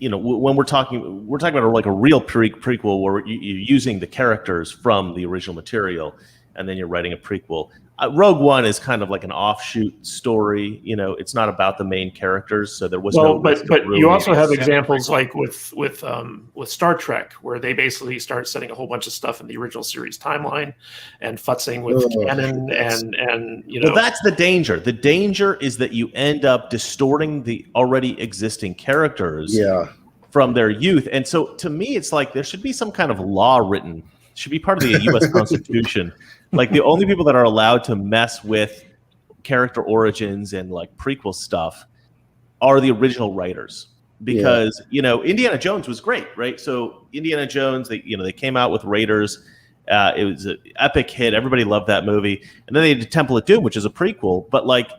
when we're talking about like a real prequel where you're using the characters from the original material, and then you're writing a prequel. Rogue One is kind of like an offshoot story. You know, it's not about the main characters, so there was no. But you also have Second examples prequel. like with Star Trek, where they basically start setting a whole bunch of stuff in the original series timeline and futzing with canon and you know. Well, that's the danger. The danger is that you end up distorting the already existing characters from their youth. And so to me, it's like there should be some kind of law written. It should be part of the U.S. Constitution. Like the only people that are allowed to mess with character origins and like prequel stuff are the original writers. Because, you know, Indiana Jones was great, right? So Indiana Jones, they came out with Raiders. It was an epic hit. Everybody loved that movie. And then they did Temple of Doom, which is a prequel. But like,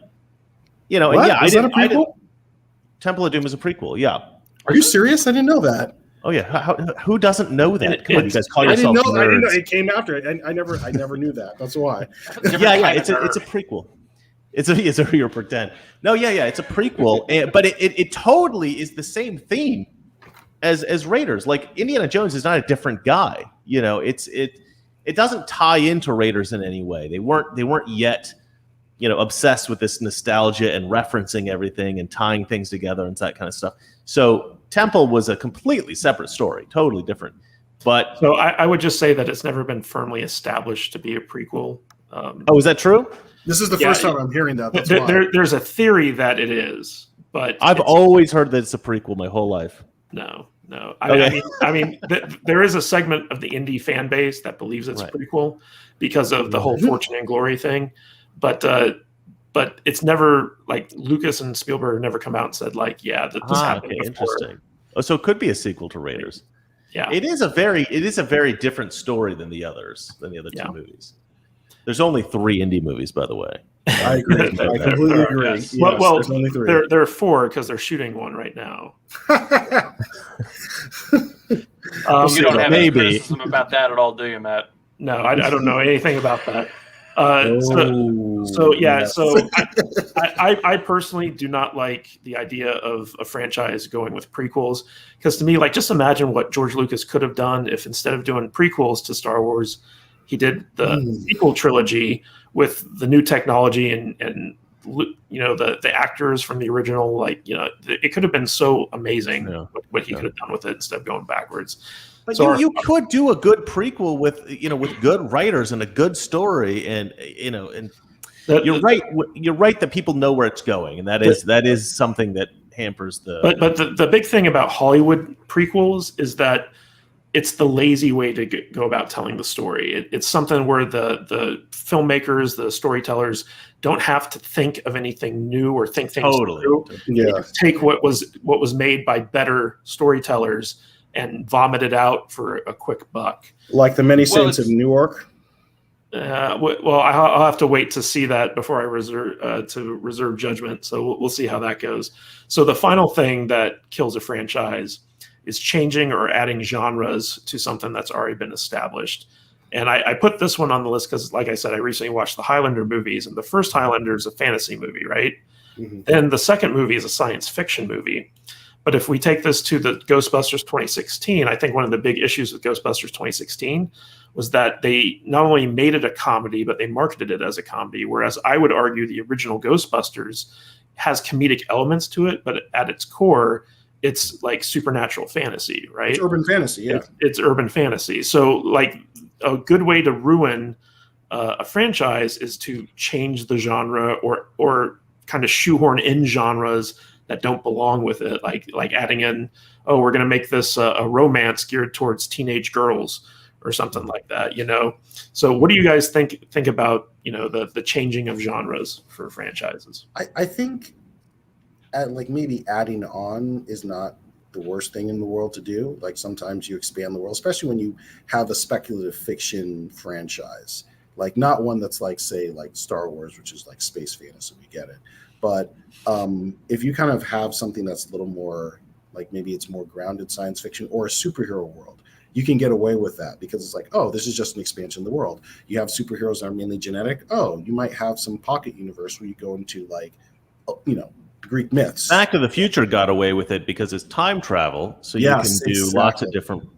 you know, What? and Is that a prequel? Temple of Doom is a prequel, yeah. Are you serious? I didn't know that. Oh yeah, who doesn't know that? Come on, you guys call I didn't yourselves know. I didn't know nerds. it came after it. I never knew that. That's why. Yeah, it's a prequel. It's a you're pretend. No, it's a prequel, but it totally is the same theme as Raiders. Like Indiana Jones is not a different guy. You know, it doesn't tie into Raiders in any way. They weren't yet, you know, obsessed with this nostalgia and referencing everything and tying things together and that kind of stuff. So Temple was a completely separate story, totally different. But So I would just say that it's never been firmly established to be a prequel. is that true? This is the first time I'm hearing that. That's why. There's a theory that it is, but I've always heard that it's a prequel my whole life. No. Okay. I mean, there is a segment of the indie fan base that believes it's a prequel because of the whole Fortune and Glory thing, but it's never like Lucas and Spielberg never come out and said like, yeah, this happened before. Interesting. Oh, so it could be a sequel to Raiders. Yeah, it is a very different story than the other two movies. There's only 3 indie movies, by the way. I agree. I completely agree. Yes. Yes, well, there's only 3. there are 4 because they're shooting one right now. You don't have any maybe. criticism about that at all, do you, Matt? No, I don't know anything about that. Yes. So I personally do not like the idea of a franchise going with prequels because to me, like, just imagine what George Lucas could have done if instead of doing prequels to Star Wars, he did the sequel trilogy with the new technology and you know the actors from the original. Like, you know, it could have been so amazing what he could have done with it instead of going backwards. But So you could do a good prequel with good writers and a good story, and you're right. You're right that people know where it's going, and that is something that hampers the. But the big thing about Hollywood prequels is that it's the lazy way to go about telling the story. It's something where the filmmakers, the storytellers, don't have to think of anything new or think things through. Yeah. Take what was made by better storytellers and vomit it out for a quick buck. Like the Many Saints of Newark. Well, I'll have to wait to see that before I reserve judgment. So we'll see how that goes. So the final thing that kills a franchise is changing or adding genres to something that's already been established. And I put this one on the list because, like I said, I recently watched the Highlander movies, and the first Highlander is a fantasy movie, right? Mm-hmm. Then the second movie is a science fiction movie. But if we take this to the Ghostbusters 2016, I think one of the big issues with Ghostbusters 2016 was that they not only made it a comedy, but they marketed it as a comedy, whereas I would argue the original Ghostbusters has comedic elements to it, but at its core, it's like supernatural fantasy, right? It's urban fantasy, yeah. It's urban fantasy. So like a good way to ruin a franchise is to change the genre or kind of shoehorn in genres that don't belong with it, like adding in, we're going to make this a romance geared towards teenage girls or something like that, you know? So what do you guys think about, you know, the changing of genres for franchises? I think like maybe adding on is not the worst thing in the world to do. Like sometimes you expand the world, especially when you have a speculative fiction franchise, like not one that's like, say, like Star Wars, which is like space fantasy, we get it. But if you kind of have something that's a little more like maybe it's more grounded science fiction or a superhero world, you can get away with that because it's like, oh, this is just an expansion of the world. You have superheroes that are mainly genetic. Oh, you might have some pocket universe where you go into like, you know, Greek myths. Back to the Future got away with it because it's time travel, so you can do lots of different.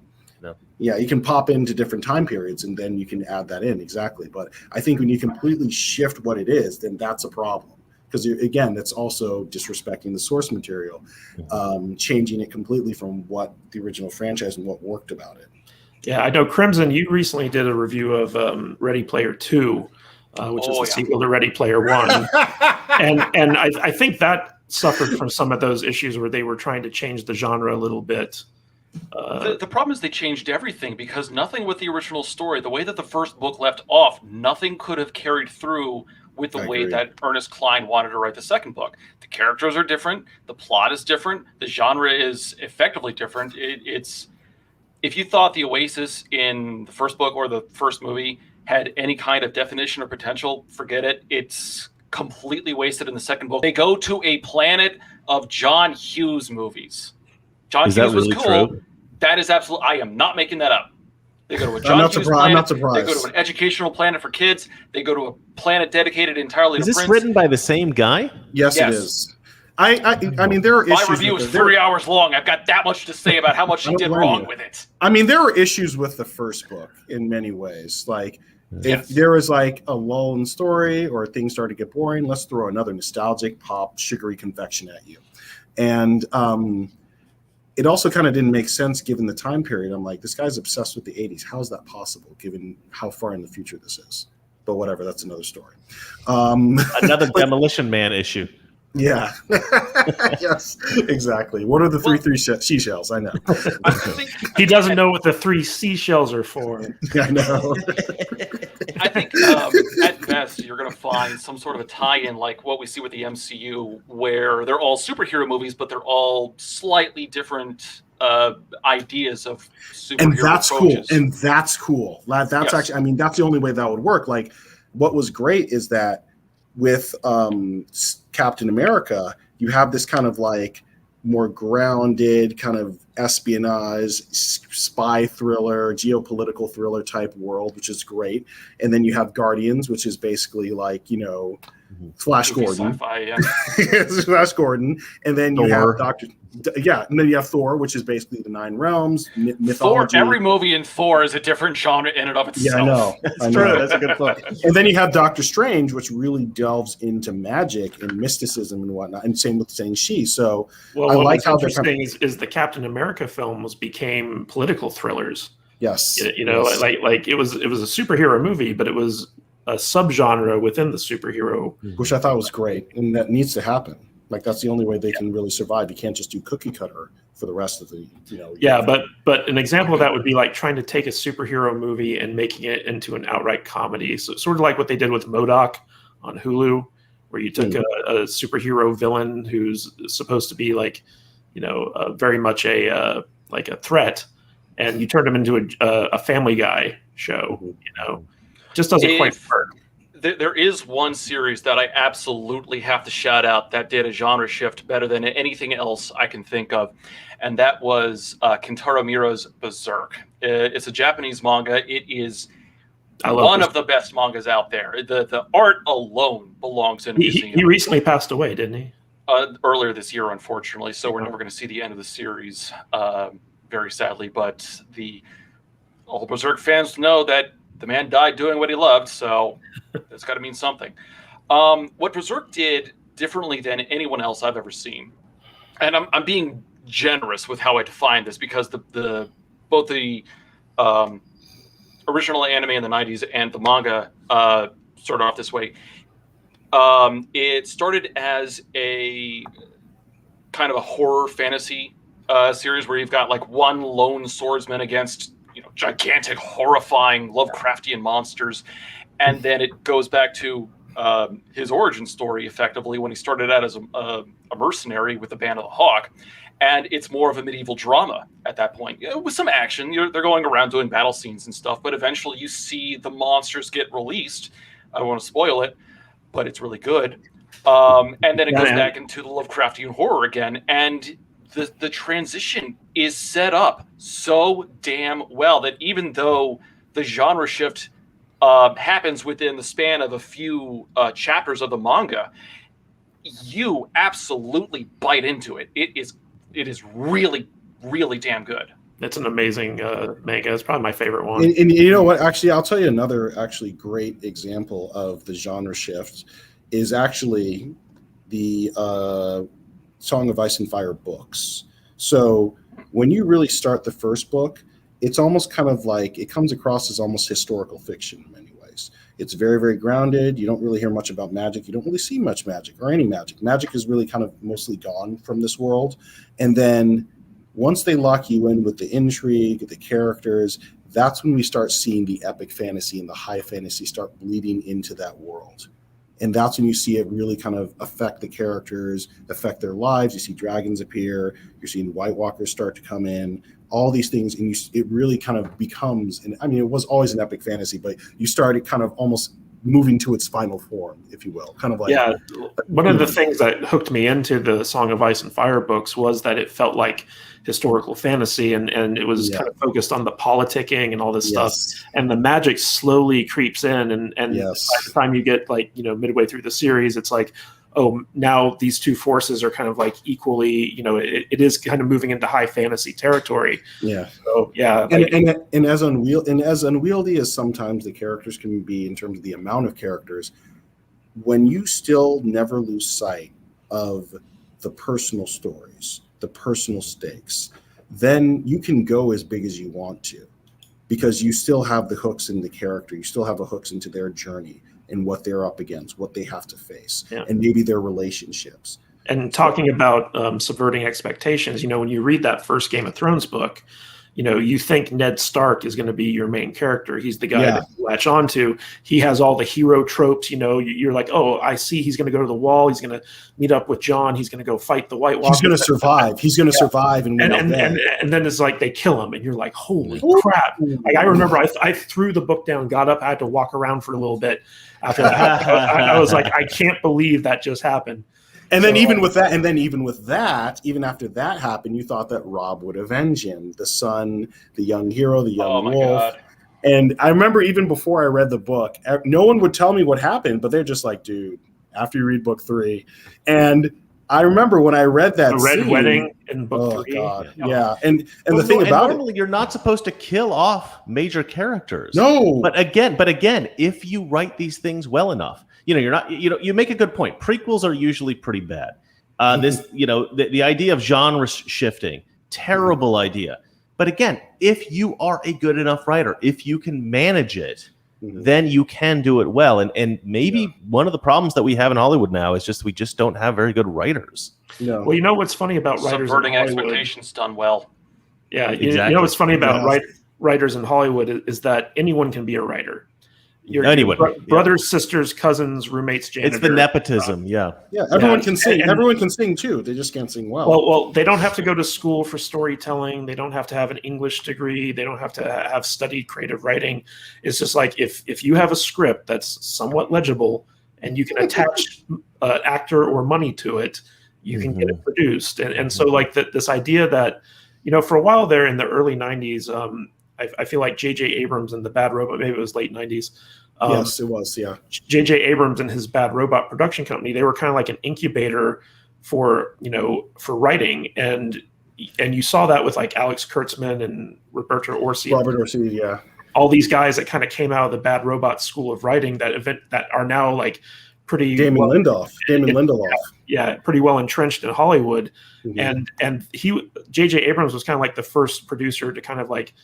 Yeah, you can pop into different time periods and then you can add that in, exactly. But I think when you completely shift what it is, then that's a problem. Because again, that's also disrespecting the source material, changing it completely from what the original franchise and what worked about it. Yeah, I know, Crimson, you recently did a review of Ready Player 2, which is the sequel to Ready Player 1. and I think that suffered from some of those issues where they were trying to change the genre a little bit. The problem is they changed everything, because nothing with the original story, the way that the first book left off, nothing could have carried through with the way that Ernest Cline wanted to write the second book. The characters are different, the plot is different, the genre is effectively different. It's if you thought the Oasis in the first book or the first movie had any kind of definition or potential, forget it. It's completely wasted in the second book. They go to a planet of John Hughes movies. John Hughes was cool. True? That is absolutely. I am not making that up. They go to a John Hughes planet. I'm not surprised. They go to an educational planet for kids. They go to a planet dedicated entirely to Prince. Is this written by the same guy? Yes, it is. I mean, there are issues. My review is 3 hours long. I've got that much to say about how much he did wrong with it. I mean, there are issues with the first book in many ways. Like, if there was like a lull in story or things started to get boring, let's throw another nostalgic, pop, sugary confection at you. And it also kind of didn't make sense given the time period. I'm like, this guy's obsessed with the 80s. How is that possible given how far in the future this is? But whatever, that's another story. Another Demolition Man issue. Yeah. Yes, exactly. What are the three seashells? I know. He doesn't know what the 3 seashells are for. I know. I think at best you're going to find some sort of a tie-in like what we see with the MCU, where they're all superhero movies, but they're all slightly different ideas of superhero approaches. And that's cool. That's actually, I mean, that's the only way that would work. Like, what was great is that with Captain America, you have this kind of like more grounded kind of espionage, spy thriller, geopolitical thriller type world, which is great. And then you have Guardians, which is basically like, you know, Flash Gordon. Flash Gordon. And then you have and then you have Thor, which is basically the 9 realms, mythology. Thor, every movie in Thor is a different genre in and of itself. Yeah, I know. It's true. That's a good point. And then you have Doctor Strange, which really delves into magic and mysticism and whatnot. And same with Shang-Chi. So I like how interesting is the Captain America films became political thrillers. Yes. You know, like it was a superhero movie, but it was a subgenre within the superhero, which I thought was great, and that needs to happen. Like, that's the only way they can really survive. You can't just do cookie cutter for the rest of the, you know. Yeah, but an example of that would be like trying to take a superhero movie and making it into an outright comedy. So sort of like what they did with MODOK on Hulu, where you took a superhero villain who's supposed to be like, you know, very much a like a threat, and you turned him into a Family Guy show. You know, just doesn't quite work. There is one series that I absolutely have to shout out that did a genre shift better than anything else I can think of, and that was Kentaro Miura's Berserk. It's a Japanese manga. It is one of the best mangas out there. The art alone belongs in a museum. He recently passed away, didn't he? Earlier this year, unfortunately, so we're never going to see the end of the series, very sadly. But all Berserk fans know that the man died doing what he loved, so that's got to mean something. What Berserk did differently than anyone else I've ever seen, and I'm being generous with how I define this, because both the original anime in the 90s and the manga started off this way. It started as a kind of a horror fantasy series where you've got like one lone swordsman against, you know, gigantic, horrifying Lovecraftian monsters, and then it goes back to his origin story, effectively, when he started out as a mercenary with the Band of the Hawk, and it's more of a medieval drama at that point, with some action. They're going around doing battle scenes and stuff, but eventually you see the monsters get released. I don't want to spoil it, but it's really good. And then it goes back into the Lovecraftian horror again, and the transition is set up so damn well that even though the genre shift happens within the span of a few chapters of the manga, you absolutely bite into it. It is really, really damn good. It's an amazing manga. It's probably my favorite one. And you know what? Actually, I'll tell you another actually great example of the genre shift is actually the Song of Ice and Fire books. So when you really start the first book, it's almost kind of like it comes across as almost historical fiction in many ways. It's very, very grounded. You don't really hear much about magic. You don't really see much magic or any magic. Magic is really kind of mostly gone from this world. And then once they lock you in with the intrigue, the characters, that's when we start seeing the epic fantasy and the high fantasy start bleeding into that world. And that's when you see it really kind of affect the characters, affect their lives. You see dragons appear. You're seeing White Walkers start to come in, all these things. And it really kind of becomes, and I mean, it was always an epic fantasy, but you started kind of almost moving to its final form, if you will. Kind of like, yeah, one of the things that hooked me into the Song of Ice and Fire books was that it felt like historical fantasy, and it was kind of focused on the politicking and all this stuff, and the magic slowly creeps in, and by the time you get like, you know, midway through the series, it's like, oh, now these two forces are kind of like equally, you know, it is kind of moving into high fantasy territory. Yeah. So yeah, and as unwieldy as sometimes the characters can be in terms of the amount of characters, when you still never lose sight of the personal stories, the personal stakes, then you can go as big as you want to, because you still have the hooks in the character. You still have the hooks into their journey and what they're up against, what they have to face, and maybe their relationships. And talking about subverting expectations, you know, when you read that first Game of Thrones book, you know, you think Ned Stark is going to be your main character. He's the guy that you latch onto. He has all the hero tropes. You know, you're like, oh, I see. He's going to go to the wall. He's going to meet up with Jon. He's going to go fight the White Walkers. He's going to survive. He's going to survive. And then it's like they kill him, and you're like, holy crap! Like, I remember I threw the book down, got up, I had to walk around for a little bit after that. I was like, I can't believe that just happened. And then even with that, even after that happened, you thought that Robb would avenge him, the son, the young hero, the young wolf. God. And I remember even before I read the book, no one would tell me what happened, but they're just like, dude, after you read book 3. And I remember when I read that the Red Wedding in book 3. God. Yeah. And the thing about normally you're not supposed to kill off major characters. No. But again, if you write these things well enough, you know, you're not, you know, you make a good point. Prequels are usually pretty bad. This, you know, the idea of genre shifting, terrible idea. But again, if you are a good enough writer, if you can manage it, then you can do it well. And maybe one of the problems that we have in Hollywood now is just we just don't have very good writers. No. Well, you know what's funny about writers Subverting in Hollywood? Expectations done well. Yeah, exactly. You know what's funny about writers in Hollywood is that anyone can be a writer. Your brothers, sisters, cousins, roommates, janitor. It's the nepotism, Yeah, everyone can sing. Everyone can sing too. They just can't sing well. Well, they don't have to go to school for storytelling. They don't have to have an English degree. They don't have to have studied creative writing. It's just like if you have a script that's somewhat legible and you can attach an actor or money to it, you can get it produced. And so like this idea that, you know, for a while there in the early 90s, I feel like J.J. Abrams and the Bad Robot, maybe it was late 90s. Yes, it was, yeah. J.J. Abrams and his Bad Robot production company, they were kind of like an incubator for, you know, for writing. And you saw that with like Alex Kurtzman and Roberto Orci. Yeah. All these guys that kind of came out of the Bad Robot school of writing that are now like pretty Damon Lindelof. Yeah, pretty well entrenched in Hollywood. And J.J. Abrams was kind of like the first producer to kind of like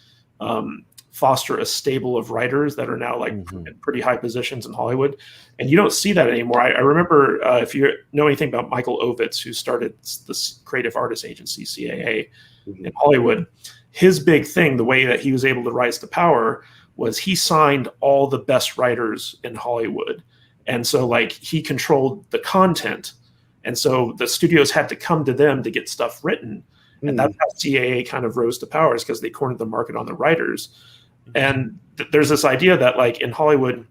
foster a stable of writers that are now like in pretty high positions in Hollywood. And you don't see that anymore. I remember if you know anything about Michael Ovitz, who started this creative artist agency, CAA, in Hollywood, his big thing, the way that he was able to rise to power, was he signed all the best writers in Hollywood. And so like he controlled the content. And so the studios had to come to them to get stuff written. And that's how CAA kind of rose to power, is because they cornered the market on the writers. And there's this idea that like in Hollywood,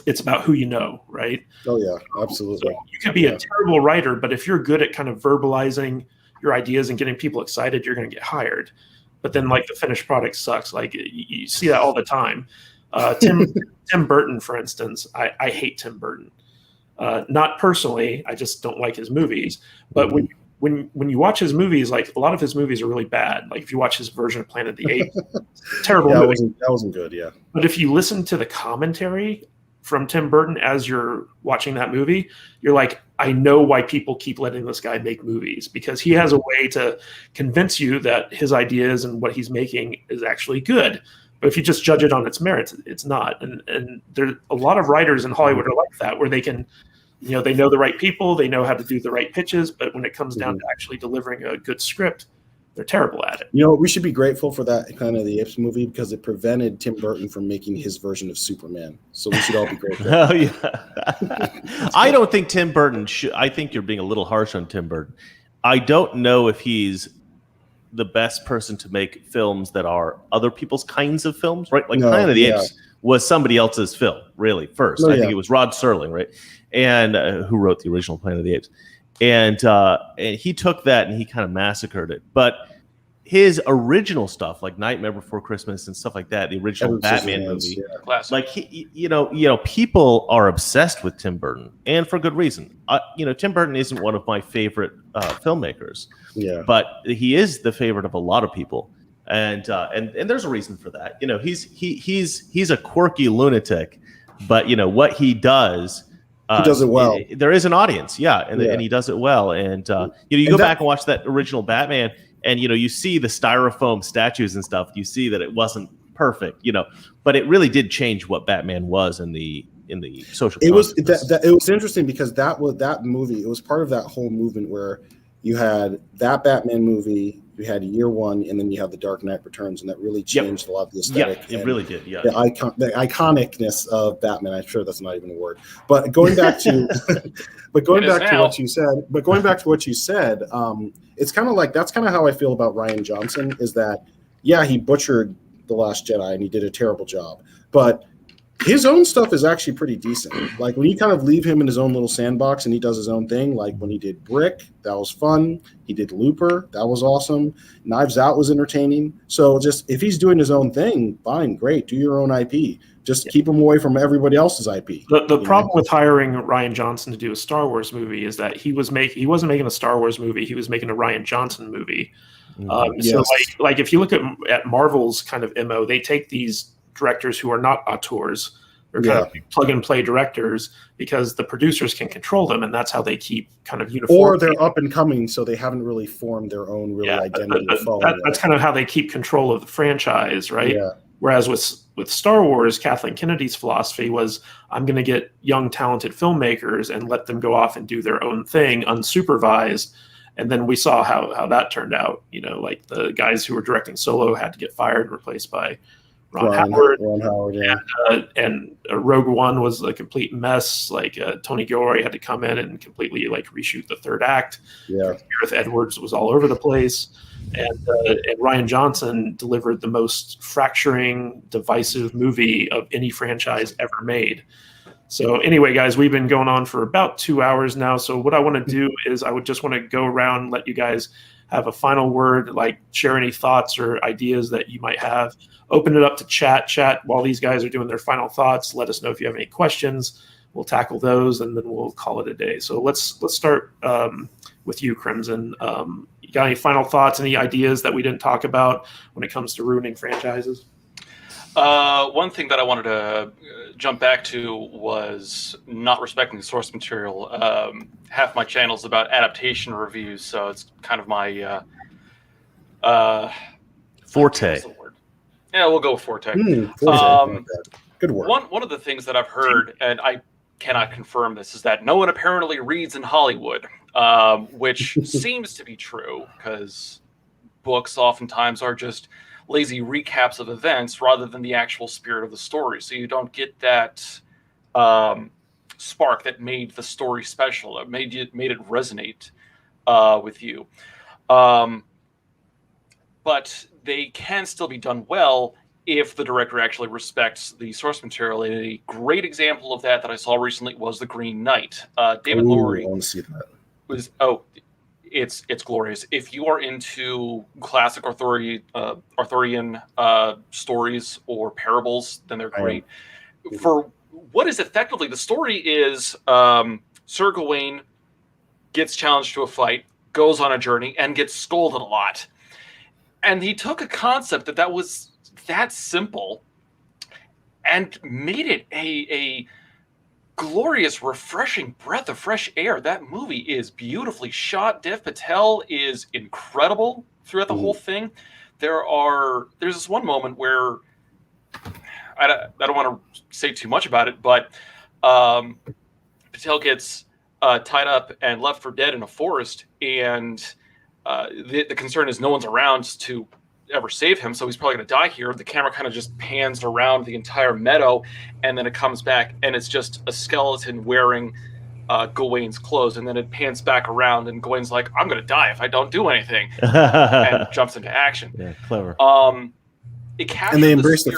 it's about who you know, right? Oh yeah, absolutely. So you could be a terrible writer, but if you're good at kind of verbalizing your ideas and getting people excited, you're going to get hired. But then like the finished product sucks. Like you see that all the time. Tim Burton, for instance, I hate Tim Burton. Not personally, I just don't like his movies. But when when you watch his movies, like a lot of his movies are really bad. Like if you watch his version of Planet of the Apes, terrible movie. That wasn't good. Yeah. But if you listen to the commentary from Tim Burton as you're watching that movie, you're like, I know why people keep letting this guy make movies, because he has a way to convince you that his ideas and what he's making is actually good. But if you just judge it on its merits, it's not. And there a lot of writers in Hollywood are like that, where they can, they know the right people, they know how to do the right pitches, but when it comes down to actually delivering a good script, they're terrible at it. We should be grateful for that Planet of the Apes movie, because it prevented Tim Burton from making his version of Superman. So we should all be grateful. Oh yeah. I don't think Tim Burton should. I think you're being a little harsh on Tim Burton. I don't know if he's the best person to make films that are other people's kinds of films, right? Like Planet of the Apes was somebody else's film, really, first. I think it was Rod Serling, right? And who wrote the original Planet of the Apes. And he took that and he kind of massacred it. But his original stuff, like Nightmare Before Christmas and stuff like that, the original Batman movie, like people are obsessed with Tim Burton, and for good reason. Tim Burton isn't one of my favorite filmmakers, but he is the favorite of a lot of people, and there's a reason for that. He's a quirky lunatic, but what he does. He does it well. There is an audience, and he does it well. And you go back and watch that original Batman, and you see the styrofoam statues and stuff. You see that it wasn't perfect, but it really did change what Batman was in the social. It was interesting because that movie. It was part of that whole movement where you had that Batman movie. You had Year One, and then you have The Dark Knight Returns, and that really changed a lot of the aesthetic. Yeah, it really did. Yeah, the iconicness of Batman. I'm sure that's not even a word. But going back to, what you said, it's kind of like that's kind of how I feel about Rian Johnson. Is that he butchered The Last Jedi and he did a terrible job, but his own stuff is actually pretty decent. Like when you kind of leave him in his own little sandbox and he does his own thing, like when he did Brick, that was fun. He did Looper, that was awesome. Knives Out was entertaining. So just if he's doing his own thing, fine, great. Do your own IP. Just keep him away from everybody else's IP. The problem with hiring Rian Johnson to do a Star Wars movie is that he wasn't making a Star Wars movie. He was making a Rian Johnson movie. So like if you look at Marvel's kind of MO, they take these directors who are not auteurs. They're kind of plug and play directors because the producers can control them, and that's how they keep kind of uniform. Or they're up and coming, so they haven't really formed their own identity. That's kind of how they keep control of the franchise, right? Yeah. Whereas with Star Wars, Kathleen Kennedy's philosophy was, I'm going to get young, talented filmmakers and let them go off and do their own thing unsupervised. And then we saw how that turned out. Like the guys who were directing Solo had to get fired and replaced by Ron Howard, and Rogue One was a complete mess. Like Tony Gilroy had to come in and completely reshoot the third act. Gareth Edwards was all over the place, and Rian Johnson delivered the most fracturing, divisive movie of any franchise ever made. So anyway, guys, we've been going on for about 2 hours now. So what I want to do is I would just want to go around and let you guys have a final word, like share any thoughts or ideas that you might have. Open it up to chat while these guys are doing their final thoughts. Let us know if you have any questions. We'll tackle those, and then we'll call it a day. So let's start with you, Crimson. You got any final thoughts, any ideas that we didn't talk about when it comes to ruining franchises? One thing that I wanted to jump back to was not respecting the source material. Half my channel is about adaptation reviews, so it's kind of my forte. Yeah, we'll go with forte. Good word. One of the things that I've heard, and I cannot confirm this, is that no one apparently reads in Hollywood, which seems to be true because books oftentimes are just lazy recaps of events rather than the actual spirit of the story. So you don't get that spark that made the story special. It made it resonate with you. But they can still be done well if the director actually respects the source material. And a great example of that I saw recently was The Green Knight. David Lowery I want to see that. was it's glorious. If you are into classic Arthurian stories or parables, then they're great. For what is effectively the story is, Sir Gawain gets challenged to a fight, goes on a journey and gets scolded a lot. And he took a concept that was that simple and made it a glorious, refreshing breath of fresh air. That movie is beautifully shot. Dev Patel is incredible throughout the whole thing. There's this one moment where I don't want to say too much about it, but Patel gets tied up and left for dead in a forest, and the concern is no one's around to ever save him, so he's probably going to die here. The camera kind of just pans around the entire meadow, and then it comes back, and it's just a skeleton wearing Gawain's clothes, and then it pans back around, and Gawain's like, I'm going to die if I don't do anything, and jumps into action. Yeah, clever. It captures and they embrace the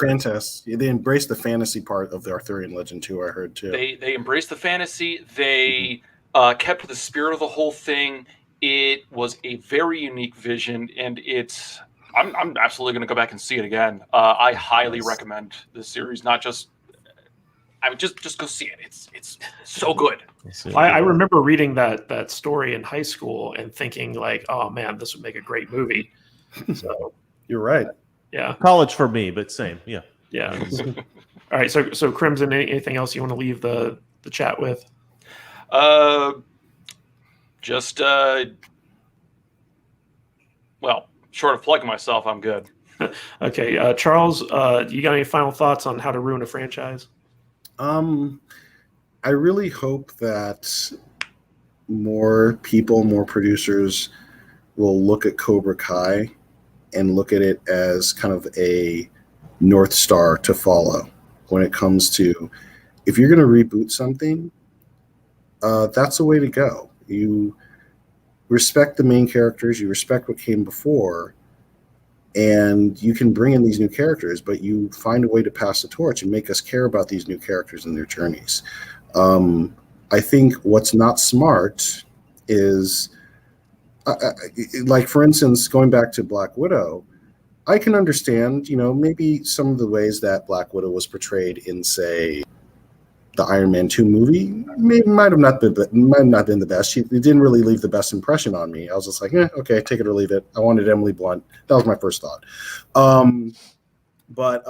embrace the fantasy part of the Arthurian legend too, I heard too. They embraced the fantasy. They kept with the spirit of the whole thing. It was a very unique vision, and I'm absolutely going to go back and see it again. I highly recommend this series. Not just, I would just go see it. It's so good. I remember reading that story in high school and thinking like, oh man, this would make a great movie. So You're right. yeah, College for me, but same. Yeah. yeah. All right, so Crimson, anything else you want to leave the chat with? Just well, short of plugging myself, I'm good. Okay, Charles, you got any final thoughts on how to ruin a franchise? I really hope that more people, more producers will look at Cobra Kai and look at it as kind of a North Star to follow when it comes to, if you're going to reboot something, that's the way to go. You respect the main characters, you respect what came before, and you can bring in these new characters, but you find a way to pass the torch and make us care about these new characters and their journeys. I think what's not smart is, like, for instance, going back to Black Widow, I can understand, maybe some of the ways that Black Widow was portrayed in, say, the Iron Man 2 movie might have not been the best. It didn't really leave the best impression on me. I was just like, okay, take it or leave it. I wanted Emily Blunt. That was my first thought. But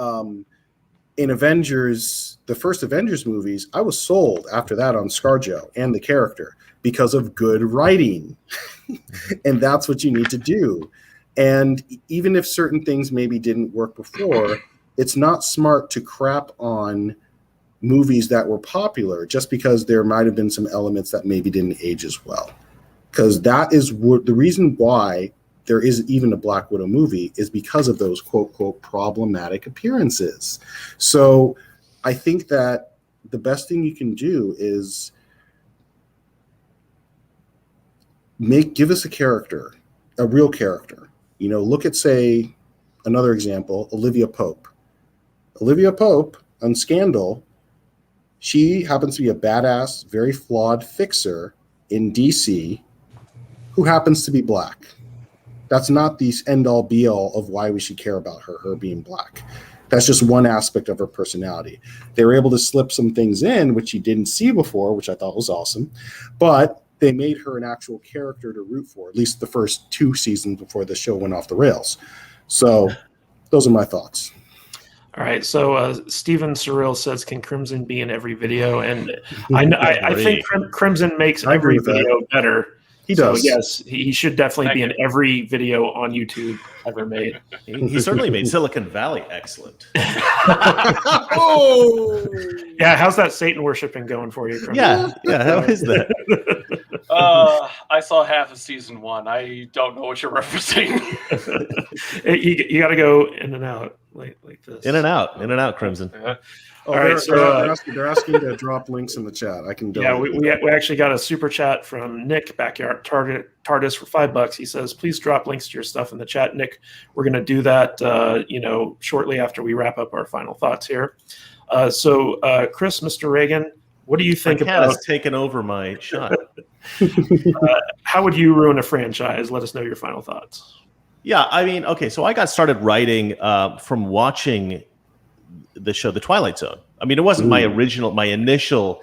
in Avengers, the first Avengers movies, I was sold after that on ScarJo and the character because of good writing. And that's what you need to do. And even if certain things maybe didn't work before, it's not smart to crap on movies that were popular just because there might have been some elements that maybe didn't age as well. Because that is the reason why there is even a Black Widow movie, is because of those quote, quote, problematic appearances. So I think that the best thing you can do is give us a character, a real character. Look at, say, another example, Olivia Pope. Olivia Pope on Scandal, she happens to be a badass, very flawed fixer in DC who happens to be black. That's not the end-all, be-all of why we should care about her being black. That's just one aspect of her personality. They were able to slip some things in, which you didn't see before, which I thought was awesome. But they made her an actual character to root for, at least the first 2 seasons before the show went off the rails. So those are my thoughts. All right, so Steven Surreal says, can Crimson be in every video? And I think Crimson makes every video better. He does. So yes, he should definitely be in every video on YouTube ever made. He certainly made Silicon Valley excellent. Oh! Yeah, how's that Satan worshiping going for you, Crimson? Yeah, how is that? I saw half of season 1. I don't know what you're referencing. you got to go in and out like this. In and out, Crimson. Oh, all right, they're asking to drop links in the chat. I can. Yeah, we actually got a super chat from Nick Backyard TARDIS for $5. He says, "Please drop links to your stuff in the chat, Nick. We're going to do that, shortly after we wrap up our final thoughts here." So, Chris, Mr. Reagan, what do you think My cat about has taken over my shot? how would you ruin a franchise? Let us know your final thoughts. Yeah, I mean, okay, so I got started writing from watching the show The Twilight Zone. I mean, it wasn't my initial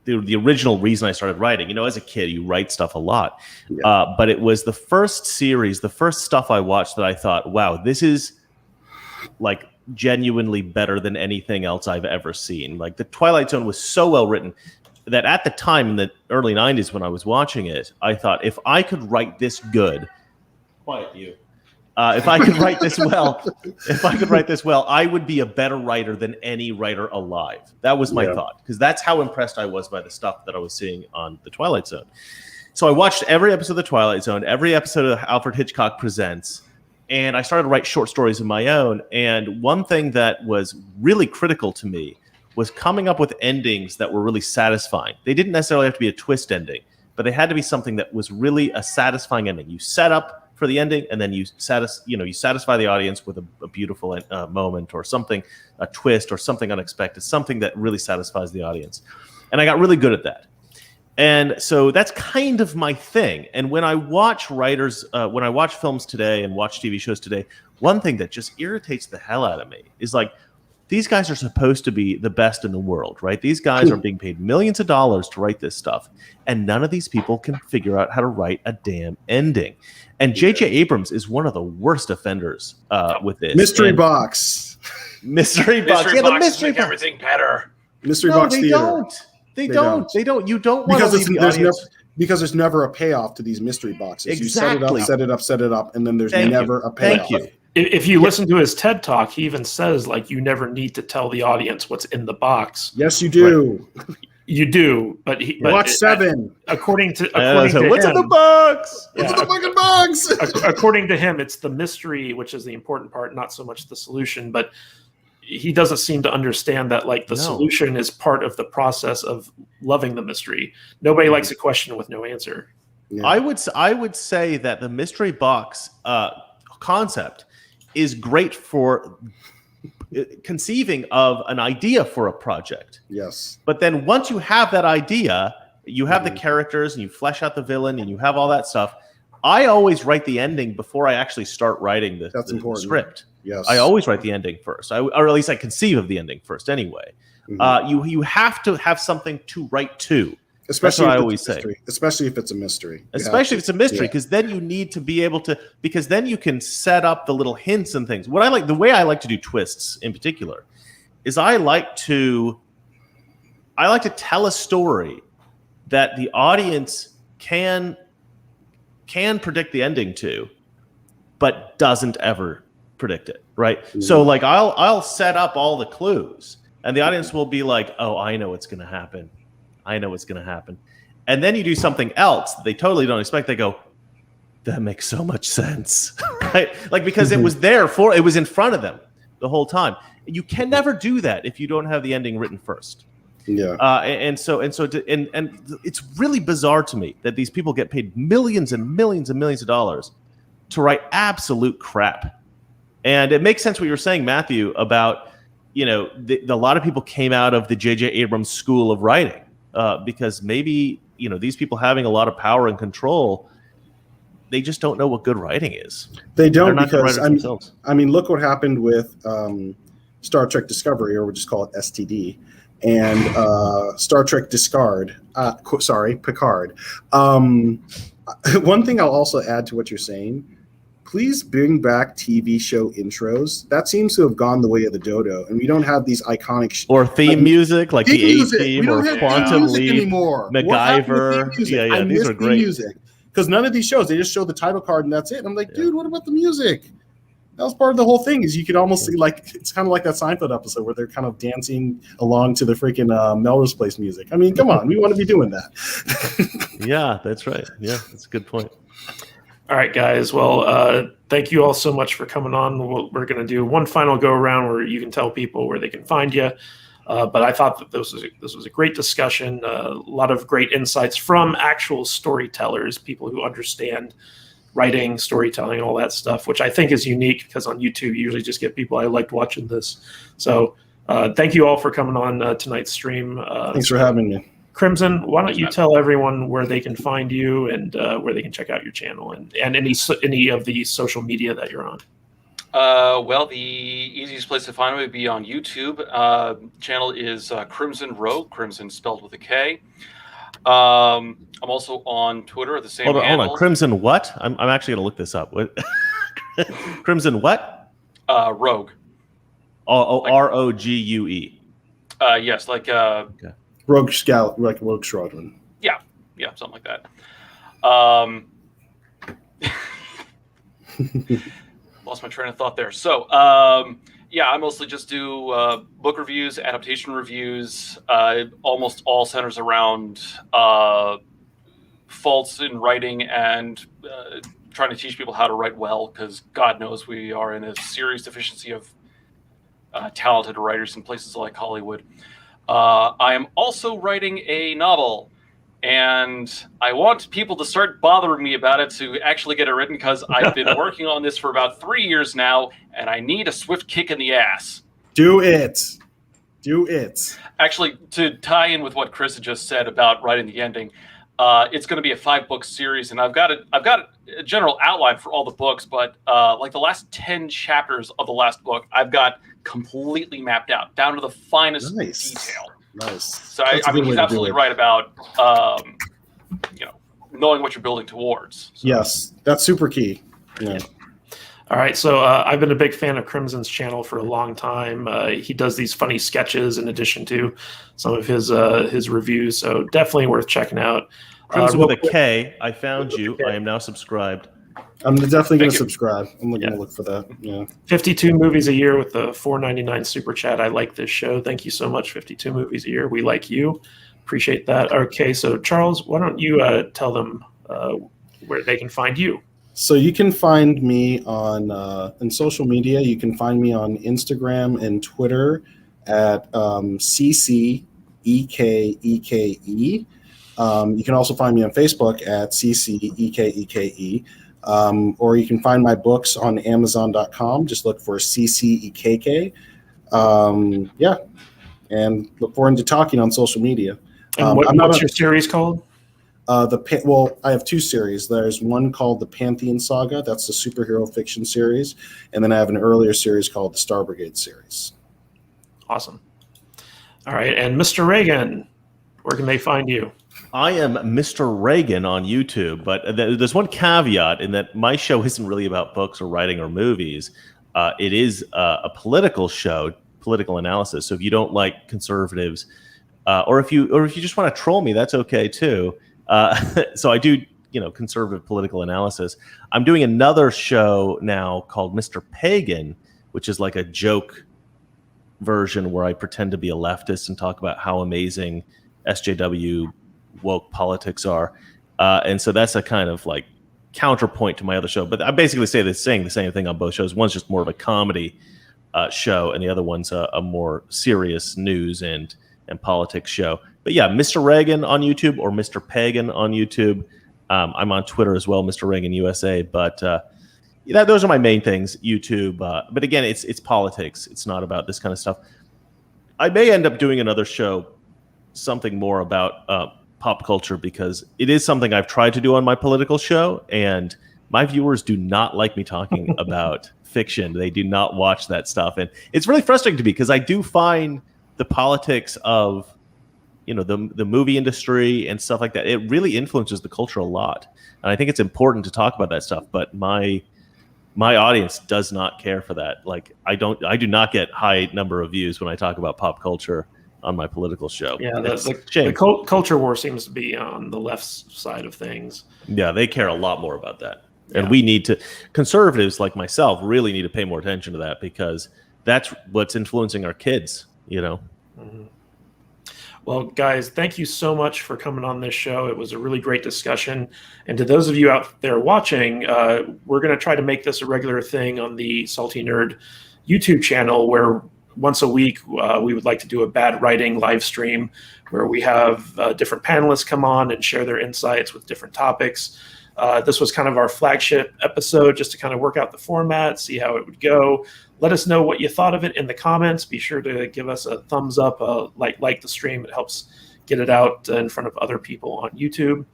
the original reason I started writing. You know, as a kid, you write stuff a lot, but it was the first series, the first stuff I watched that I thought, wow, this is like genuinely better than anything else I've ever seen. Like the Twilight Zone was so well written that at the time in the early 90s when I was watching it, I thought if I could write this good, quiet you. If I could write this well, I would be a better writer than any writer alive. That was my thought, because that's how impressed I was by the stuff that I was seeing on the Twilight Zone. So I watched every episode of the Twilight Zone, every episode of Alfred Hitchcock Presents, and I started to write short stories of my own. And one thing that was really critical to me was coming up with endings that were really satisfying. They didn't necessarily have to be a twist ending, but they had to be something that was really a satisfying ending. You set up for the ending, and then you satisfy the audience with a beautiful moment or something, a twist or something unexpected, something that really satisfies the audience. And I got really good at that. And so that's kind of my thing. And when I watch when I watch films today and watch TV shows today, one thing that just irritates the hell out of me is like, these guys are supposed to be the best in the world, right? These guys are being paid millions of dollars to write this stuff, and none of these people can figure out how to write a damn ending. And J.J. Abrams is one of the worst offenders with this. Mystery box. Mystery box. Yeah, the mystery make box. everything better. Mystery No, box they theater. don't. They don't. You don't want to leave the audience. Because there's never a payoff to these mystery boxes. Exactly. You set it up, and then there's never a payoff. Thank you. If you listen to his TED Talk, he even says, like, you never need to tell the audience what's in the box. Yes, you do. Right. You do, but watch Seven. According to what's him, in the box? What's in the fucking box? According to him, it's the mystery, which is the important part, not so much the solution. But he doesn't seem to understand that, like, the solution is part of the process of loving the mystery. Nobody likes a question with no answer. Yeah. I would say that the mystery box concept is great for conceiving of an idea for a project. Yes. But then once you have that idea, you have the characters and you flesh out the villain and you have all that stuff. I always write the ending before I actually start writing the script. Yes. I always write the ending first, or at least I conceive of the ending first anyway. You have to have something to write to. Especially That's what if I always it's say. Especially if it's a mystery. Especially if it's a mystery, because then you need to be able to, because then you can set up the little hints and things. The way I like to do twists in particular is I like to tell a story that the audience can predict the ending to, but doesn't ever predict it, right? Mm-hmm. So like I'll set up all the clues, and the audience will be like, oh, I know what's going to happen. I know what's going to happen. And then you do something else that they totally don't expect. They go, that makes so much sense, right? Like, because it was it was in front of them the whole time. You can never do that if you don't have the ending written first. Yeah. And it's really bizarre to me that these people get paid millions and millions and millions of dollars to write absolute crap. And it makes sense what you're saying, Matthew, about, a lot of people came out of the J.J. Abrams school of writing. Because maybe, these people having a lot of power and control, they just don't know what good writing is. They don't, because look what happened with Star Trek Discovery, or we'll just call it STD, and Star Trek Picard. One thing I'll also add to what you're saying, please bring back TV show intros. That seems to have gone the way of the dodo, and we don't have these iconic or theme music like the A-Team or Quantum Leap anymore. MacGyver. Yeah, these are great. Music, because none of these shows, they just show the title card and that's it. And I'm like, dude, what about the music? That was part of the whole thing. Is you could almost see, like, it's kind of like that Seinfeld episode where they're kind of dancing along to the freaking Melrose Place music. I mean, come on, we want to be doing that. Yeah, that's right. Yeah, that's a good point. All right, guys. Well, thank you all so much for coming on. We're going to do one final go around where you can tell people where they can find you. But I thought that this was a great discussion. A lot of great insights from actual storytellers, people who understand writing, storytelling, all that stuff, which I think is unique because on YouTube you usually just get people, I liked watching this. So thank you all for coming on tonight's stream. Thanks for having me. Crimson, why don't you tell everyone where they can find you and where they can check out your channel and any of the social media that you're on? Well, the easiest place to find me would be on YouTube. Channel is KrimsonRogue, Crimson spelled with a K. I'm also on Twitter at the same handle. Hold on. Crimson what? I'm actually going to look this up. What? Crimson what? Rogue. Rogue. Yes, like Rogue Scout, like Rogue Squadron. Yeah, something like that. Lost my train of thought there. So, yeah, I mostly just do book reviews, adaptation reviews. Almost all centers around faults in writing and trying to teach people how to write well, because God knows we are in a serious deficiency of talented writers in places like Hollywood. I am also writing a novel, and I want people to start bothering me about it to actually get it written, because I've been working on this for about 3 years now, and I need a swift kick in the ass. Do it. Actually, to tie in with what Chris had just said about writing the ending, it's going to be a 5-book series, and I've got a general outline for all the books, but like the last 10 chapters of the last book, I've got completely mapped out down to the finest detail. Nice. So I mean, he's absolutely right about knowing what you're building towards. So. Yes, that's super key. Yeah. All right, so I've been a big fan of Crimson's channel for a long time. He does these funny sketches in addition to some of his reviews, so definitely worth checking out. Crimson with a K. I found you. I am now subscribed. I'm definitely going to subscribe. I'm going to look for that. Yeah. 52 movies a year with the $4.99 super chat. I like this show. Thank you so much. 52 movies a year. We like you. Appreciate that. Okay, so Charles, why don't you tell them where they can find you? So you can find me on in social media. You can find me on Instagram and Twitter at CCEKEKE. You can also find me on Facebook at CCEKEKE. Or you can find my books on Amazon.com. Just look for CCEKK. Yeah, and look forward to talking on social media. And what's your series called? I have 2 series. There's one called the Pantheon Saga. That's the superhero fiction series. And then I have an earlier series called the Star Brigade series. Awesome. All right. And Mr. Reagan, where can they find you? I am Mr. Reagan on YouTube, but there's one caveat in that my show isn't really about books or writing or movies. It is a political show, political analysis. So if you don't like conservatives, or if you just want to troll me, that's okay too. So I do, conservative political analysis. I'm doing another show now called Mr. Pagan, which is like a joke version where I pretend to be a leftist and talk about how amazing SJW woke politics are. And so that's a kind of like counterpoint to my other show. But I basically saying the same thing on both shows. One's just more of a comedy show, and the other one's a more serious news and politics show. But yeah, Mr. Reagan on YouTube or Mr. Pagan on YouTube. I'm on Twitter as well, Mr. Reagan USA. But those are my main things, YouTube. But again, it's politics. It's not about this kind of stuff. I may end up doing another show, something more about pop culture, because it is something I've tried to do on my political show, and my viewers do not like me talking about fiction. They do not watch that stuff, and it's really frustrating to me because I do find the politics of the movie industry and stuff like that, it really influences the culture a lot, and I think it's important to talk about that stuff. But my audience does not care for that. Like I do not get high number of views when I talk about pop culture on my political show. Yeah, the culture war seems to be on the left side of things. Yeah, they care a lot more about that. And we need to, conservatives like myself really need to pay more attention to that, because that's what's influencing our kids, Mm-hmm. Well, guys, thank you so much for coming on this show. It was a really great discussion. And to those of you out there watching, we're going to try to make this a regular thing on the Salty Nerd YouTube channel, where once a week we would like to do a bad writing live stream where we have different panelists come on and share their insights with different topics. This was kind of our flagship episode, just to kind of work out the format, see how it would go. Let us know what you thought of it in the comments. Be sure to give us a thumbs up, like the stream. It helps get it out in front of other people on YouTube.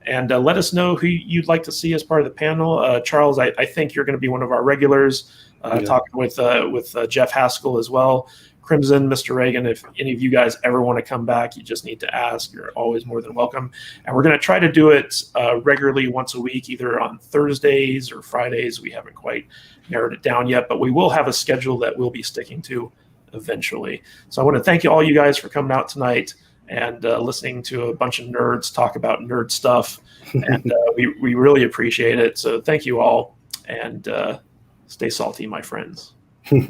And let us know who you'd like to see as part of the panel. Charles, I think you're going to be one of our regulars, talking with Jeff Haskell as well. Crimson, Mr. Reagan, if any of you guys ever want to come back, you just need to ask. You're always more than welcome. And we're going to try to do it regularly once a week, either on Thursdays or Fridays. We haven't quite narrowed it down yet, but we will have a schedule that we'll be sticking to eventually. So I want to thank all you guys for coming out tonight and listening to a bunch of nerds talk about nerd stuff. And we really appreciate it. So thank you all, and stay salty, my friends.